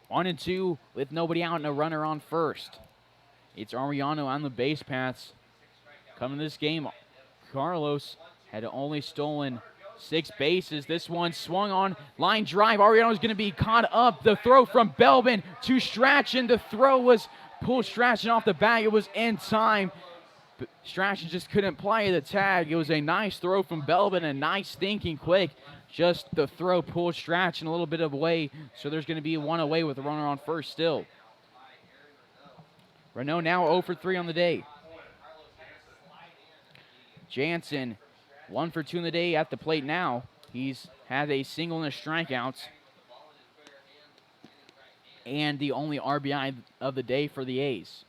1-2 with nobody out and a runner on first. It's Arellano on the base paths. Coming to this game, Carlos had only stolen 6 bases. This one swung on, line drive. Arellano's going to be caught up. The throw from Belbin to Strachan. The throw was pulled Strachan off the bag. It was in time. But Strachan just couldn't play the tag. It was a nice throw from Belbin, a nice thinking quick. Just the throw pulled Strachan a little bit away, so there's going to be 1 away with a runner on first still. Renault now 0 for 3 on the day. Jansen 1 for 2 in the day at the plate now. He's had a single and a strikeout. And the only RBI of the day for the A's.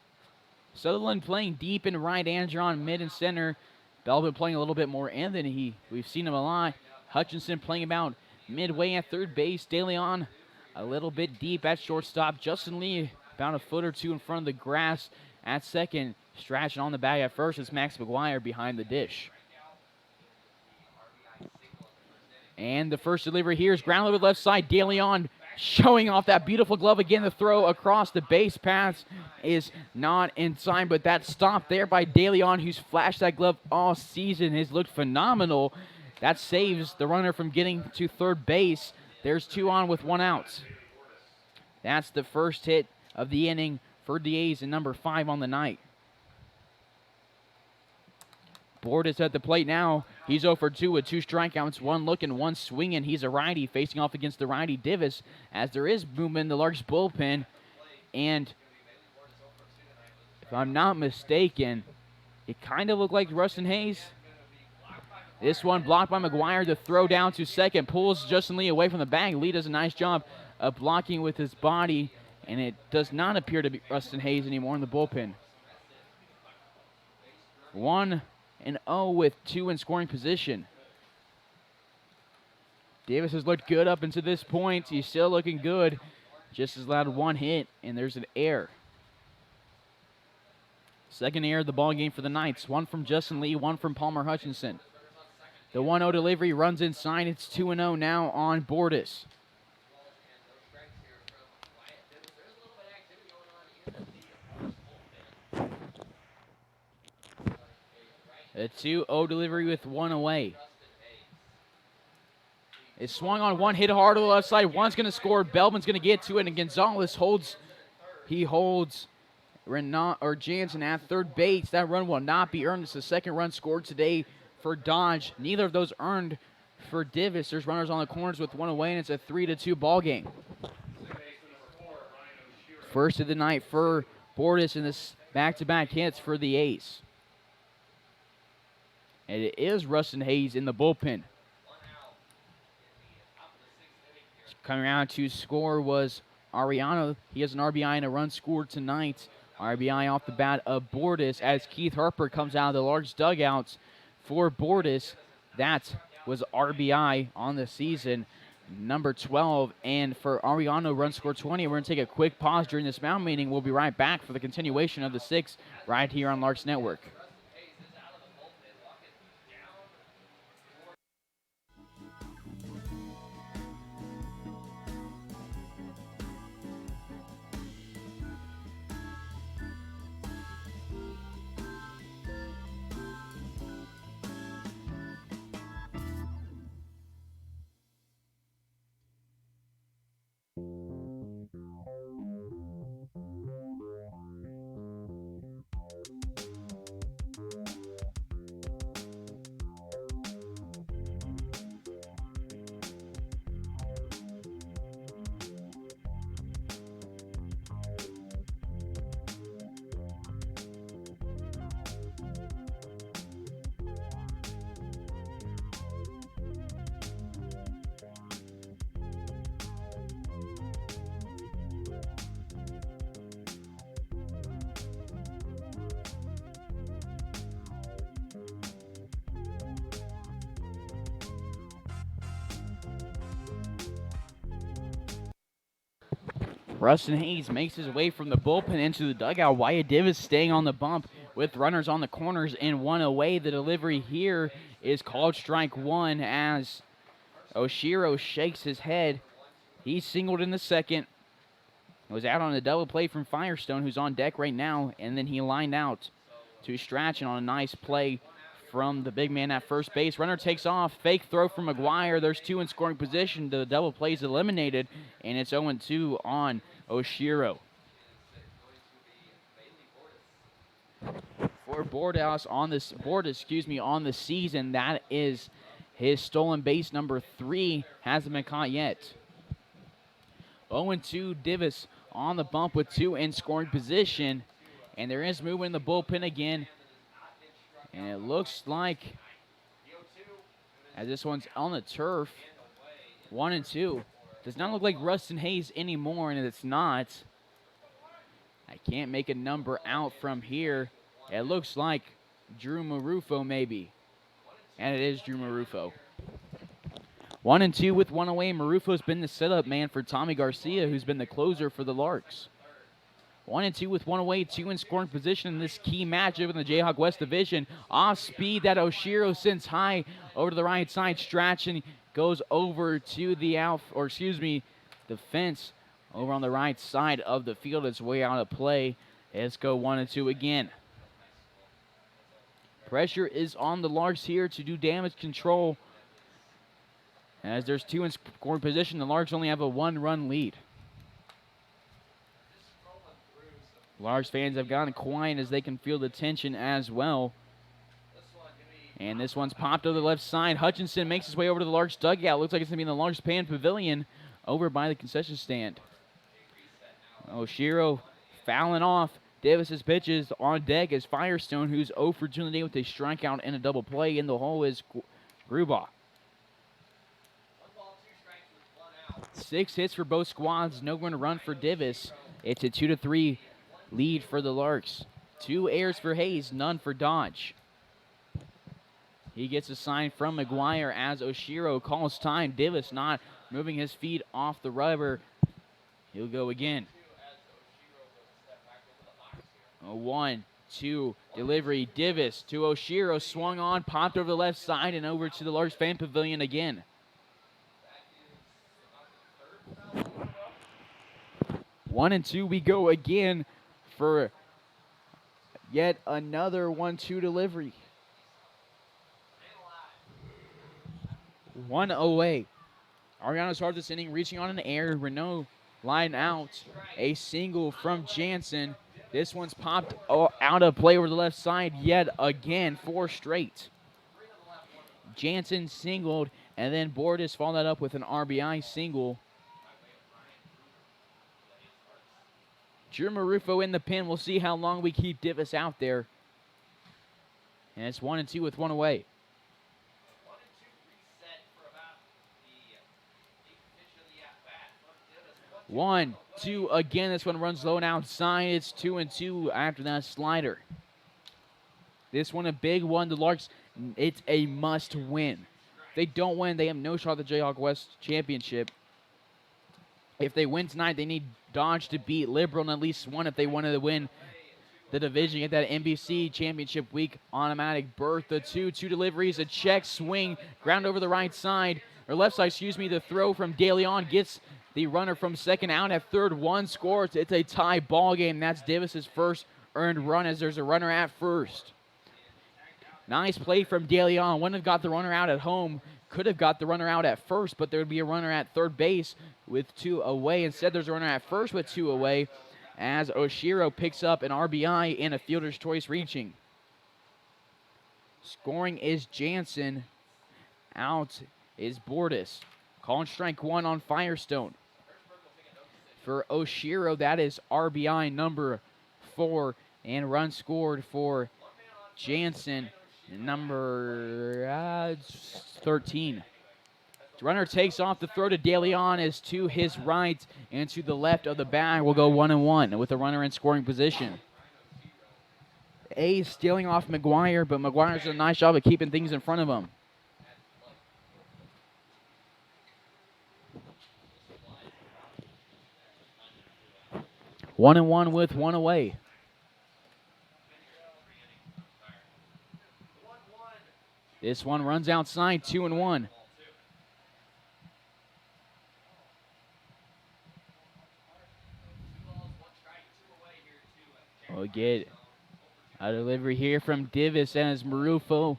Sutherland playing deep in right, Andron mid and center. Belbin playing a little bit more in than we've seen him a lot. Hutchinson playing about midway at third base. De Leon a little bit deep at shortstop. Justin Lee about a foot or 2 in front of the grass at second. Strachan on the bag at first. It's Max McGuire behind the dish. And the first delivery here is ground level left side. De Leon showing off that beautiful glove again. The throw across the base paths is not in time, but that stop there by De Leon, who's flashed that glove all season, has looked phenomenal. That saves the runner from getting to third base. There's 2 on with 1 out. That's the first hit of the inning for the A's and number 5 on the night. Board is at the plate now. He's 0 for 2 with 2 strikeouts, 1 looking, 1 swinging. He's a righty facing off against the righty Divis as there is movement in the Larks bullpen. And if I'm not mistaken, It kind of looked like Rustin Hays. This one blocked by McGuire. The throw down to second. Pulls Justin Lee away from the bag. Lee does a nice job of blocking with his body. And it does not appear to be Rustin Hays anymore in the bullpen. 1-0 with 2 in scoring position. Davis has looked good up until this point. He's still looking good. Just as allowed 1 hit, and there's an error. Second error of the ball game for the Knights. 1 from Justin Lee, 1 from Palmer Hutchinson. The 1-0 delivery runs inside. It's 2-0 now on Bordas. A 2-0 delivery with 1 away. It swung on one, hit hard to the left side. One's going to score. Belman's going to get to it, and Gonzalez holds. He holds Jansen at third base. That run will not be earned. It's the second run scored today for Dodge. Neither of those earned for Davis. There's runners on the corners with 1 away, and it's a 3-2 ball game. First of the night for Bordas in this back-to-back hits for the Ace. And it is Rustin Hays in the bullpen. Coming around to score was Ariano. He has an RBI and a run scored tonight. RBI off the bat of Bordas as Keith Harper comes out of the large dugouts for Bordas. That was RBI on the season, number 12. And for Ariano, run score 20. We're going to take a quick pause during this mound meeting. We'll be right back for the continuation of the 6 right here on Larks Network. Rustin Hays makes his way from the bullpen into the dugout. Wyatt Davis staying on the bump with runners on the corners and 1 away. The delivery here is called strike 1 as Oshiro shakes his head. He singled in the second. Was out on a double play from Firestone, who's on deck right now, and then he lined out to Strachan on a nice play from the big man at first base. Runner takes off. Fake throw from McGuire. There's 2 in scoring position. The double play is eliminated, and it's 0-2 on Oshiro. For Bordas on the season, that is his stolen base number 3. Hasn't been caught yet. 0-2 Davis on the bump with 2 in scoring position, and there is movement in the bullpen again. And it looks like, as this one's on the turf, 1-2. Does not look like Rustin Hays anymore, and it's not. I can't make a number out from here. It looks like Drew Marufo maybe. And it is Drew Marufo. 1-2 with 1 away. Marufo's been the setup man for Tommy Garcia, who's been the closer for the Larks. 1-2 with 1 away, 2 in scoring position in this key matchup in the Jayhawk West Division. Off speed that Oshiro sends high over to the right side. Strachan goes over to the the fence over on the right side of the field. It's way out of play. Let's go 1-2 again. Pressure is on the Larks here to do damage control. As there's 2 in scoring position, the Larks only have a 1-run lead. Larks fans have gotten quiet as they can feel the tension as well. And this one's popped over the left side. Hutchinson makes his way over to the Larks dugout. Looks like it's going to be in the Larks Pan Pavilion over by the concession stand. Oshiro fouling off Davis's pitches on deck is Firestone, who's 0 for 2 in the day with a strikeout and a double play. In the hole is Gruba. 6 hits for both squads, no one run for Davis. It's a 2-3 lead for the Larks. 2 errors for Hays, none for Dodge. He gets a sign from McGuire as Oshiro calls time. Davis not moving his feet off the rubber. He'll go again. A 1-2 delivery. Davis to Oshiro, swung on, popped over the left side and over to the Larks fan pavilion again. 1-2 we go again for yet another 1-2 delivery. 1 away. Ariana starts this inning reaching on an air. Renault line out. A single from Jansen. This one's popped out of play over the left side yet again. 4 straight. Jansen singled, and then Bordas followed that up with an RBI single. Drew Marufo in the pen. We'll see how long we keep Davis out there. And it's 1-2 with 1 away. 1-2 again. This one runs low and outside. It's 2-2 after that slider. This one a big one. The Larks, it's a must win. If they don't win, they have no shot at the Jayhawk West Championship. If they win tonight, they need Dodge to beat Liberal in at least one if they wanted to win the division. Get that NBC Championship Week automatic berth. The 2-2 deliveries, a check swing, ground over the right side, or left side, excuse me. The throw from De Leon gets the runner from second out at third. 1 scores. It's a tie ball game. That's Davis's first earned run as there's a runner at first. Nice play from De Leon. Wouldn't have got the runner out at home. Could have got the runner out at first, but there would be a runner at third base with 2 away. Instead, there's a runner at first with 2 away as Oshiro picks up an RBI and a fielder's choice reaching. Scoring is Jansen. Out is Bordas. Calling strike 1 on Firestone. For Oshiro, that is RBI number 4, and run scored for Jansen, number 13. The runner takes off. The throw to De Leon is to his right and to the left of the bag. We'll go 1-1 with a runner in scoring position. A's stealing off McGuire, but McGuire's done a nice job of keeping things in front of him. One and one with 1 away. This one runs outside, 2-1. We'll get a delivery here from Davis as Marufo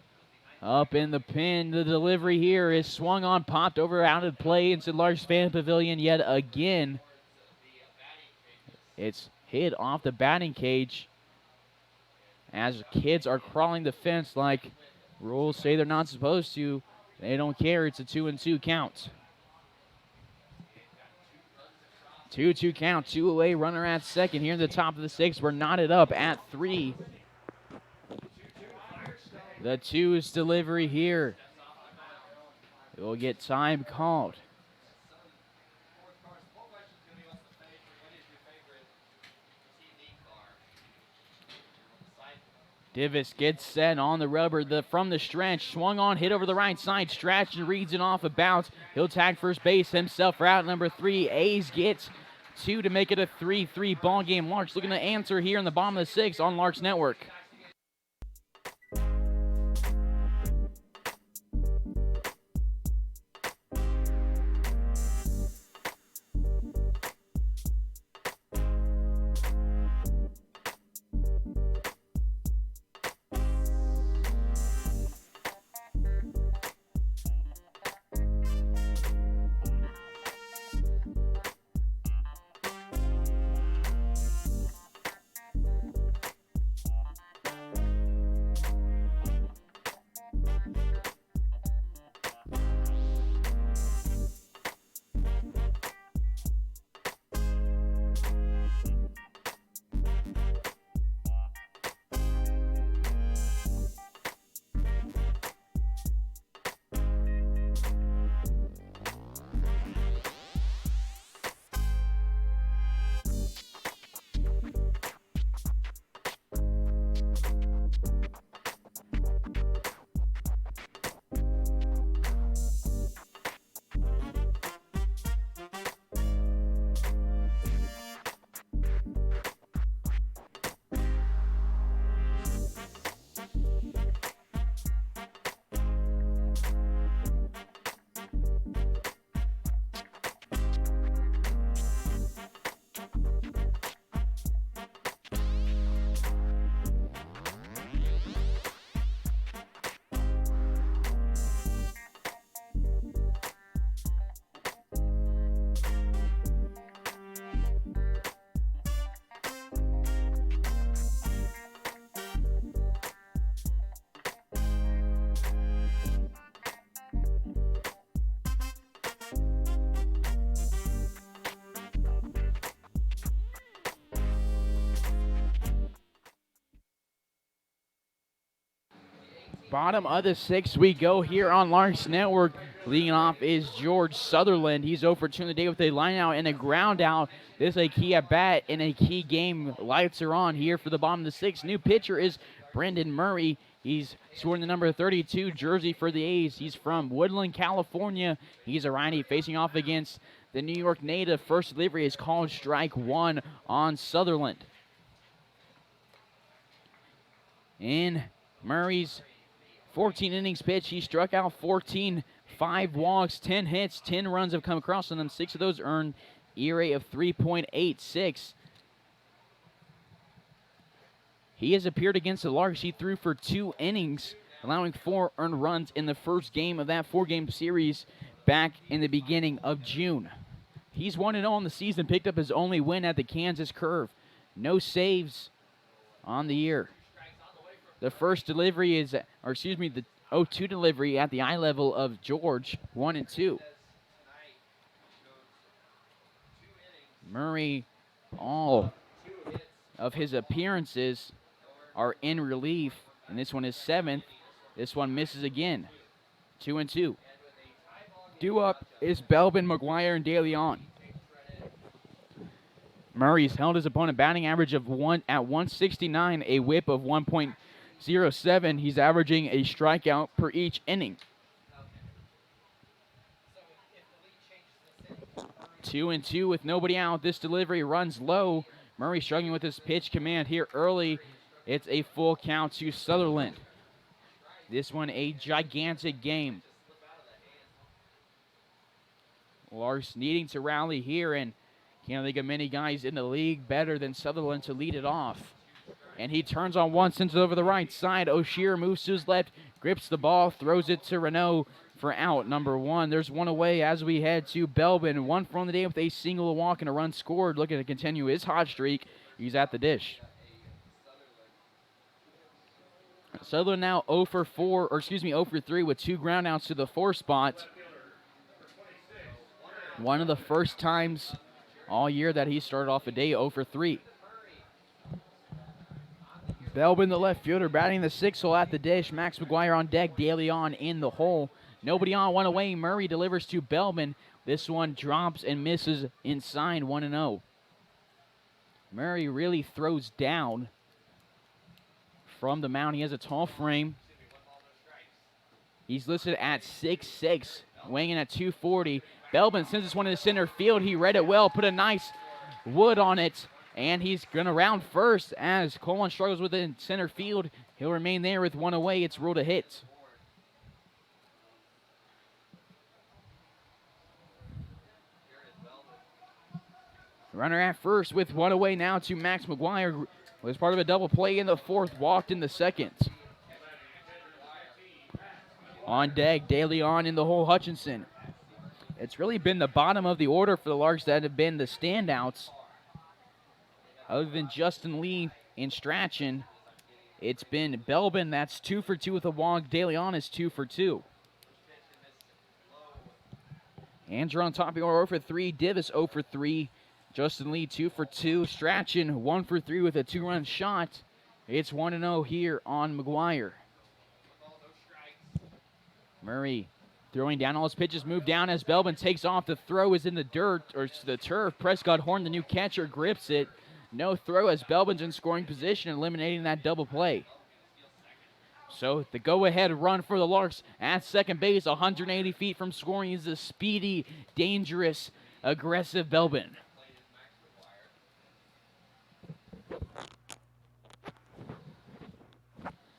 up in the pin. The delivery here is swung on, popped over, out of play into Larks fan pavilion yet again. It's hit off the batting cage as kids are crawling the fence like rules say they're not supposed to. They don't care. It's a 2-2 count. 2-2 count, 2 away, runner at second here in the top of the 6th. We're knotted up at 3. The 2's delivery here. We'll get time called. Davis gets set on the rubber from the stretch. Swung on, hit over the right side. Stretch and reads it off a bounce. He'll tag first base himself for out number 3. A's gets 2 to make it a 3-3 ball game. Larks looking to answer here in the bottom of the 6th on Larks Network. Bottom of the sixth we go here on Larks Network. Leading off is George Sutherland. He's 0 for 2 in the day with a line out and a ground out. This is a key at bat in a key game. Lights are on here for the bottom of the sixth. New pitcher is Brendan Murray. He's scoring the number 32 jersey for the A's. He's from Woodland, California. He's a righty facing off against the New York native. First delivery is called strike one on Sutherland. In Murray's 14 innings pitch, he struck out 14, 5 walks, 10 hits, 10 runs have come across on them. 6 of those earned ERA of 3.86. He has appeared against the Larks. He threw for 2 innings, allowing 4 earned runs in the first game of that 4-game series back in the beginning of June. He's 1-0 on the season, picked up his only win at the Kansas Curve. No saves on the year. The first delivery is, the 0-2 delivery at the eye level of George, 1-2. Murray, all of his appearances are in relief, and this one is 7th. This one misses again, 2-2. Due up is Belbin, McGuire, and De Leon. Murray's held his opponent batting average of 169, a whip of 1.07. He's averaging a strikeout per each inning. 2-2 with nobody out. This delivery runs low. Murray struggling with his pitch command here early. It's a full count to Sutherland. This one a gigantic game. Larks needing to rally here, and can't think of many guys in the league better than Sutherland to lead it off. And he turns on one, sends it over the right side. O'Shear moves to his left, grips the ball, throws it to Renault for out number 1. There's one away as we head to Belbin. 1 for on the day with a single, a walk, and a run scored. Looking to continue his hot streak. He's at the dish. Sutherland now 0 for 3 with 2 groundouts to the 4 spot. One of the first times all year that he started off a day 0 for 3. Belbin, the left fielder, batting the 6th hole at the dish. Max McGuire on deck, De Leon in the hole. Nobody on, 1 away. Murray delivers to Belbin. This one drops and misses inside, 1-0. Murray really throws down from the mound. He has a tall frame. He's listed at 6'6", weighing in at 240. Belbin sends this one into center field. He read it well, put a nice wood on it, and he's going to round first as Coleman struggles with it in center field. He'll remain there with 1 away. It's ruled a hit. Runner at first with 1 away now to Max McGuire. Was part of a double play in the 4th, walked in the 2nd. On deck, De Leon in the hole, Hutchinson. It's really been the bottom of the order for the Larks that have been the standouts. Other than Justin Lee and Strachan, it's been Belbin, that's 2 for 2 with a walk. De Leon is 2 for 2. Andrew on top of 0 for 3. Divis 0 for 3. Justin Lee 2 for 2. Strachan 1 for 3 with a 2-run shot. It's 1-0 here on McGuire. Murray throwing down all his pitches, move down as Belbin takes off. The throw is in the dirt, or the turf. Prescott Horn, the new catcher, grips it. No throw as Belbin's in scoring position, eliminating that double play. So the go-ahead run for the Larks at second base, 180 feet from scoring, is the speedy, dangerous, aggressive Belbin.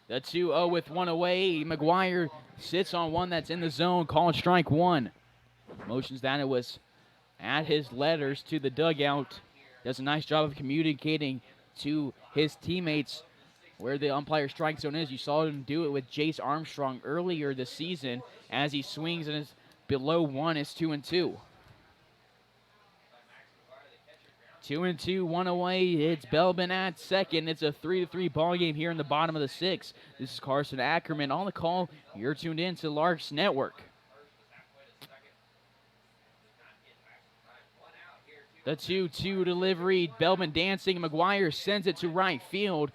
The 2-0 with 1 away. McGuire sits on one that's in the zone, called strike 1. Motions that it was at his letters to the dugout. Does a nice job of communicating to his teammates where the umpire strike zone is. You saw him do it with Jace Armstrong earlier this season as he swings and is below 1. It's 2-2. 2-2, 1 away. It's Belbin at second. It's a 3-3 ball game here in the bottom of the 6th. This is Carson Ackerman on the call. You're tuned in to Larks Network. The 2-2 delivery. Belbin dancing. McGuire sends it to right field.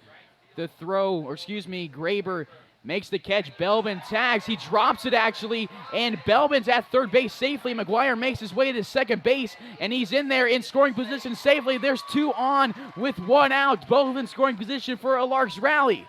The throw, Graber makes the catch. Belbin tags. He drops it, actually, and Belbin's at third base safely. McGuire makes his way to second base, and he's in there in scoring position safely. There's 2 on with 1 out. Both in scoring position for a Larks rally.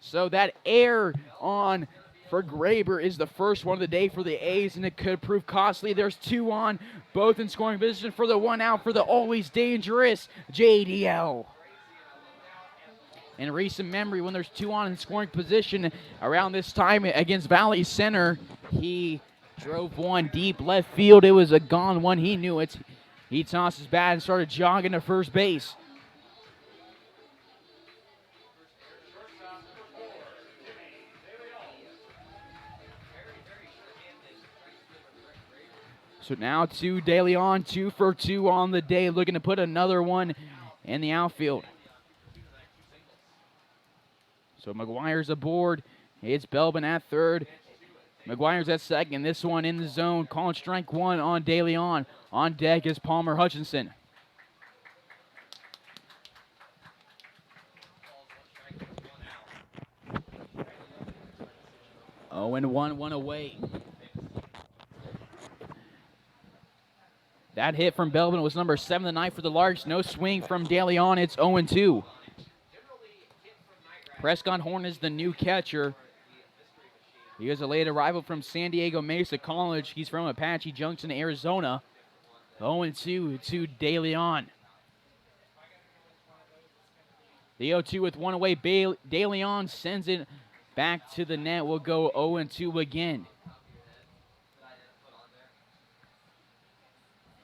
So that error on for Graber is the first one of the day for the A's, and it could prove costly. There's 2 on, both in scoring position for the 1 out for the always dangerous JDL. In recent memory, when there's 2 on in scoring position around this time against Valley Center, he drove one deep left field. It was a gone one. He knew it. He tossed his bat and started jogging to first base. So now to De Leon, 2 for 2 on the day, looking to put another one in the outfield. So McGuire's aboard. It's Belbin at third. McGuire's at second. This one in the zone. Calling strike 1 on De Leon. On deck is Palmer Hutchinson. Oh, and 1 away. That hit from Belbin was number 7 tonight for the Larks. No swing from De Leon. It's 0-2. Prescott Horn is the new catcher. He is a late arrival from San Diego Mesa College. He's from Apache Junction, Arizona. 0-2 to De Leon. The 0-2 with 1 away. De Leon sends it back to the net. We'll go 0-2 again.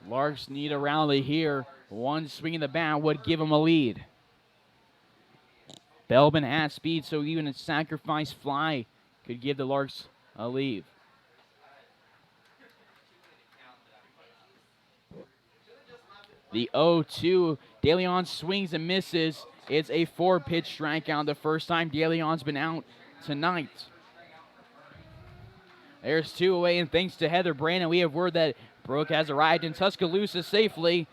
Larks need a rally here. One swing in the bat would give him a lead. Belbin at speed, so even a sacrifice fly could give the Larks a lead. The 0-2, De Leon swings and misses. It's a 4-pitch strikeout, the first time De Leon's been out tonight. There's 2 away, and thanks to Heather Brandon, we have word that Brooke has arrived in Tuscaloosa safely.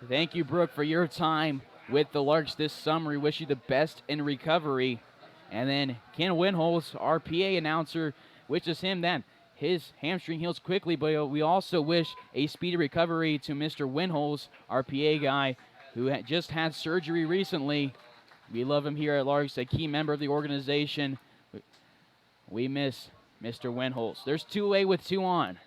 Thank you, Brooke, for your time with the Larks this summer. We wish you the best in recovery. And then Ken Winholz, our PA announcer, wishes him that his hamstring heals quickly, but we also wish a speedy recovery to Mr. Winholz, our PA guy, who just had surgery recently. We love him here at Larks, a key member of the organization. We miss Mr. Winholz. There's 2 away with 2 on.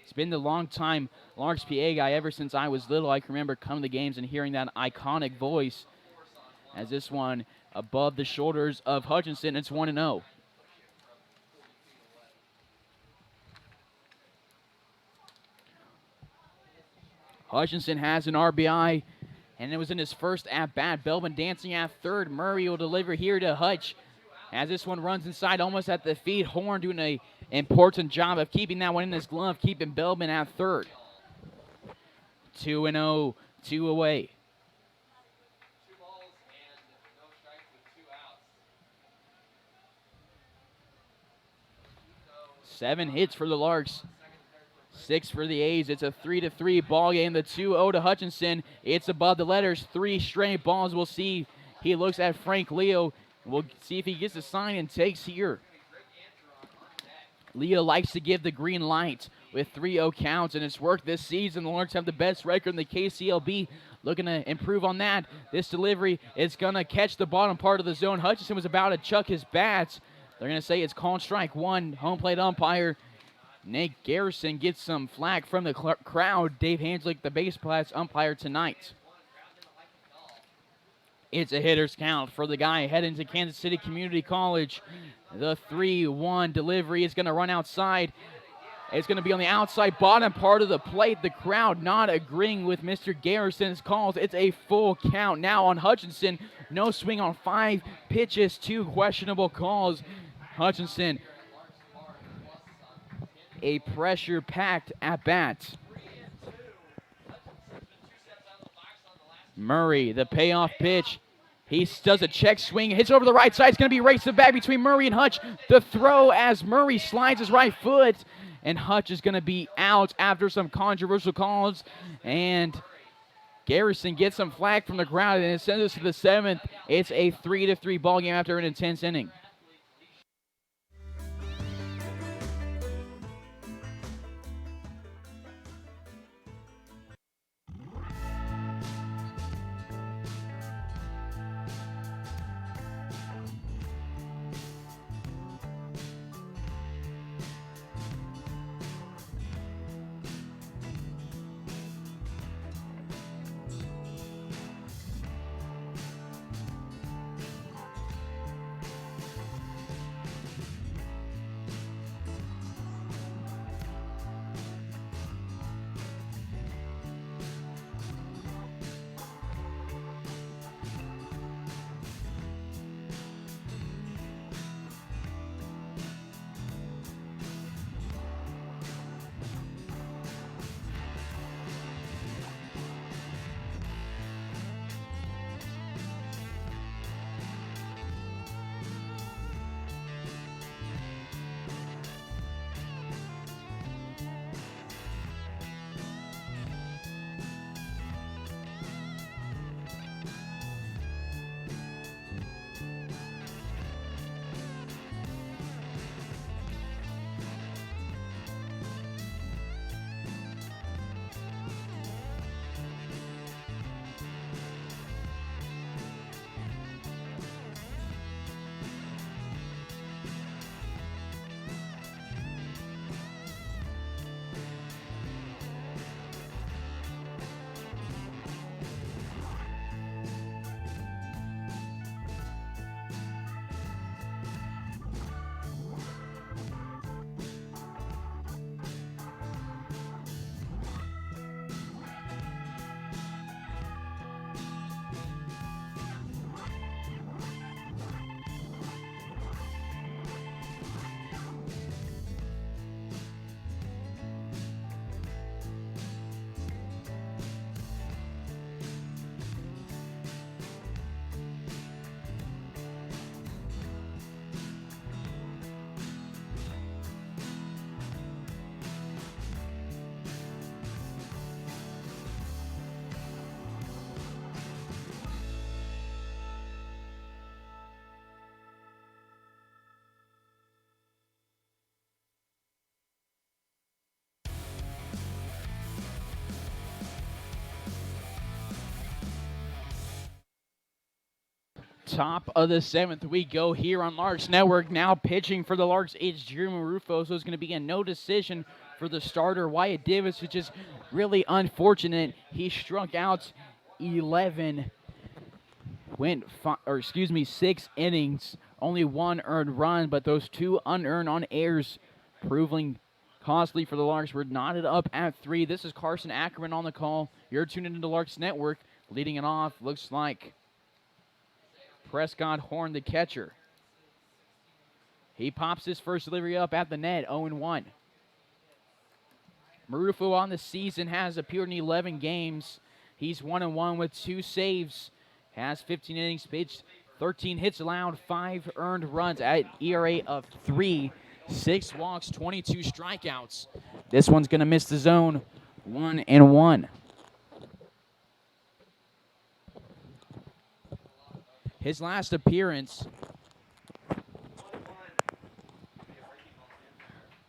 It's been the long-time Larks PA guy ever since I was little. I can remember coming to games and hearing that iconic voice. As this one above the shoulders of Hutchinson, it's 1-0. Hutchinson has an RBI, and it was in his first at-bat. Belbin dancing at third. Murray will deliver here to Hutch. As this one runs inside, almost at the feet. Horn doing an important job of keeping that one in his glove, keeping Belbin at third. 2-0, 2 away. 7 hits for the Larks, 6 for the A's. It's a 3-3 ball game. The 2-0 to Hutchinson. It's above the letters. 3 straight balls. We'll see. He looks at Frank Leo. We'll see if he gets a sign and takes here. Leo likes to give the green light with 3-0 counts, and it's worked this season. The Larks have the best record in the KCLB. Looking to improve on that. This delivery is going to catch the bottom part of the zone. Hutchinson was about to chuck his bats. They're going to say it's called strike 1. Home plate umpire Nate Garrison gets some flack from the crowd. Dave Hanslick, the base pass umpire tonight. It's a hitter's count for the guy heading to Kansas City Community College. The 3-1 delivery is going to run outside. It's going to be on the outside bottom part of the plate. The crowd not agreeing with Mr. Garrison's calls. It's a full count now on Hutchinson. No swing on 5 pitches, 2 questionable calls. Hutchinson, a pressure-packed at-bat. Murray, the payoff pitch. He does a check swing, hits over the right side. It's going to be racing back between Murray and Hutch. The throw as Murray slides his right foot, and Hutch is going to be out after some controversial calls. And Garrison gets some flag from the crowd, and it sends us to the 7th. It's a 3-3 ball game after an intense inning. Top of the 7th we go here on Larks Network. Now pitching for the Larks, it's Drew Marufo, so it's going to be a no decision for the starter, Wyatt Davis, which is really unfortunate. He struck out 6 innings, only 1 earned run, but those 2 unearned on errors proving costly for the Larks. We're knotted up at 3. This is Carson Ackerman on the call. You're tuned into the Larks Network. Leading it off looks like Prescott Horn, the catcher. He pops his first delivery up at the net, 0-1. Marufo on the season has appeared in 11 games. He's 1-1 with 2 saves. Has 15 innings pitched, 13 hits allowed, 5 earned runs at ERA of 3, 6 walks, 22 strikeouts. This one's going to miss the zone, 1-1. His last appearance,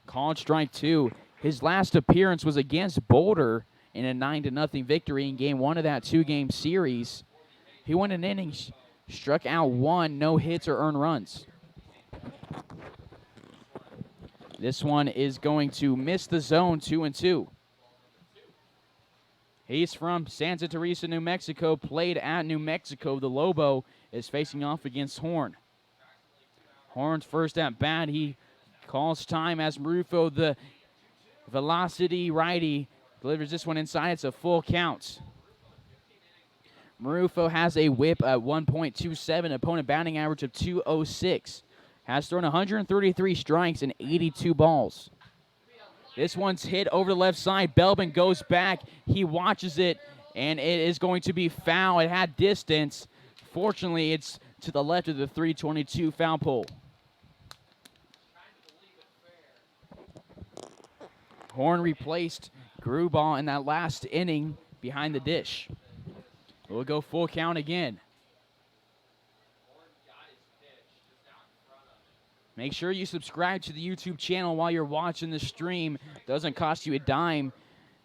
called strike 2. His last appearance was against Boulder in a 9-0 victory in game 1 of that 2-game series. He won an inning, struck out 1, no hits or earned runs. This one is going to miss the zone, 2-2. He's from Santa Teresa, New Mexico, played at New Mexico. The Lobo is facing off against Horn. Horn's first at bat, he calls time as Marufo, the velocity righty, delivers this one inside. It's a full count. Marufo has a whip at 1.27, opponent batting average of 206. Has thrown 133 strikes and 82 balls. This one's hit over the left side. Belbin goes back. He watches it, and it is going to be foul. It had distance. Fortunately, it's to the left of the 322 foul pole. Horn replaced Grubauer in that last inning behind the dish. We'll go full count again. Make sure you subscribe to the YouTube channel while you're watching the stream. Doesn't cost you a dime,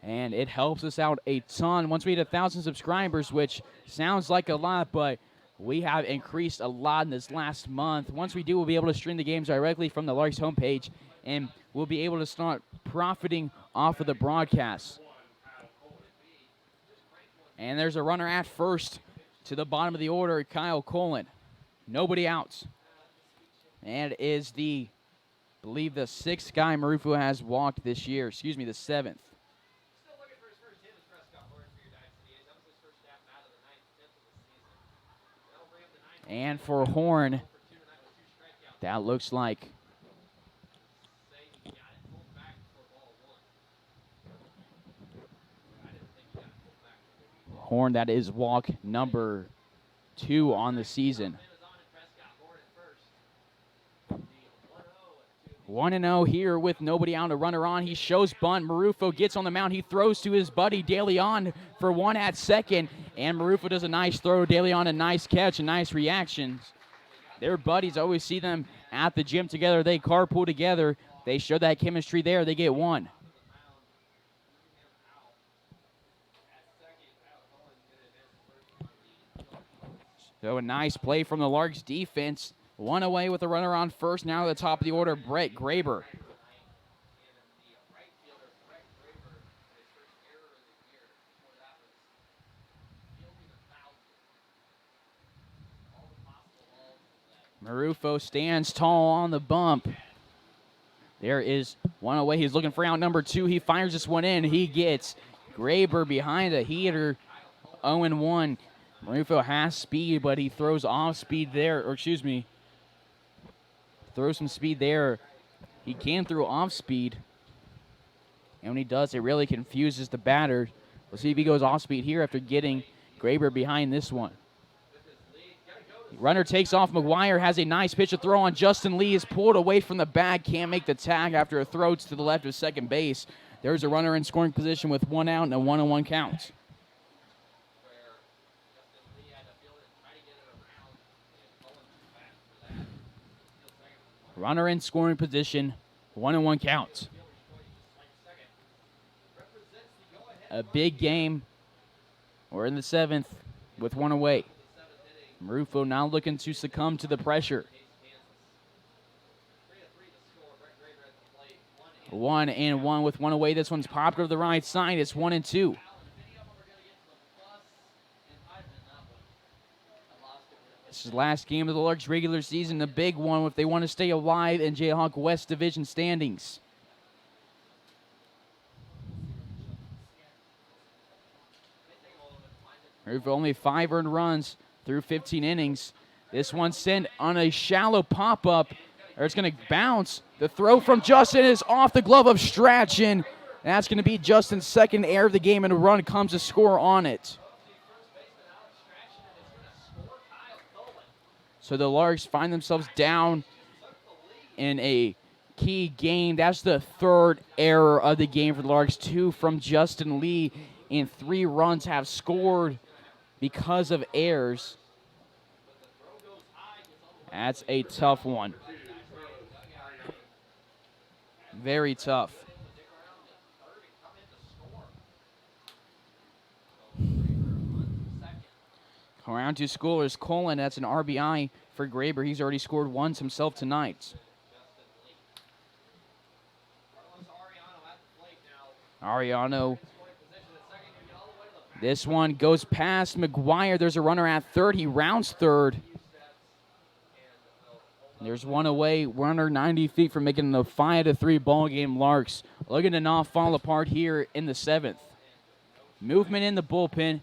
and it helps us out a ton. Once we hit 1,000 subscribers, which sounds like a lot, but we have increased a lot in this last month. Once we do, we'll be able to stream the games directly from the Larks homepage, and we'll be able to start profiting off of the broadcast. And there's a runner at first to the bottom of the order, Kyle Colin. Nobody out. And it is I believe the 6th guy Marufo has walked this year. Excuse me, the 7th. And for Horn, that looks like Horn, that is walk number 2 on the season. 1-0 here with nobody out, a runner on. He shows bunt. Marufo gets on the mound. He throws to his buddy De Leon for 1 at second. And Marufo does a nice throw. De Leon a nice catch and nice reactions. They're buddies. I always see them at the gym together. They carpool together. They show that chemistry there. They get 1. So a nice play from the Larks defense. 1 away with a runner on first. Now at the top of the order, Brett Graber. Marufo stands tall on the bump. There is 1 away. He's looking for out number 2. He fires this one in. He gets Graber behind a heater. 0-1. Marufo has speed, but he throws off speed there. Or excuse me. Throws some speed there. He can throw off speed. And when he does, it really confuses the batter. We'll see if he goes off speed here after getting Graber behind this one. Runner takes off. McGuire has a nice pitch to throw on. Justin Lee is pulled away from the bag. Can't make the tag after a throw to the left of second base. There's a runner in scoring position with 1 out and a 1-1 count. Runner in scoring position, 1-1 count. A big game. We're in the 7th with 1 away. Marufo now looking to succumb to the pressure. 1-1 with 1 away. This one's popped to the right side. It's 1-2. This is the last game of the Larks regular season, the big one if they want to stay alive in Jayhawk West Division standings. Marufo only 5 earned runs through 15 innings. This one sent on a shallow pop-up, or it's going to bounce. The throw from Justin is off the glove of Strachan. That's going to be Justin's 2nd error of the game, and a run comes to score on it. So the Larks find themselves down in a key game. That's the 3rd error of the game for the Larks. 2 from Justin Lee, and 3 runs have scored because of errors. That's a tough one. Very tough. Around to scorers. Colin, that's an RBI for Graber. He's already scored once himself tonight. Ariano. This one goes past McGuire. There's a runner at third. He rounds third. There's 1 away. Runner 90 feet from making the 5-3 ball game. Larks looking to not fall apart here in the 7th. Movement in the bullpen.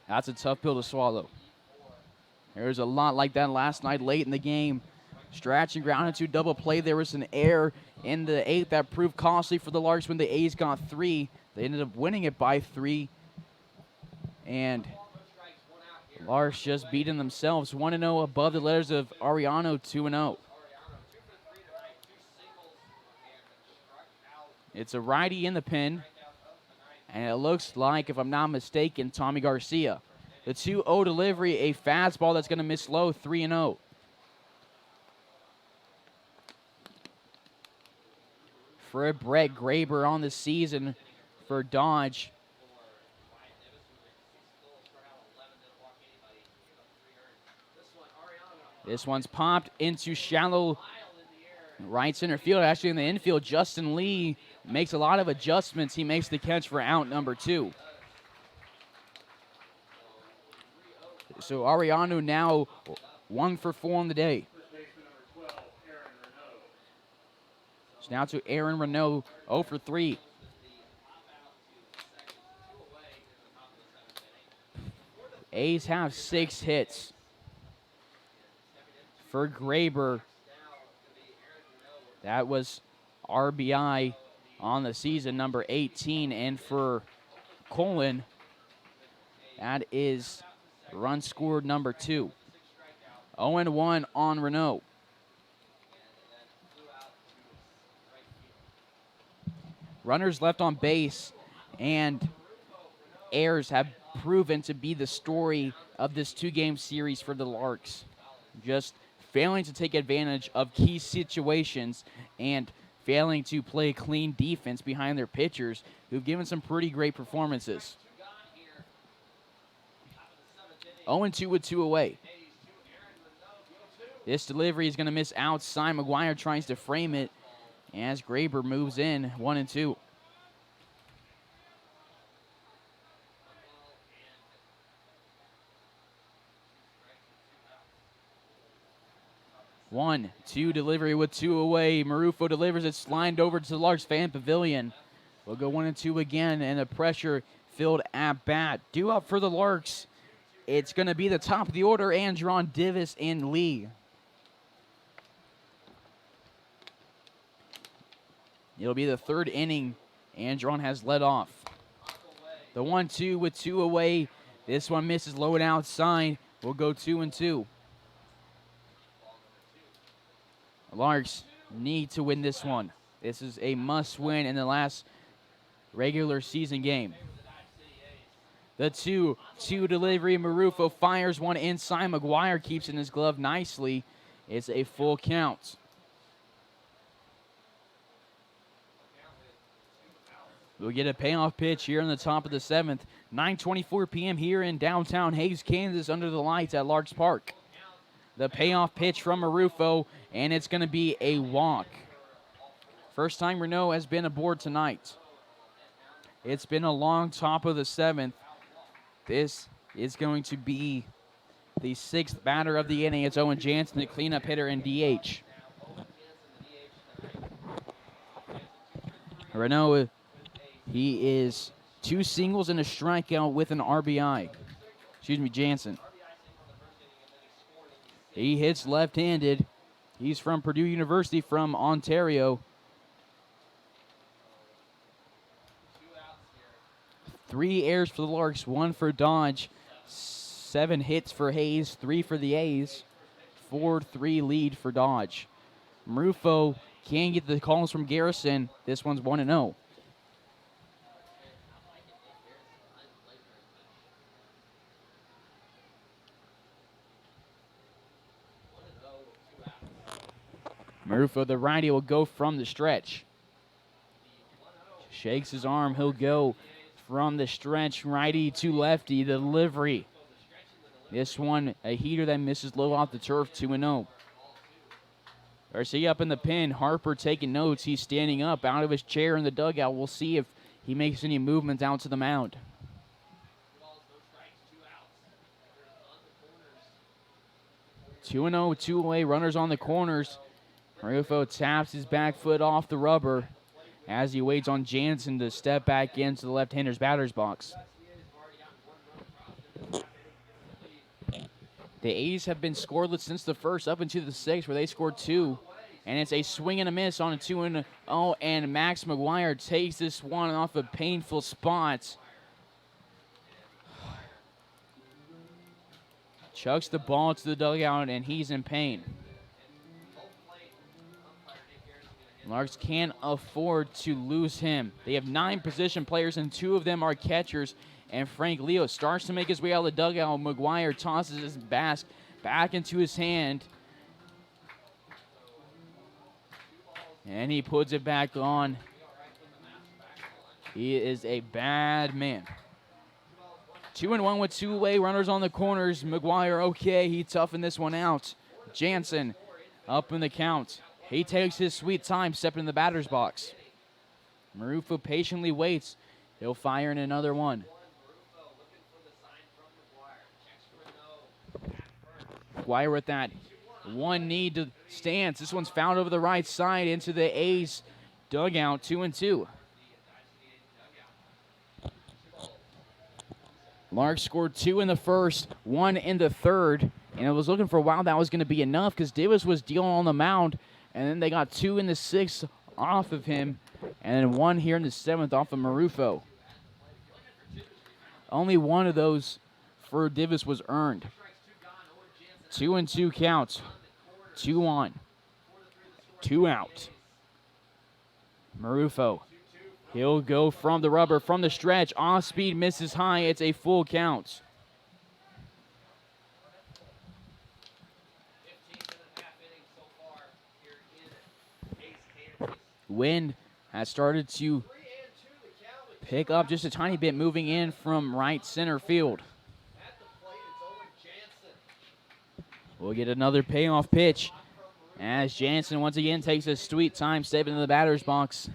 That's a tough pill to swallow. There's a lot like that last night late in the game. Strachan grounded to double play. There was an error in the 8th that proved costly for the Larks when the A's got 3. They ended up winning it by 3. And Larks just beating themselves 1-0 above the letters of Ariano, 2-0. It's a righty in the pin. And it looks like, if I'm not mistaken, Tommy Garcia. The 2-0 delivery, a fastball that's going to miss low, 3-0. For Brett Graber on the season for Dodge. This one's popped into shallow right center field. Actually, in the infield, Justin Lee makes a lot of adjustments. He makes the catch for out number 2. So Ariano now 1 for 4 on the day. It's now to Aaron Renault, 0 for 3. A's have 6 hits. For Graber, that was RBI on the season, number 18. And for Colin, that is run scored number 2. 0-1 on Renault. Runners left on base and errors have proven to be the story of this 2-game series for the Larks. Just failing to take advantage of key situations and failing to play clean defense behind their pitchers, who've given some pretty great performances. 0-2 with 2 away. This delivery is going to miss outside. McGuire tries to frame it as Graber moves in, 1-2. One, two delivery with 2 away. Marufo delivers it, lined over to the Larks fan pavilion. We'll go 1-2 again, and a pressure-filled at bat. Due up for the Larks. It's going to be the top of the order, Andron, Divis, and Lee. It'll be the 3rd inning. Andron has led off. The 1-2 with 2 away. This one misses low and outside. We'll go 2-2. Larks need to win this one. This is a must-win in the last regular season game. The 2-2 delivery. Marufo fires one inside. McGuire keeps in his glove nicely. It's a full count. We'll get a payoff pitch here in the top of the 7th. 9:24 p.m. here in downtown Hays, Kansas, under the lights at Larks Park. The payoff pitch from Marufo, and it's going to be a walk. First time Renault has been aboard tonight. It's been a long top of the 7th. This is going to be the 6th batter of the inning. It's Owen Jansen, the cleanup hitter and DH. Renault, he is 2 singles and a strikeout with an RBI. Excuse me, Jansen. He hits left-handed. He's from Purdue University from Ontario. 3 errors for the Larks, 1 for Dodge. 7 hits for Hays, 3 for the A's. 4-3 lead for Dodge. Marufo can get the calls from Garrison. This one's 1-0. Marufo, the righty, will go from the stretch. Shakes his arm. He'll go from the stretch. Righty to lefty. The delivery. This one, a heater that misses low off the turf, 2-0. Garcia up in the pen. Harper taking notes. He's standing up out of his chair in the dugout. We'll see if he makes any movements out to the mound. 2-0, 2 away. Runners on the corners. Marufo taps his back foot off the rubber as he waits on Jansen to step back into the left-hander's batter's box. The A's have been scoreless since the first up into the 6th, where they scored 2. And it's a swing and a miss on a 2-0, and Max McGuire takes this one off a painful spot. Chucks the ball to the dugout, and he's in pain. Larks can't afford to lose him. They have 9 position players, and 2 of them are catchers. And Frank Leo starts to make his way out of the dugout. McGuire tosses his bat back into his hand. And he puts it back on. He is a bad man. 2-1 with 2 away runners on the corners. McGuire, okay, he toughened this one out. Jansen up in the count. He takes his sweet time stepping in the batter's box. Marufo patiently waits. He'll fire in another one. McGuire with that one need to stance. This one's found over the right side into the A's dugout, 2-2. Larks scored 2 in the first, 1 in the third, and I was looking for a while that was going to be enough because Davis was dealing on the mound, and then they got 2 in the 6th off of him, and then 1 here in the 7th off of Marufo. Only 1 of those for Davis was earned. 2-2 counts. 2 on. 2 out. Marufo. He'll go from the rubber, from the stretch. Off speed, misses high. It's a full count. Wind has started to pick up just a tiny bit, moving in from right center field. We'll get another payoff pitch as Jansen once again takes a sweet time stepping into the batter's box.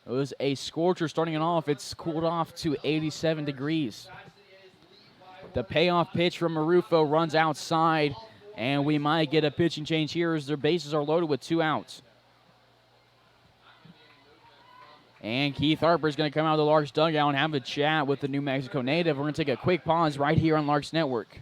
It was a scorcher starting it off. It's cooled off to 87 degrees. The payoff pitch from Marufo runs outside, and we might get a pitching change here as their bases are loaded with 2 outs. And Keith Harper is going to come out of the Larks dugout and have a chat with the New Mexico native. We're going to take a quick pause right here on Larks Network.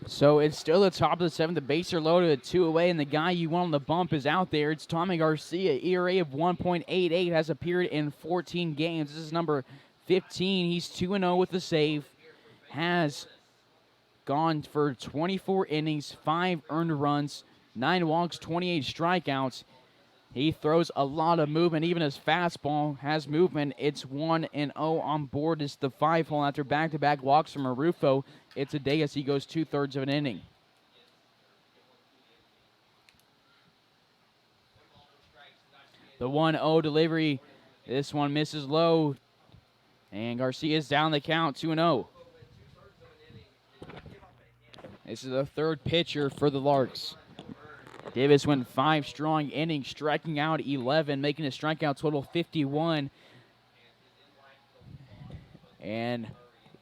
So it's still the top of the 7th. The bases are loaded at 2 away, and the guy you want on the bump is out there. It's Tommy Garcia. ERA of 1.88, has appeared in 14 games. This is number 15. He's 2-0 with the save. Has gone for 24 innings, 5 earned runs, 9 walks, 28 strikeouts. He throws a lot of movement. Even his fastball has movement. It's 1-0 on board. It's the 5-hole after back-to-back walks from Arufo. It's a day as he goes 2/3 of an inning. The 1-0 delivery. This one misses low. And Garcia's down the count, 2-0. This is the 3rd pitcher for the Larks. Davis went 5 strong innings, striking out 11, making his strikeout total 51. And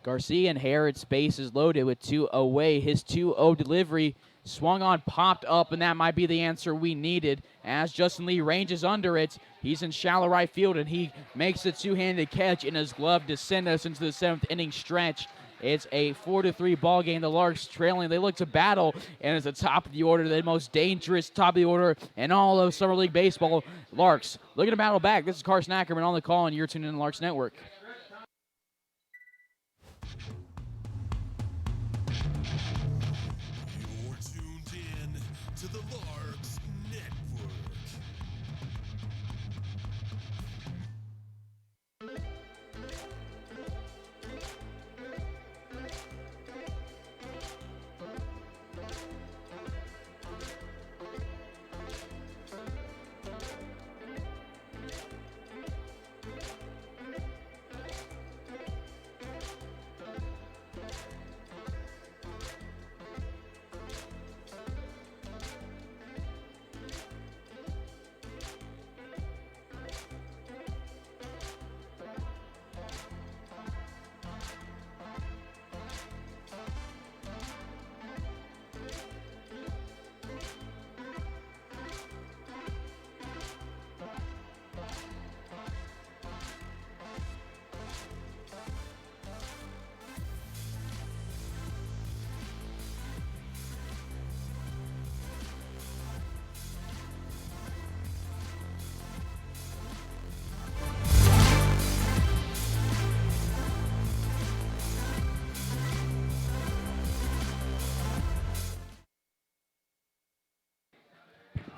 Garcia inherits bases loaded with 2 away. His 2-0 delivery swung on, popped up, and that might be the answer we needed. As Justin Lee ranges under it, he's in shallow right field, and he makes a 2-handed catch in his glove to send us into the 7th inning stretch. It's a 4-3 ball game. The Larks trailing. They look to battle, and it's the top of the order, the most dangerous top of the order in all of Summer League baseball. Larks looking to battle back. This is Carson Ackerman on the call, and you're tuned in to Larks Network. You're tuned in to the Larks Network.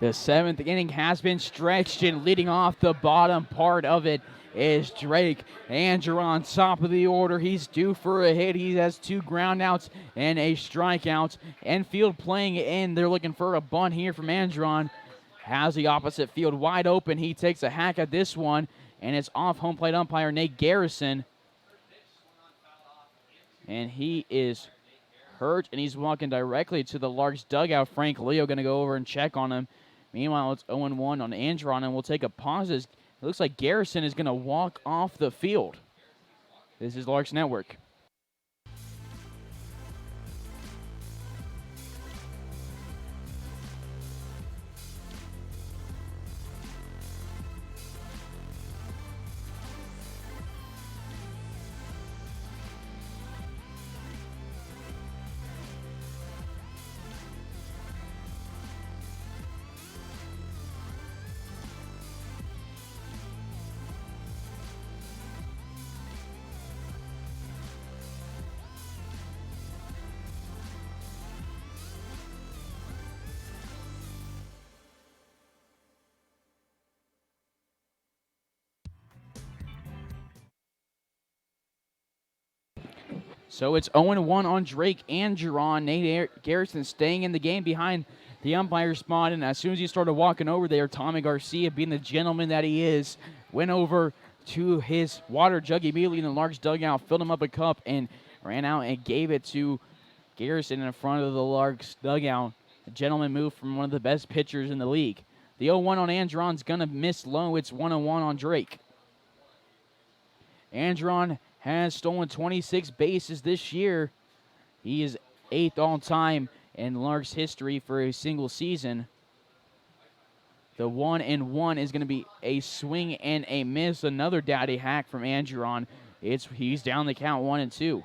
The 7th inning has been stretched, and leading off the bottom part of it is Drake Angeron, top of the order. He's due for a hit. He has 2 groundouts and a strikeout. Infield playing in. They're looking for a bunt here from Angeron. Has the opposite field wide open. He takes a hack at this one, and it's off home plate umpire Nate Garrison. And he is hurt, and he's walking directly to the Larks dugout. Frank Leo going to go over and check on him. Meanwhile, it's 0-1 on Angeron, and we'll take a pause. It looks like Garrison is going to walk off the field. This is Larks Network. So it's 0-1 on Drake Angeron. Nate Garrison staying in the game behind the umpire spot, and as soon as he started walking over there, Tommy Garcia, being the gentleman that he is, went over to his water jug immediately in the Larks dugout, filled him up a cup, and ran out and gave it to Garrison in front of the Larks dugout. A gentleman move from one of the best pitchers in the league. The 0-1 on Angeron's going to miss low. It's 1-1 on Drake. Angeron has stolen 26 bases this year. He is 8th all-time in Larks history for a single season. The 1-1 is going to be a swing and a miss. Another daddy hack from Angeron. He's down the count 1-2.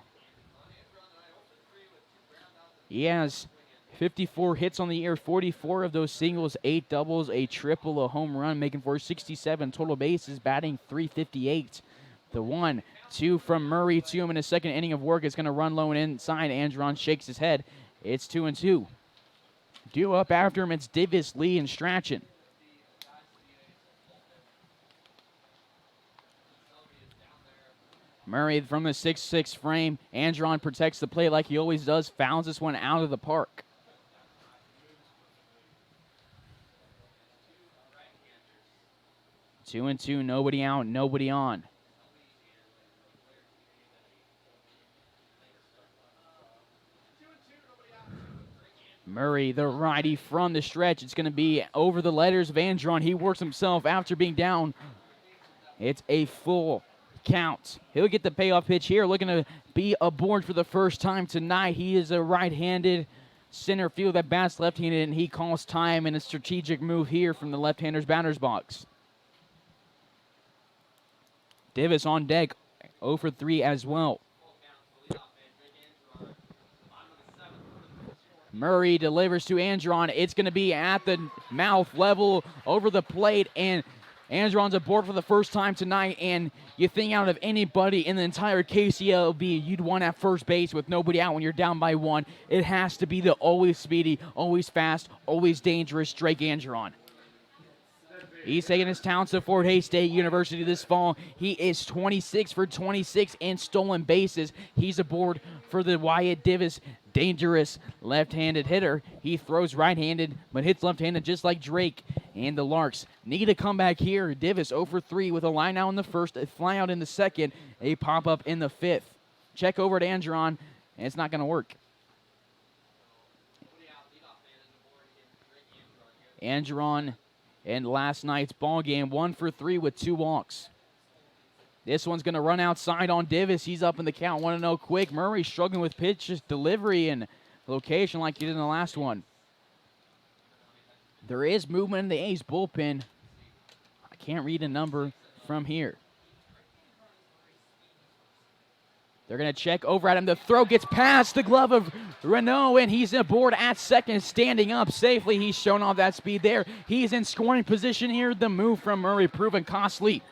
He has 54 hits on the year, 44 of those singles, 8 doubles, a triple, a home run, making for 67 total bases, batting .358. The 1-2 from Murray to him in his second inning of work is going to run low and inside. Andron shakes his head. It's 2-2. Due up after him, it's Divis, Lee, and Strachan. Murray from the 6-6 frame. Andron protects the plate like he always does. Fouls this one out of the park. Two and two, nobody out, nobody on. Murray, the righty from the stretch. It's going to be over the letters of Andron. He works himself after being down. It's a full count. He'll get the payoff pitch here, looking to be aboard for the first time tonight. He is a right-handed center field that bats left-handed, and he calls time in a strategic move here from the left-hander's batter's box. Divis on deck, 0 for 3 as well. Murray delivers to Andron. It's going to be at the mouth level over the plate, and Andron's aboard for the first time tonight. And you think out of anybody in the entire KCLB, you'd want at first base with nobody out when you're down by 1. It has to be the always speedy, always fast, always dangerous Drake Andron. He's taking his talents to Fort Hays State University this fall. He is 26 for 26 in stolen bases. He's aboard for the Wyatt Divis dangerous left-handed hitter. He throws right-handed, but hits left-handed just like Drake. And the Larks need a comeback here. Divis 0 for 3 with a line out in the first, a fly out in the second, a pop-up in the fifth. Check over to Andron, and it's not going to work. Andron in last night's ball game, 1 for 3 with 2 walks. This one's going to run outside on Divis. He's up in the count, 1-0 quick. Murray struggling with pitch delivery and location like he did in the last one. There is movement in the A's bullpen. I can't read a number from here. They're going to check over at him. The throw gets past the glove of Renault, and he's aboard at second, standing up safely. He's shown off that speed there. He's in scoring position here. The move from Murray proven costly.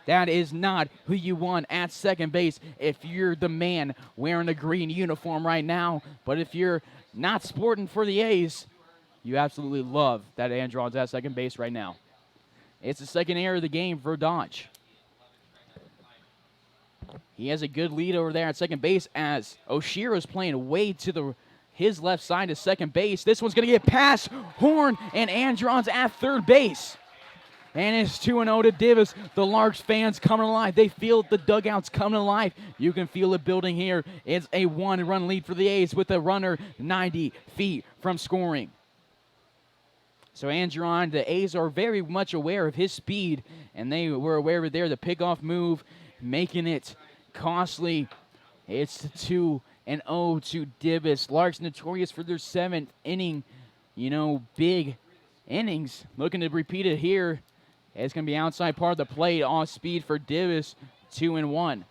That is not who you want at second base if you're the man wearing a green uniform right now. But if you're not sporting for the A's, you absolutely love that Andron's at second base right now. It's the second error of the game for Dodge. He has a good lead over there at second base as Oshira's playing way to his left side to second base. This one's going to get past Horn, and Andron's at third base. And it's 2-0 to Divis. The Larks fans coming alive. They feel the dugouts coming alive. You can feel it building here. It's a 1-run lead for the A's with a runner 90 feet from scoring. So Andron, the A's are very much aware of his speed, and they were aware of it there. The pickoff move, making it costly. It's 2-0 to Divis. Larks notorious for their 7th inning, big innings. Looking to repeat it here. It's going to be outside part of the plate, off speed for Divis, 2-1.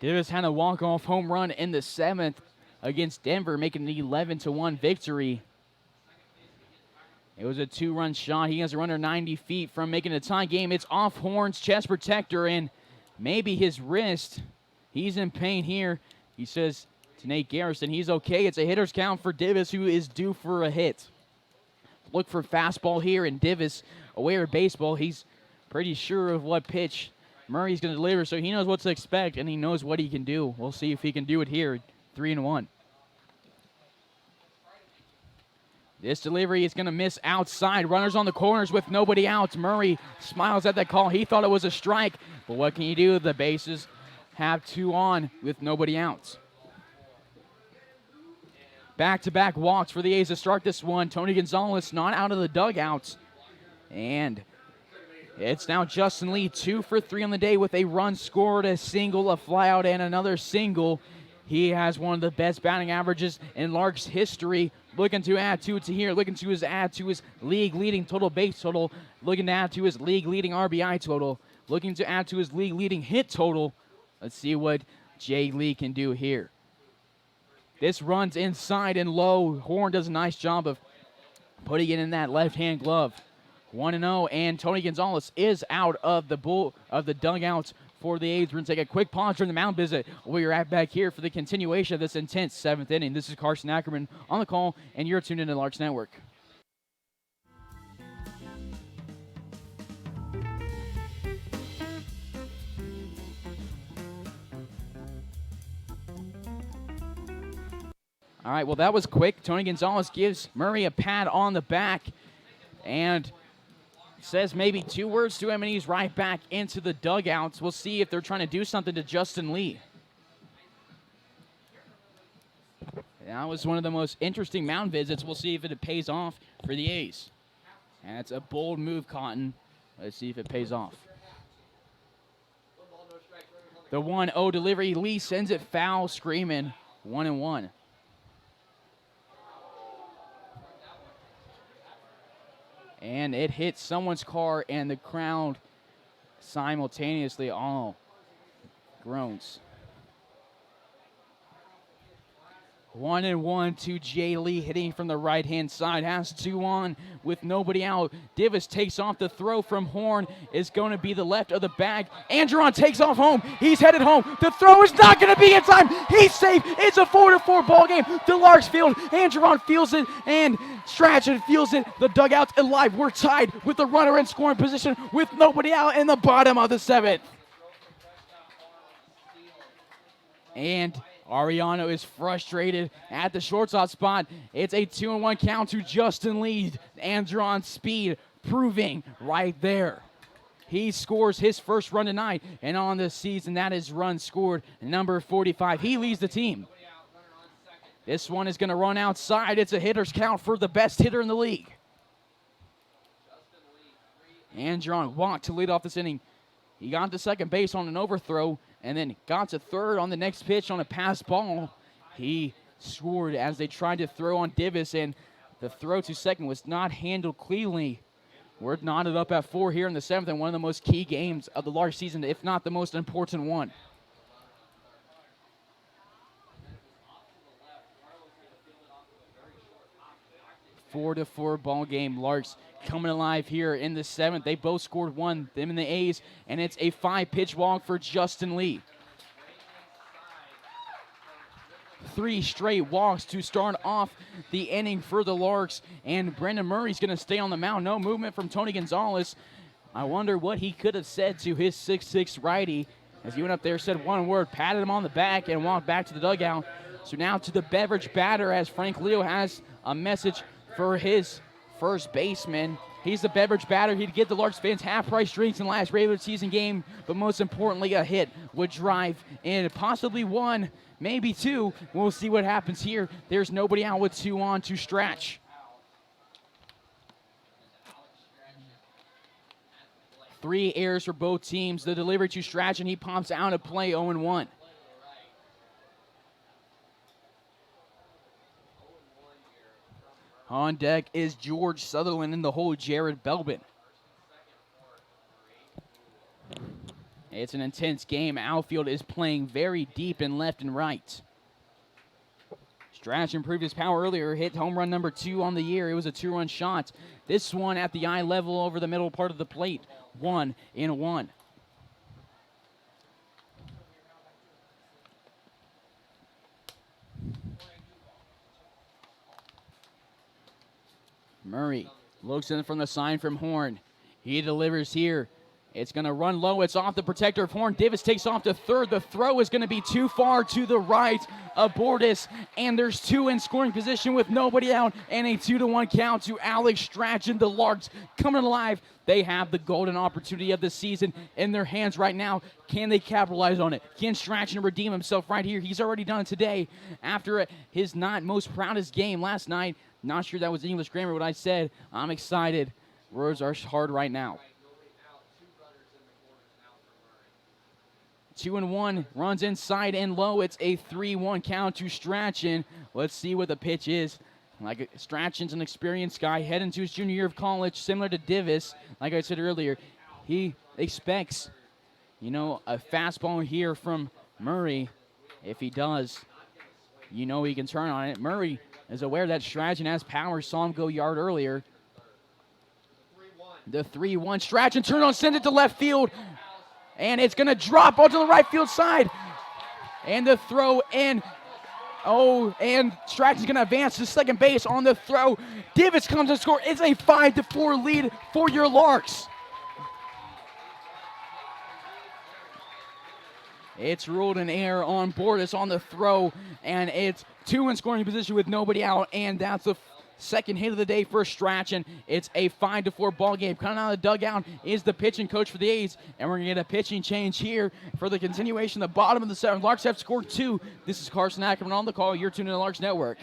Divis had a walk-off home run in the 7th against Denver, making an 11-1 victory. It was a 2-run shot. He has a runner 90 feet from making a tie game. It's off Horn's chest protector and maybe his wrist. He's in pain here. He says to Nate Garrison, he's okay. It's a hitter's count for Divis, who is due for a hit. Look for fastball here, and Divis, aware of baseball, he's pretty sure of what pitch Murray's going to deliver, so he knows what to expect, and he knows what he can do. We'll see if he can do it here, 3-1. This delivery is going to miss outside. Runners on the corners with nobody out. Murray smiles at that call. He thought it was a strike, but what can you do? The bases have 2 on with nobody out. Back-to-back walks for the A's to start this one. Tony Gonzalez not out of the dugouts. And it's now Justin Lee, 2 for 3 on the day with a run scored, a single, a flyout, and another single. He has one of the best batting averages in Larks history. Looking to add to it here. Looking to add to his league-leading total base total. Looking to add to his league-leading RBI total. Looking to add to his league-leading hit total. Let's see what Jay Lee can do here. This runs inside and low. Horn does a nice job of putting it in that left-hand glove. 1-0, and Tony Gonzalez is out of the dugout for the A's. We're going to take a quick pause during the mound visit. We'll be right back here for the continuation of this intense 7th inning. This is Carson Ackerman on the call, and you're tuned into Larks Network. All right, well, that was quick. Tony Gonzalez gives Murray a pat on the back and says maybe 2 words to him, and he's right back into the dugouts. We'll see if they're trying to do something to Justin Lee. That was one of the most interesting mound visits. We'll see if it pays off for the A's. And it's a bold move, Cotton. Let's see if it pays off. The 1-0 delivery. Lee sends it foul, screaming 1-1. And it hits someone's car, and the crowd simultaneously all groans. 1-1 to Jay Lee, hitting from the right-hand side. Has 2 on with nobody out. Divis takes off. The throw from Horn is going to be the left of the bag. Andron takes off home. He's headed home. The throw is not going to be in time. He's safe. It's a 4-4 ball game. The Larks field. Andron feels it, and Strachan feels it. The dugout's alive. We're tied with the runner in scoring position with nobody out in the bottom of the 7th. And Ariano is frustrated at the shortstop spot. It's a 2-1 count to Justin Lee. Andron's speed proving right there. He scores his first run tonight, and on the season, that is run scored number 45. He leads the team. This one is going to run outside. It's a hitter's count for the best hitter in the league. Andron walked to lead off this inning. He got to second base on an overthrow, and then got to third on the next pitch on a pass ball. He scored as they tried to throw on Divis, and the throw to second was not handled cleanly. We're knotted up at 4 here in the 7th, and one of the most key games of the Larks season, if not the most important one. A 4-4 ball game. Larks coming alive here in the 7th. They both scored 1, them and the A's, and it's a 5-pitch walk for Justin Lee. 3 straight walks to start off the inning for the Larks, and Brendan Murray's going to stay on the mound. No movement from Tony Gonzalez. I wonder what he could have said to his 6'6" righty as he went up there, said 1 word, patted him on the back, and walked back to the dugout. So now to the beverage batter, as Frank Leo has a message for his first baseman. He's the beverage batter. He'd give the Larks fans half-price drinks in the last regular season game, but most importantly, a hit would drive in, possibly 1, maybe 2. We'll see what happens here. There's nobody out with 2 on to Stratch. Three errors for both teams. The delivery to Stratch, and he pops out of play 0-1. On deck is George Sutherland in the hole, Jared Belbin. It's an intense game. Outfield is playing very deep in left and right. Stratch improved his power earlier, hit home run number 2 on the year. It was a 2-run shot. This one at the eye level over the middle part of the plate. 1-1. Murray looks in from the sign from Horn. He delivers here. It's going to run low. It's off the protector of Horn. Divis takes off to third. The throw is going to be too far to the right of Bordas. And there's 2 in scoring position with nobody out. And a 2-1 count to Alex Strachan. The Larks coming alive. They have the golden opportunity of the season in their hands right now. Can they capitalize on it? Can Strachan redeem himself right here? He's already done it today after his not most proudest game last night. Not sure that was English grammar what I said. I'm excited. Words are hard right now. 2-1, runs inside and low. It's a 3-1 count to Strachan. Let's see what the pitch is. Like Strachan's an experienced guy heading to his junior year of college, similar to Divis. Like I said earlier, he expects, a fastball here from Murray. If he does, you know he can turn on it. Murray is aware that Strachan has power. Saw him go yard earlier. The 3-1. Strachan turn on, send it to left field. And it's going to drop onto the right field side. And the throw in. Oh, and Strachan's going to advance to second base on the throw. Divis comes to score. It's a 5-4 lead for your Larks. It's ruled an error on Bordas on the throw, and it's 2 in scoring position with nobody out, and that's the second hit of the day for Strachan. It's a 5-4 ball game. Coming out of the dugout is the pitching coach for the A's, and we're going to get a pitching change here for the continuation. The bottom of the 7th. Larks have scored 2. This is Carson Ackerman on the call. You're tuning in to Larks Network.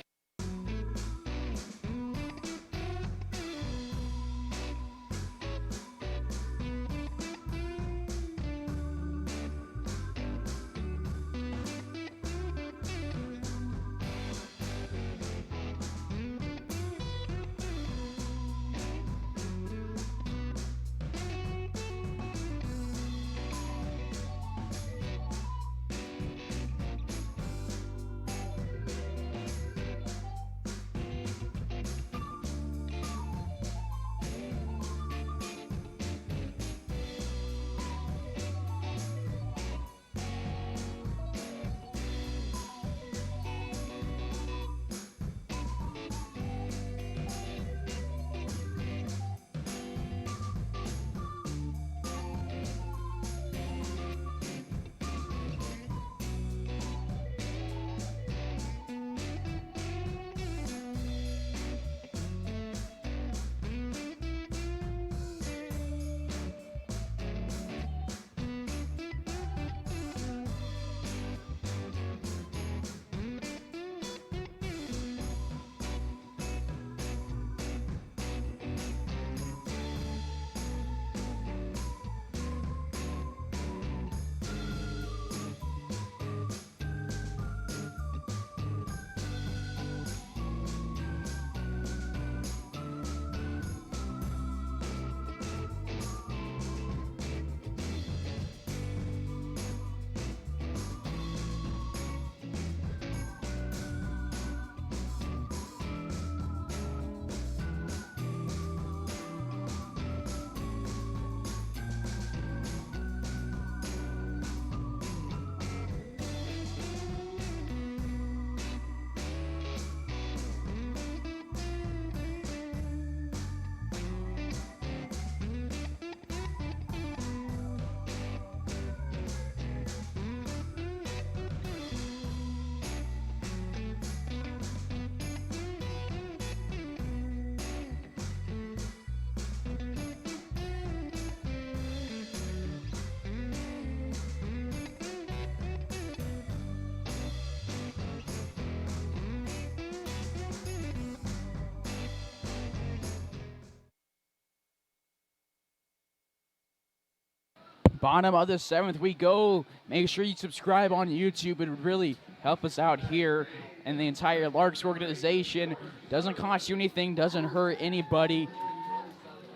Bottom of the 7th we go. Make sure you subscribe on YouTube. It would really help us out here and the entire Larks organization. Doesn't cost you anything, doesn't hurt anybody.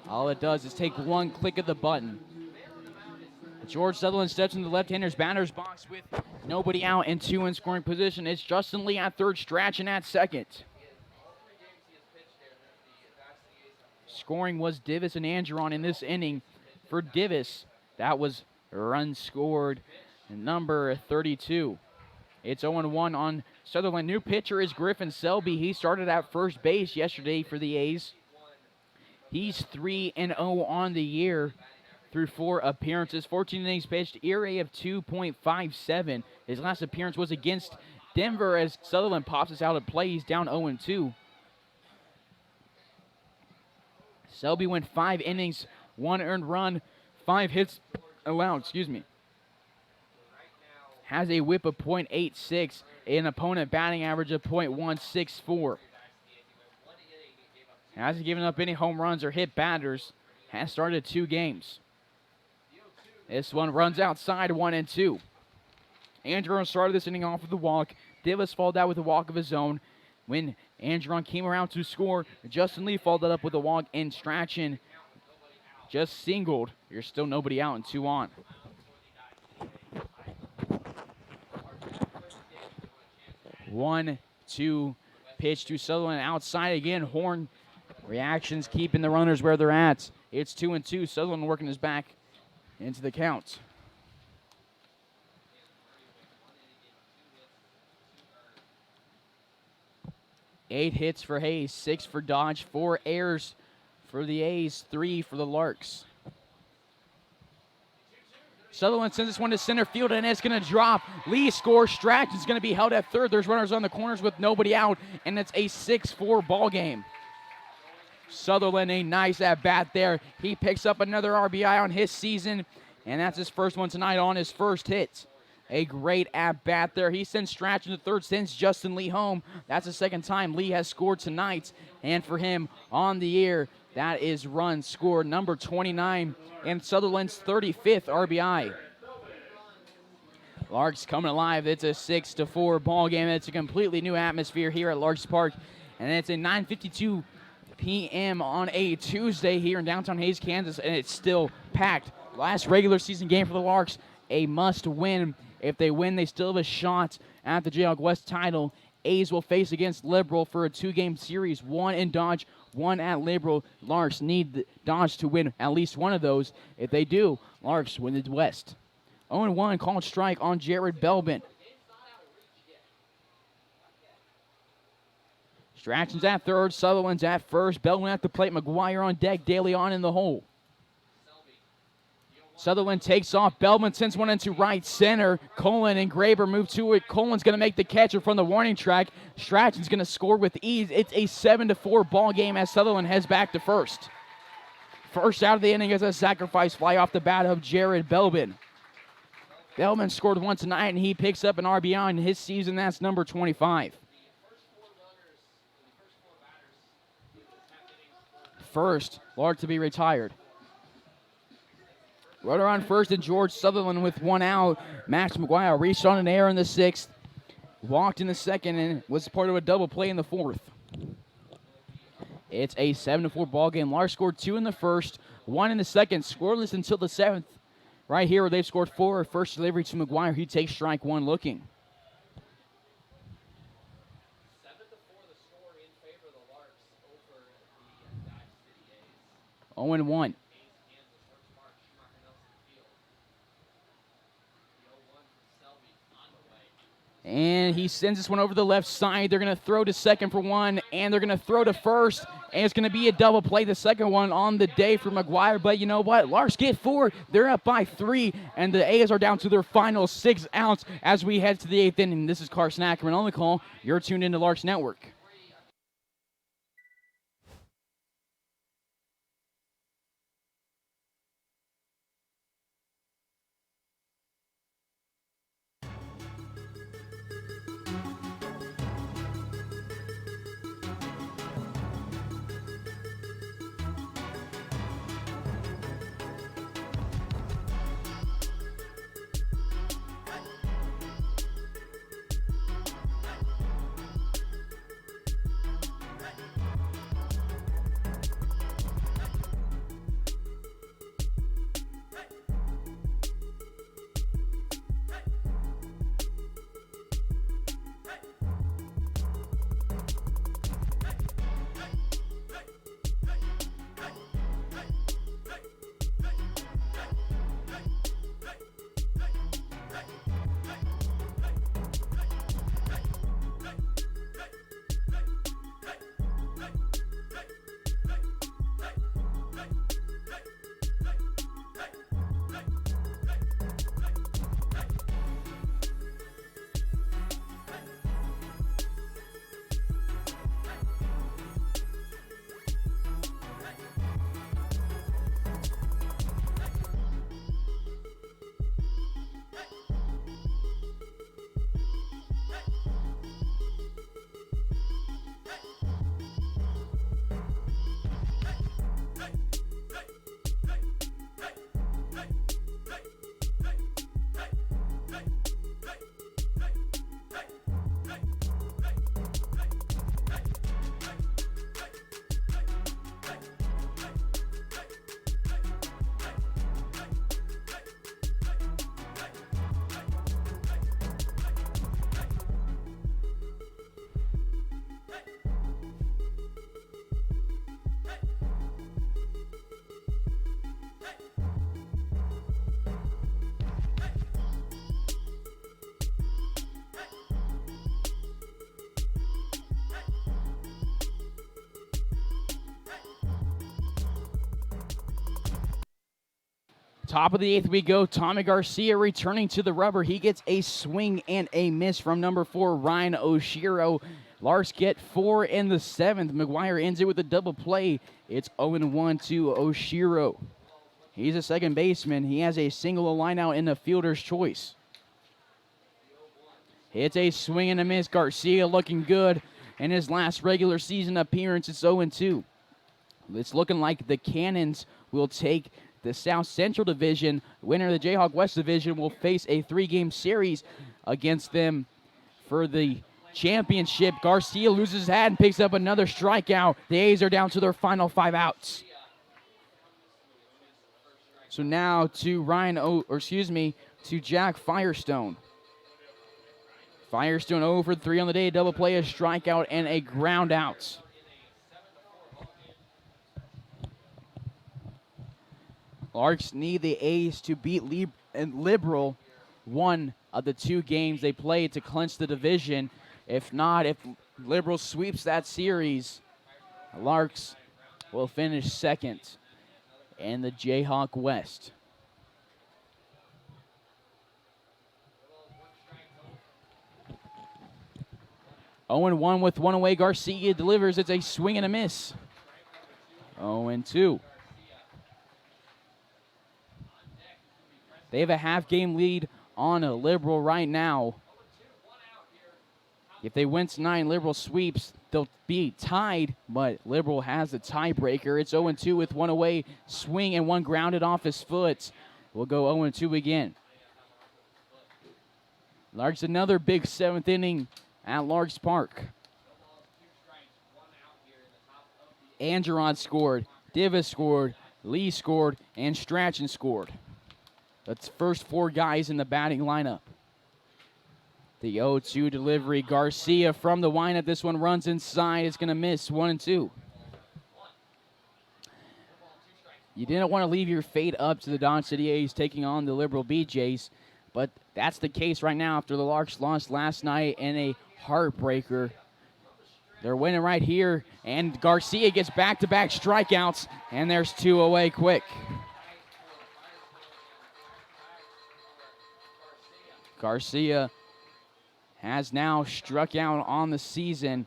All it does is take one click of the button. George Sutherland steps into the left-hander's batter's box with nobody out and 2 in scoring position. It's Justin Lee at third, Strachan at second. Scoring was Divis and Andron in this inning. For Divis, that was a run scored, number 32. It's 0-1 on Sutherland. New pitcher is Griffin Selby. He started at first base yesterday for the A's. He's 3-0 on the year through 4 appearances. 14 innings pitched, ERA of 2.57. His last appearance was against Denver as Sutherland pops us out of play. He's down 0-2. Selby went 5 innings, 1 earned run, 5 hits allowed, Has a whip of .86, an opponent batting average of .164. Hasn't given up any home runs or hit batters. Has started 2 games. This one runs outside, 1-2. Andron started this inning off with a walk. Divis followed that with a walk of his own. When Andron came around to score, Justin Lee followed up with a walk, and Strachan just singled. There's still nobody out and 2 on. 1-2 pitch to Sutherland outside again. Horn reactions keeping the runners where they're at. It's 2-2. Sutherland working his back into the count. Eight hits for Hays, 6 for Dodge, 4 errors for the A's, 3 for the Larks. Sutherland sends this one to center field, and it's going to drop. Lee scores. Stratton's going to be held at third. There's runners on the corners with nobody out, and it's a 6-4 ball game. Sutherland, a nice at-bat there. He picks up another RBI on his season, and that's his first one tonight on his first hit. A great at-bat there. He sends Stratton to third, sends Justin Lee home. That's the second time Lee has scored tonight, and for him on the year, that is run scored number 29 and Sutherland's 35th RBI. Larks coming alive. It's a 6-4 ball game. It's a completely new atmosphere here at Larks Park, and it's a 9:52 p.m. on a Tuesday here in downtown Hays, Kansas, and it's still packed. Last regular season game for the Larks, a must-win. If they win, they still have a shot at the Jayhawk West title. A's will face against Liberal for a 2-game series, 1 in Dodge, 1 at Liberal. Larks need Dodge to win at least one of those. If they do, Larks win the West. 0-1 called strike on Jared Belbin. Stratton's at third, Sutherland's at first. Belbin at the plate, McGuire on deck, Daly on in the hole. Sutherland takes off. Belbin sends one into right center. Colin and Graber move to it. Colin's going to make the catcher from the warning track. Stratton's going to score with ease. It's a 7-4 ball game as Sutherland heads back to first. First out of the inning is a sacrifice fly off the bat of Jared Belbin. Belbin scored one tonight, and he picks up an RBI in his season. That's number 25. First, Lark to be retired. Runner on first and George Sutherland with 1 out. Max McGuire reached on an error in the 6th. Walked in the 2nd and was part of a double play in the 4th. It's a 7-4 ball game. Larks scored 2 in the 1st, 1 in the 2nd. Scoreless until the 7th. Right here where they've scored 4. First delivery to McGuire. He takes strike 1 looking. 7-4 the score in favor of the Larks over the Dodge City A's. 0-1. And he sends this one over the left side. They're going to throw to second for 1, and they're going to throw to first. And it's going to be a double play, the second one on the day for McGuire. But you know what? Larks get 4. They're up by 3, and the A's are down to their final 6 outs as we head to the 8th inning. This is Carson Ackerman on the call. You're tuned into Larks Network. Top of the 8th we go. Tommy Garcia returning to the rubber. He gets a swing and a miss from number 4, Ryan Oshiro. Larks get 4 in the 7th. McGuire ends it with a double play. It's 0-1 to Oshiro. He's a second baseman. He has a single line out in the fielder's choice. It's a swing and a miss. Garcia looking good in his last regular season appearance. It's 0-2. It's looking like the Cannons will take the South Central Division. Winner of the Jayhawk West Division will face a 3-game series against them for the championship. Garcia loses his hat and picks up another strikeout. The A's are down to their final 5 outs. So now to Jack Firestone. Firestone 0 for 3 on the day, double play, a strikeout, and a ground out. Larks need the A's to beat Liberal one of the 2 games they played to clinch the division. If not, if Liberal sweeps that series, Larks will finish second in the Jayhawk West. Owen 1 with 1 away. Garcia delivers. It's a swing and a miss. 0-2. They have a half-game lead on a Liberal right now. If they win tonight, Liberal sweeps, they'll be tied, but Liberal has a tiebreaker. It's 0-2 with 1 away. Swing and 1 grounded off his foot. We'll go 0-2 again. Larks another big 7th inning at Larks Park. Angeron scored, Divis scored, Lee scored, and Strachan scored. That's first 4 guys in the batting lineup. The 0-2 delivery. Garcia from the windup. This one runs inside. It's going to miss. 1-2. You didn't want to leave your fate up to the Dodge City A's taking on the Liberal BJs, but that's the case right now after the Larks lost last night in a heartbreaker. They're winning right here, and Garcia gets back-to-back strikeouts, and there's 2 away quick. Garcia has now struck out on the season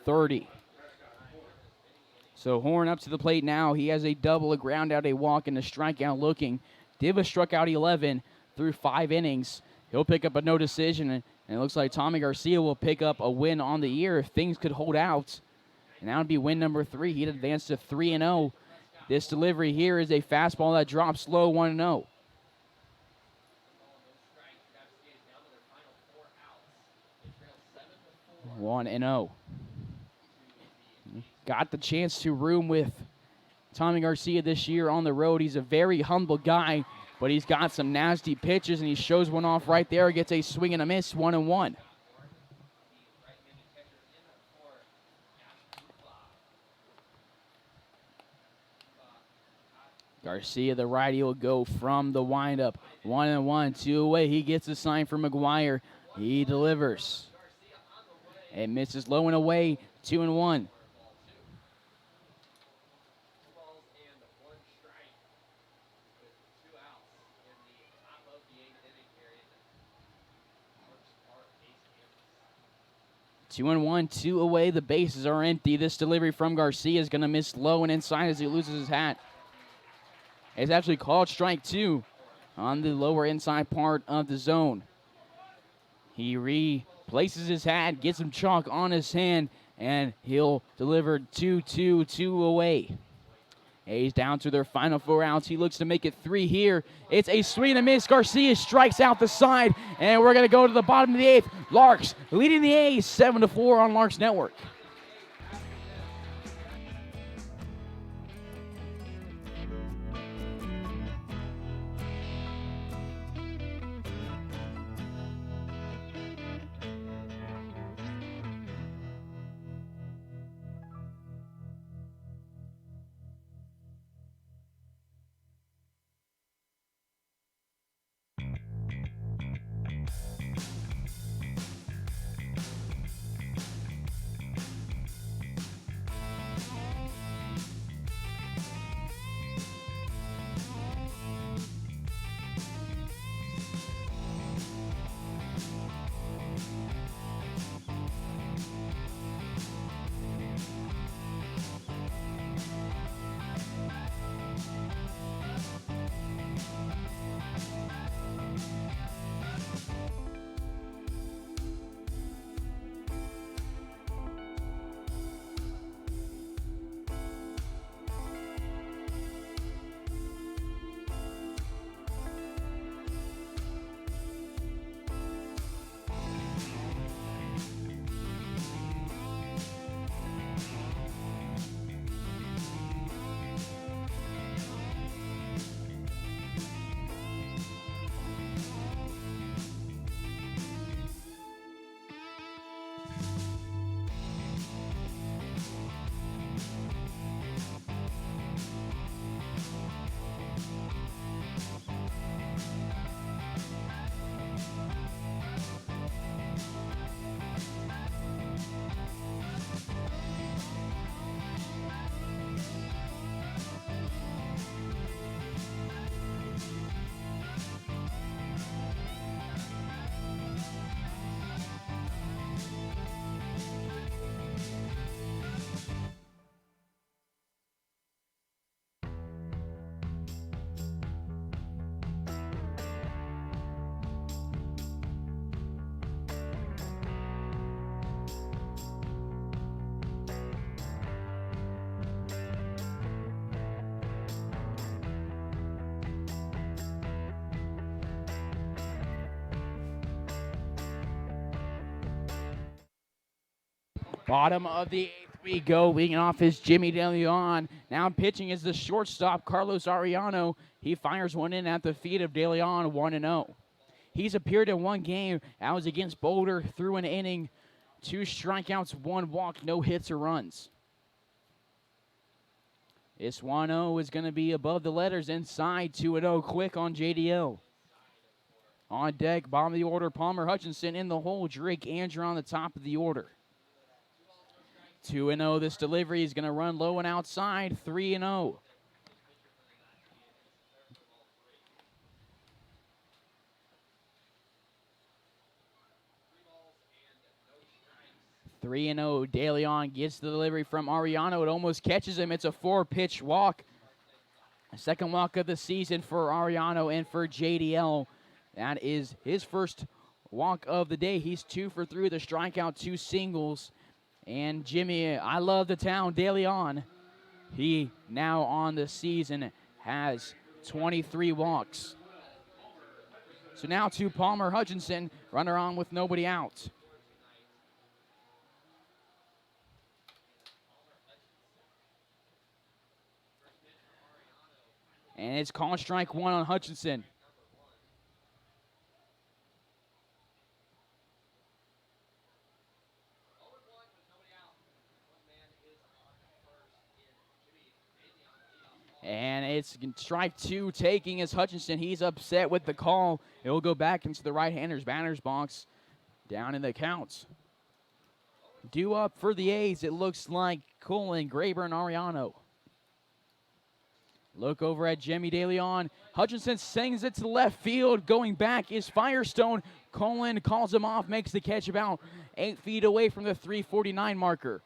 30. So Horn up to the plate now. He has a double, a ground out, a walk, and a strikeout looking. Diva struck out 11 through 5 innings. He'll pick up a no decision, and it looks like Tommy Garcia will pick up a win on the year if things could hold out. And that would be win number 3. He'd advance to 3-0. This delivery here is a fastball that drops low, 1-0. One and 0. Got the chance to room with Tommy Garcia this year on the road. He's a very humble guy, but he's got some nasty pitches, and he shows one off right there. Gets a swing and a miss, 1-1. Garcia, the righty, will go from the windup. 1-1, 2 away. He gets a sign for McGuire. He delivers. It misses low and away, 2-1. Two and 1, 2 away. The bases are empty. This delivery from Garcia is going to miss low and inside as he loses his hat. It's actually called strike 2 on the lower inside part of the zone. He replaces his hat, gets some chalk on his hand, and he'll deliver 2-2, 2 away. A's down to their final 4 outs. He looks to make it 3 here. It's a swing and a miss. Garcia strikes out the side, and we're going to go to the bottom of the 8th. Larks leading the A's 7-4 on Larks Network. Bottom of the 8th we go. Leading off is Jimmy DeLeon. Now pitching is the shortstop, Carlos Arellano. He fires one in at the feet of DeLeon, 1-0. He's appeared in one game. That was against Boulder, through an inning. 2 strikeouts, 1 walk, no hits or runs. This 1-0 is going to be above the letters, inside, 2-0, quick on JDL. On deck, bottom of the order, Palmer Hutchinson in the hole, Drake Andrew on the top of the order. 2-0, this delivery is going to run low and outside, 3-0. 3-0, DeLeon gets the delivery from Arellano. It almost catches him. It's a 4-pitch walk. Second walk of the season for Arellano and for JDL. That is his first walk of the day. He's 2 for 3 with a strikeout, 2 singles. And Jimmy, I love the town, DeLeon. He now on the season has 23 walks. So now to Palmer Hutchinson, runner on with nobody out. And it's called strike 1 on Hutchinson. And it's strike 2 taking as Hutchinson. He's upset with the call. It will go back into the right-hander's batter's box, down in the counts. Due up for the A's, it looks like Colin, Graber, and Arellano. Look over at Jimmy DeLeon. Hutchinson sings it to left field. Going back is Firestone. Colin calls him off, makes the catch about 8 feet away from the 349 marker.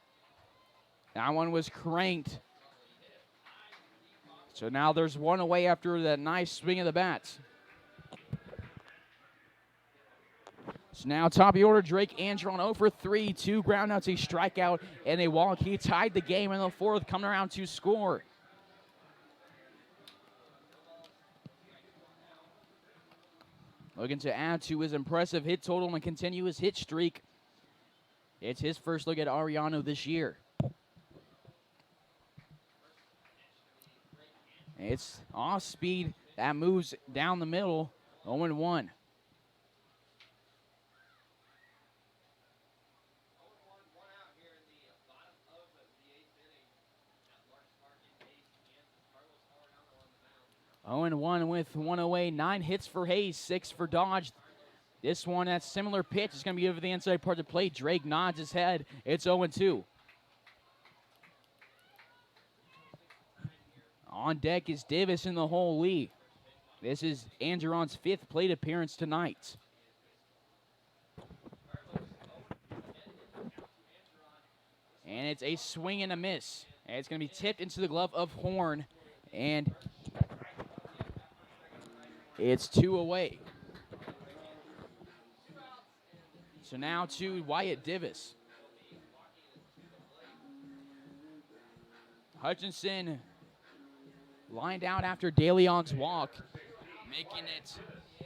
That one was cranked. So now there's one away after that nice swing of the bats. So now top of the order, Drake Andrew on 0 for 3. 2 groundouts, a strikeout, and a walk. He tied the game in the 4th, coming around to score. Looking to add to his impressive hit total and continue his hit streak. It's his first look at Arellano this year. It's off speed. That moves down the middle. 0-1. And 1 with 1 away. 9 hits for Hays, 6 for Dodge. This one, that similar pitch, is going to be over the inside part of the plate. Drake nods his head. It's 0-2. On deck is Davis in the hole, Lee. This is Andron's 5th plate appearance tonight. And it's a swing and a miss. And it's going to be tipped into the glove of Horn. And it's 2 away. So now to Wyatt Divis. Hutchinson lined out after DeLeon's walk, making it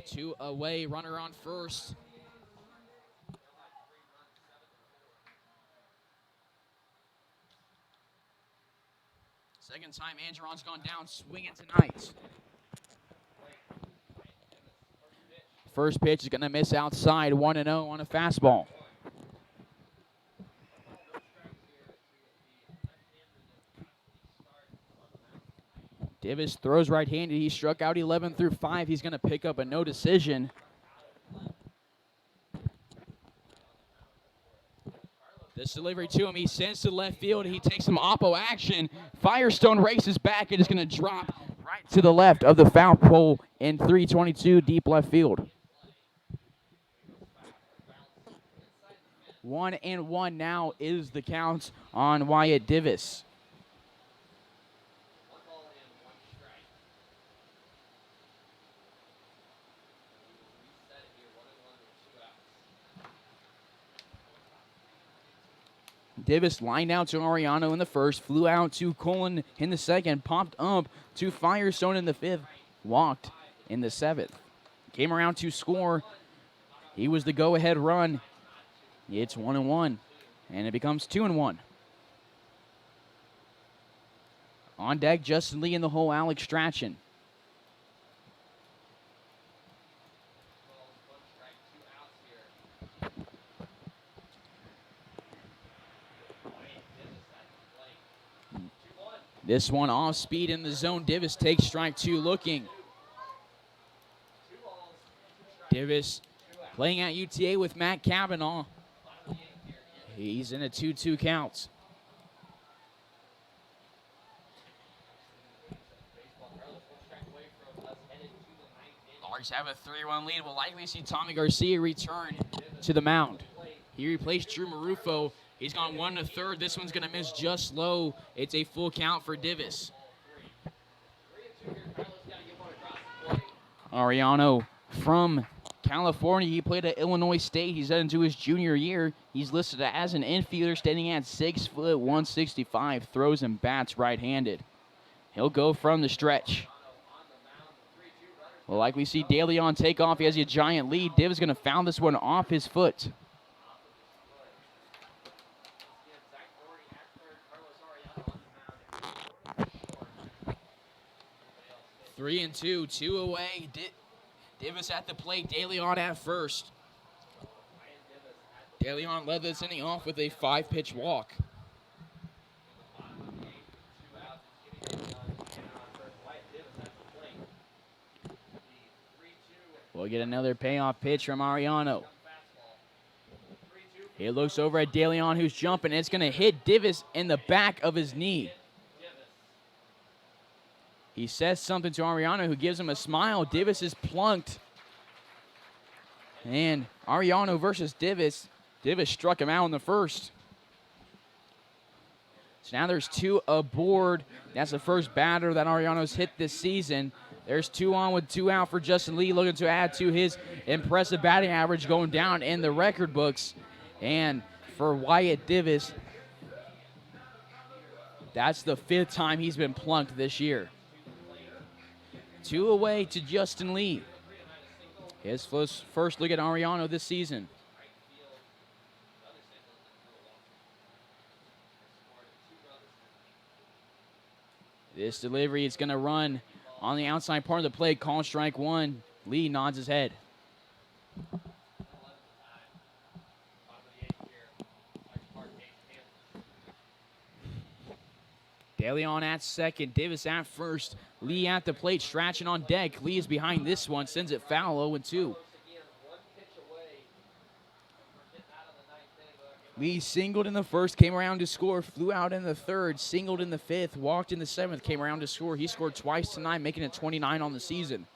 2 away. Runner on first. Second time Andron's gone down swinging tonight. First pitch is going to miss outside, 1-0 on a fastball. Divis throws right-handed. He struck out 11 through 5. He's going to pick up a no decision. This delivery to him, he sends to left field. He takes some oppo action. Firestone races back. It is going to drop right to the left of the foul pole in 322 deep left field. 1-1 now is the count on Wyatt Divis. Divis lined out to Arellano in the first, flew out to Colin in the second, popped up to Firestone in the 5th, walked in the 7th. Came around to score. He was the go-ahead run. It's 1-1. And it becomes 2-1. On deck, Justin Lee in the hole, Alex Strachan. This one off speed in the zone. Divis takes strike 2 looking. Divis playing at UTA with Matt Cavanaugh. He's in a 2-2 count. Larks have a 3-1 lead. We'll likely see Tommy Garcia return to the mound. He replaced Drew Marufo. He's gone 1 1/3. This one's going to miss just low. It's a full count for Divis. Ariano from California. He played at Illinois State. He's heading into his junior year. He's listed as an infielder, standing at 6 foot 165. Throws and bats right-handed. He'll go from the stretch. We'll likely see De Leon take off. He has a giant lead. Div is going to foul this one off his foot. 3-2, 2 away. Divis at the plate. De Leon at first. De Leon led this inning off with a 5-pitch walk. We'll get another payoff pitch from Ariano. He looks over at De Leon, who's jumping. It's going to hit Divis in the back of his knee. He says something to Ariano, who gives him a smile. Divis is plunked. And Ariano versus Divis. Divis struck him out in the first. So now there's 2 aboard. That's the first batter that Ariano's hit this season. There's 2 on with 2 out for Justin Lee, looking to add to his impressive batting average, going down in the record books. And for Wyatt Divis, that's the 5th time he's been plunked this year. 2 away to Justin Lee. His first look at Ariano this season. This delivery is going to run on the outside part of the plate. Call strike 1. Lee nods his head. De Leon at second. Divis at first. Lee at the plate. Strachan on deck. Lee is behind this one. Sends it foul. 0-2. Lee singled in the first, came around to score, flew out in the third, singled in the 5th, walked in the 7th, came around to score. He scored twice tonight, making it 29 on the season.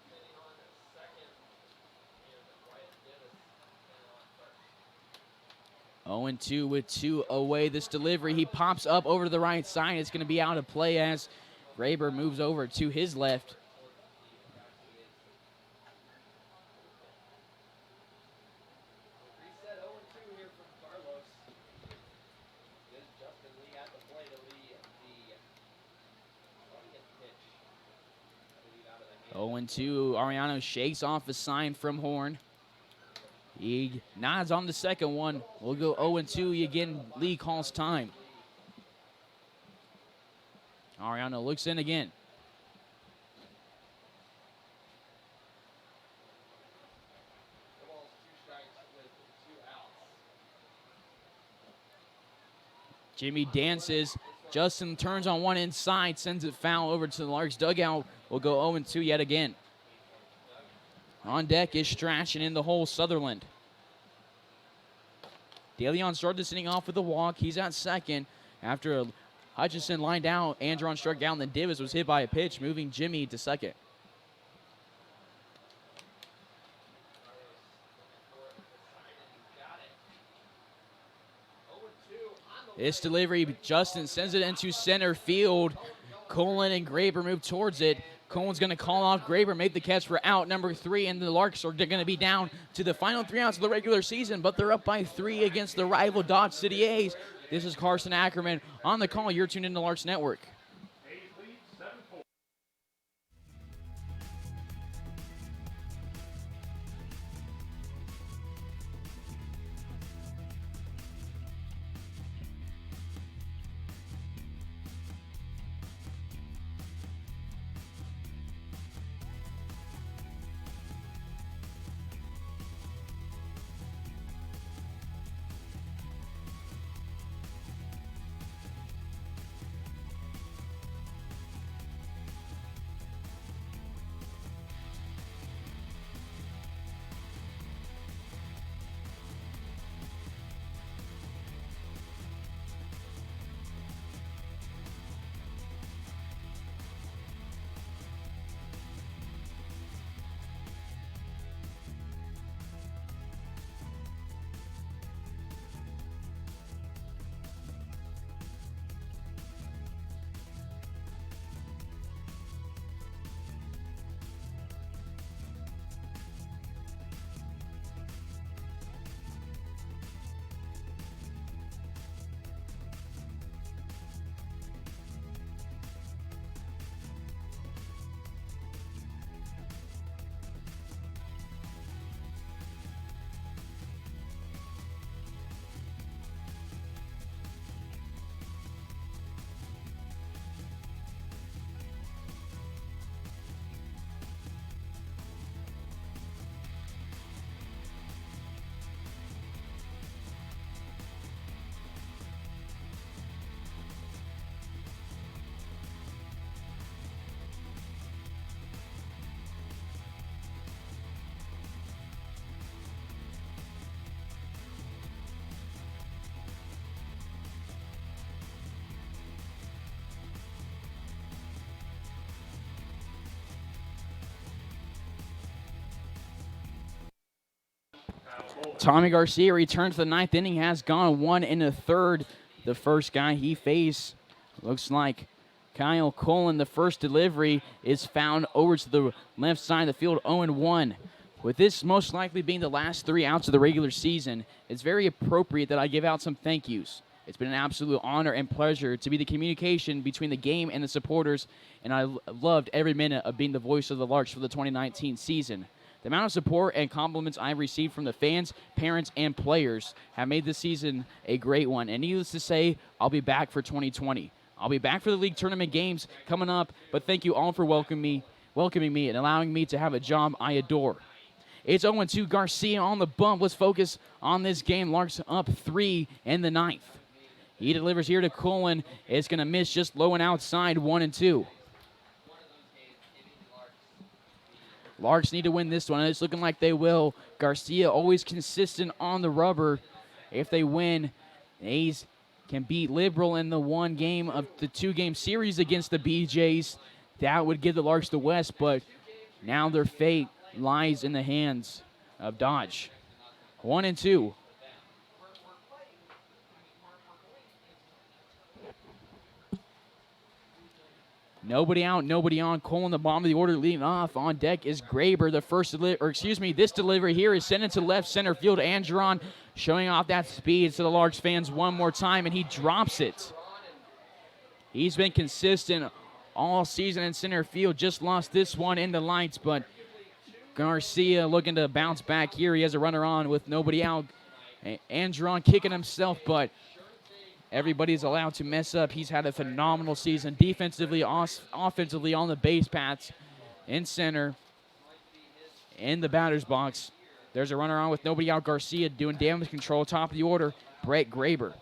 Oh, 2 with 2 away. This delivery, he pops up over to the right side. It's going to be out of play as Graber moves over to his left. Oh, 2. Ariano shakes off a sign from Horn. He nods on the second one. We'll go 0-2 again. Lee calls time. Ariano looks in again. Jimmy dances. Justin turns on one inside, sends it foul over to the Larks dugout. We'll go 0-2 yet again. On deck is Strachan in the hole, Sutherland. De Leon started this inning off with a walk. He's at second. After Hutchinson lined out, Andron struck out, and then Divis was hit by a pitch, moving Jimmy to second. This delivery, Justin sends it into center field. Colin and Graber move towards it. Colin's going to call off Graber, make the catch for out number 3, and the Larks are going to be down to the final 3 outs of the regular season, but they're up by 3 against the rival Dodge City A's. This is Carson Ackerman on the call. You're tuned into Larks Network. Tommy Garcia returns to the ninth inning, has gone 1 1/3. The first guy he faced looks like Kyle Cullen. The first delivery is found over to the left side of the field, 0-1. With this most likely being the last 3 outs of the regular season, it's very appropriate that I give out some thank yous. It's been an absolute honor and pleasure to be the communication between the game and the supporters, and I loved every minute of being the voice of the Larks for the 2019 season. The amount of support and compliments I've received from the fans, parents, and players have made this season a great one. And needless to say, I'll be back for 2020. I'll be back for the league tournament games coming up, but thank you all for welcoming me and allowing me to have a job I adore. It's 0-2 Garcia on the bump. Let's focus on this game. Larks up 3 in the ninth. He delivers here to Cullen. It's going to miss just low and outside, 1-2. Larks need to win this one, and it's looking like they will. Garcia always consistent on the rubber. If they win, A's can beat Liberal in the 1 game of the 2-game series against the BJs. That would give the Larks the West, but now their fate lies in the hands of Dodge. 1-2. Nobody out, nobody on. Cullen, the bottom of the order, leading off. On deck is Graber. This delivery here is sent into left center field. Andron showing off that speed to the Larks fans one more time, and he drops it. He's been consistent all season in center field. Just lost this one in the lights, but Garcia looking to bounce back here. He has a runner on with nobody out. Andron kicking himself, but everybody's allowed to mess up. He's had a phenomenal season defensively, offensively on the base paths, in center, in the batter's box. There's a runner on with nobody out. Garcia doing damage control, top of the order. Brett Graber.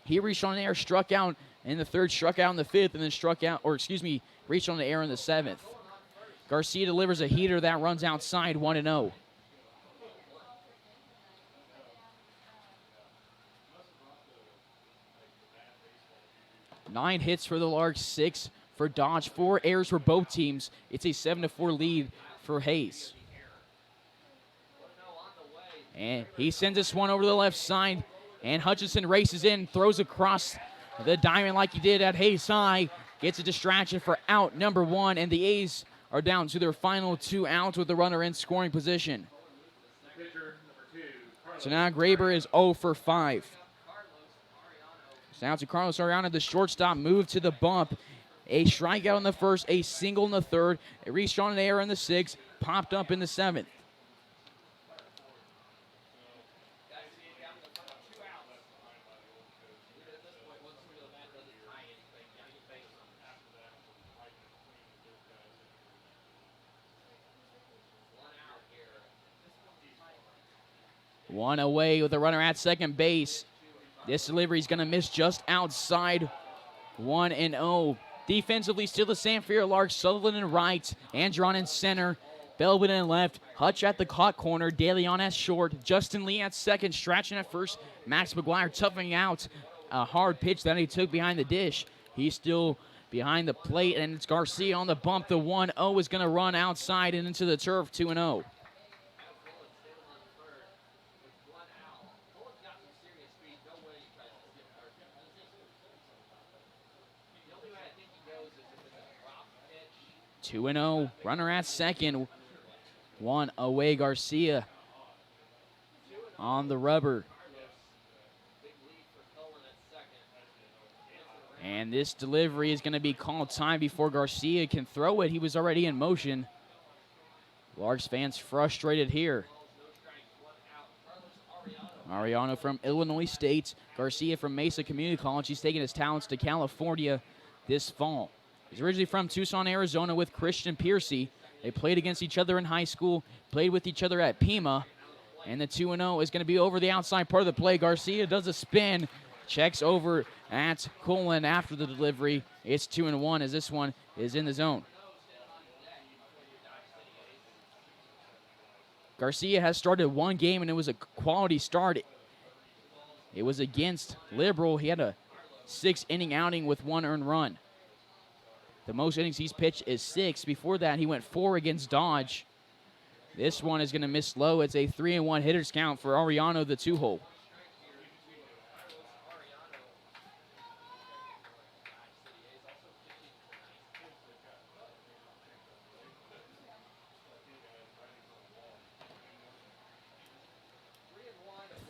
He reached on the air, struck out in the third, struck out in the fifth, and then reached on the air in the seventh. Garcia delivers a heater that runs outside, 1-0. Nine hits for the Larks, 6 for Dodge, 4 errors for both teams. It's a 7-4 lead for Hays. And he sends this one over the left side, and Hutchinson races in, throws across the diamond like he did at Hays High, gets a distraction for out number 1, and the A's are down to their final 2 outs with the runner in scoring position. So now Graber is 0 for 5. Now to Carlos Ariana, the shortstop, move to the bump. A strikeout in the first, a single in the third. It reached on an error in the sixth, popped up in the seventh. One away with a runner at second base. This delivery is going to miss just outside, 1-0. Defensively, still the same for your Larks. Sutherland in right, Andron in center, Belvin in left, Hutch at the hot corner, De Leon at short, Justin Lee at second, Strachan at first, Max McGuire toughing out a hard pitch that he took behind the dish. He's still behind the plate, and it's Garcia on the bump. The 1-0 is going to run outside and into the turf, 2-0. Two and 0, runner at second, 1 away. Garcia on the rubber. And this delivery is going to be called time before Garcia can throw it. He was already in motion. Larks fans frustrated here. Ariano from Illinois State, Garcia from Mesa Community College. He's taking his talents to California this fall. He's originally from Tucson, Arizona with Christian Piercy. They played against each other in high school, played with each other at Pima. And the 2-0 is going to be over the outside part of the play. Garcia does a spin, checks over at Cullen after the delivery. It's 2-1 as this one is in the zone. Garcia has started one game, and it was a quality start. It was against Liberal. He had a 6-inning outing with 1 earned run. The most innings he's pitched is 6. Before that, he went 4 against Dodge. This one is going to miss low. It's a 3-1 hitters count for Ariano, the 2-hole.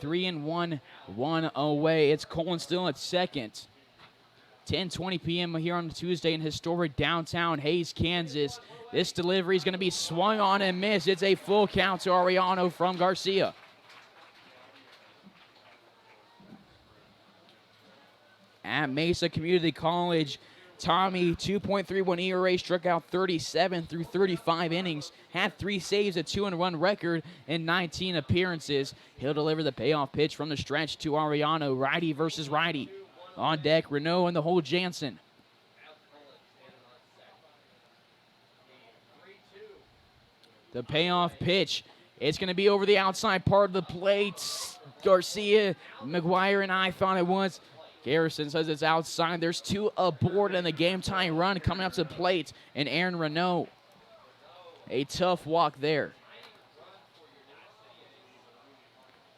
3-1, one away. It's Colin still at second. 10:20 p.m. here on Tuesday in historic downtown Hays, Kansas. This delivery is going to be swung on and missed. It's a full count to Ariano from Garcia. At Mesa Community College, Tommy, 2.31 ERA, struck out 37 through 35 innings, had 3 saves, a 2-1 record, and 19 appearances. He'll deliver the payoff pitch from the stretch to Ariano, righty versus righty. On deck, Renault and the whole Jansen. The payoff pitch, it's going to be over the outside part of the plate. Garcia, McGuire, and I thought it was. Garrison says it's outside. There's 2 aboard and the game-tying run coming up to the plate. And Aaron Renault, a tough walk there.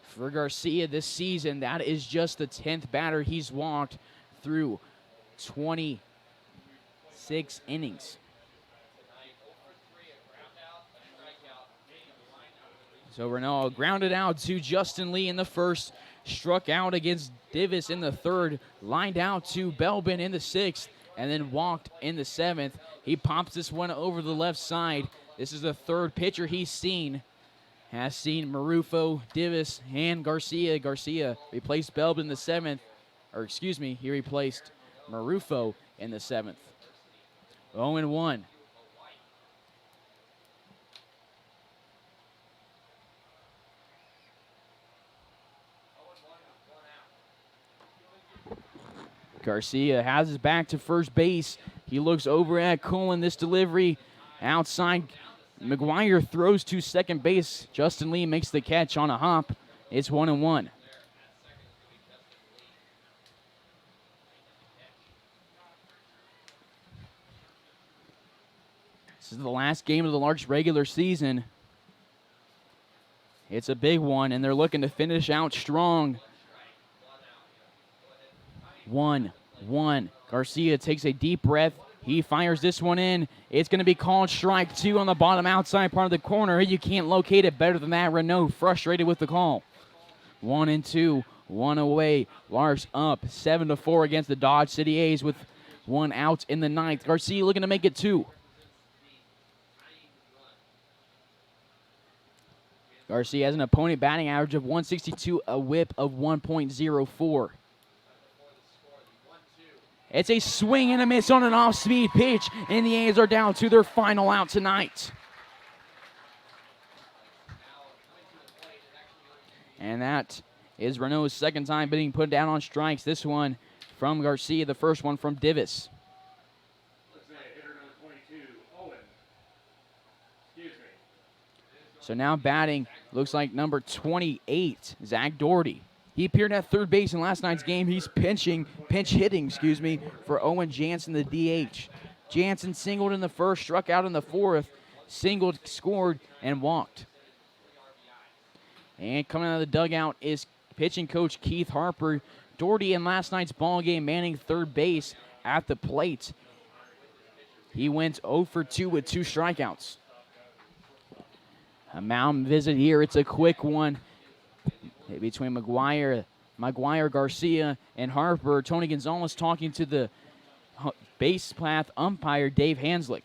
For Garcia this season, that is just the 10th batter he's walked through 26 innings. So Renault grounded out to Justin Lee in the first, struck out against Divis in the third, lined out to Belbin in the sixth, and then walked in the seventh. He pops this one over the left side. This is the third pitcher he's seen. Has seen Marufo, Divis, and Garcia. Garcia replaced Belbin in the seventh, or excuse me, he replaced Marufo in the seventh. 0-1. Garcia has his back to first base. He looks over at Cullen. This delivery outside. McGuire throws to second base. Justin Lee makes the catch on a hop. It's 1-1. This is the last game of the Larks regular season. It's a big one, and they're looking to finish out strong. 1-1. Garcia takes a deep breath. He fires this one in. It's going to be called strike 2 on the bottom outside part of the corner. You can't locate it better than that. Renault frustrated with the call. 1-2, 1 away. Larks up 7-4 against the Dodge City A's with 1 out in the ninth. Garcia looking to make it 2. Garcia has an opponent batting average of 162, a whip of 1.04. It's a swing and a miss on an off-speed pitch, and the A's are down to their final out tonight. And that is Renault's second time being put down on strikes. This one from Garcia, the first one from Divis. So now batting looks like number 28, Zach Doherty. He appeared at third base in last night's game. He's pinch hitting, for Owen Jansen, the DH. Jansen singled in the first, struck out in the fourth, singled, scored, and walked. And coming out of the dugout is pitching coach Keith Harper. Doherty in last night's ball game manning third base at the plate. He went 0 for 2 with 2 strikeouts. A mound visit here. It's a quick one between McGuire, Garcia, and Harper. Tony Gonzalez talking to the base path umpire, Dave Hanslick.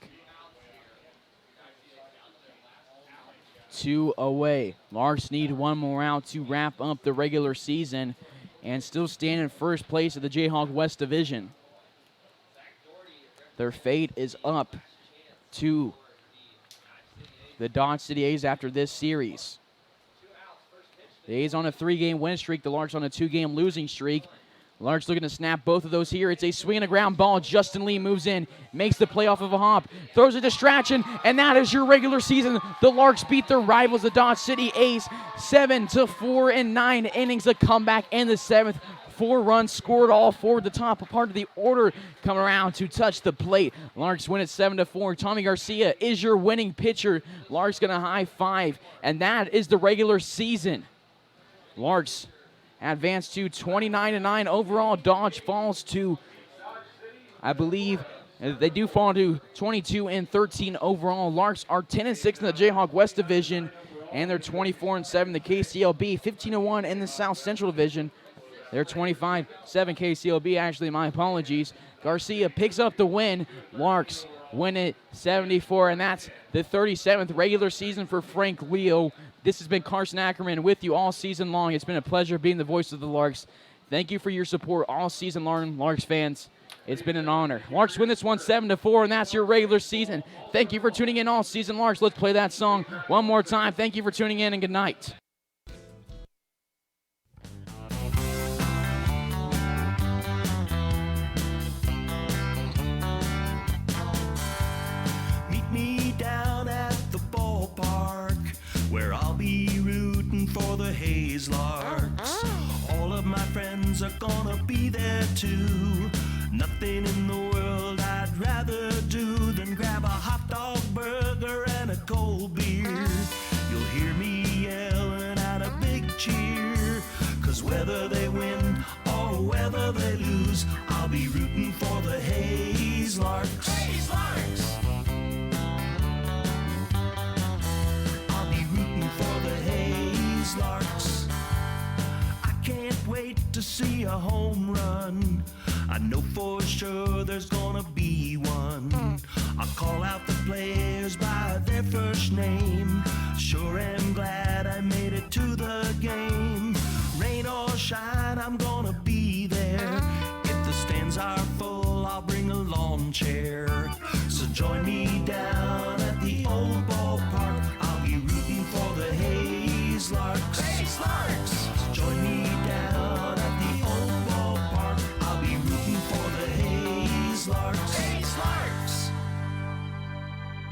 2 away. Larks need 1 more out to wrap up the regular season and still stand in first place of the Jayhawk West Division. Their fate is up to the Dodge City A's after this series. The A's on a 3-game win streak. The Larks on a 2-game losing streak. Larks looking to snap both of those here. It's a swing and a ground ball. Justin Lee moves in, makes the play off of a hop, throws a distraction, and that is your regular season. The Larks beat their rivals, the Dodge City A's, 7-4 in 9 innings. A comeback in the 7th, 4 runs scored, all 4 at the top, a part of the order coming around to touch the plate. Larks win it 7-4. Tommy Garcia is your winning pitcher. Larks gonna high five, and that is the regular season. Larks advance to 29-9 overall. Dodge falls to, I believe, they do fall to 22-13 overall. Larks are 10-6 in the Jayhawk West Division, and they're 24-7 in the KCLB, 15-1 in the South Central Division. They're 25-7 KCLB, actually, my apologies. Garcia picks up the win. Larks win it 74, and that's the 37th regular season for Frank Leo. This has been Carson Ackerman with you all season long. It's been a pleasure being the voice of the Larks. Thank you for your support all season long, Larks fans. It's been an honor. Larks win this one 7-4, and that's your regular season. Thank you for tuning in all season, Larks. Let's play that song one more time. Thank you for tuning in, and good night. Meet me down at the ballpark, where I'll be rooting for the Hays Larks. All of my friends are gonna be there too. Nothing in the world I'd rather do than grab a hot dog burger and a cold beer. You'll hear me yelling out a big cheer, 'cause whether they win or whether they lose, I'll be rooting for the Hays Larks. Hays Larks! I'll be rooting for the Hays Larks. I can't wait to see a home run. I know for sure there's gonna be one. I'll call out the players by their first name. Sure am glad I made it to the game. Rain or shine, I'm gonna be there. If the stands are full, I'll bring a lawn chair. So join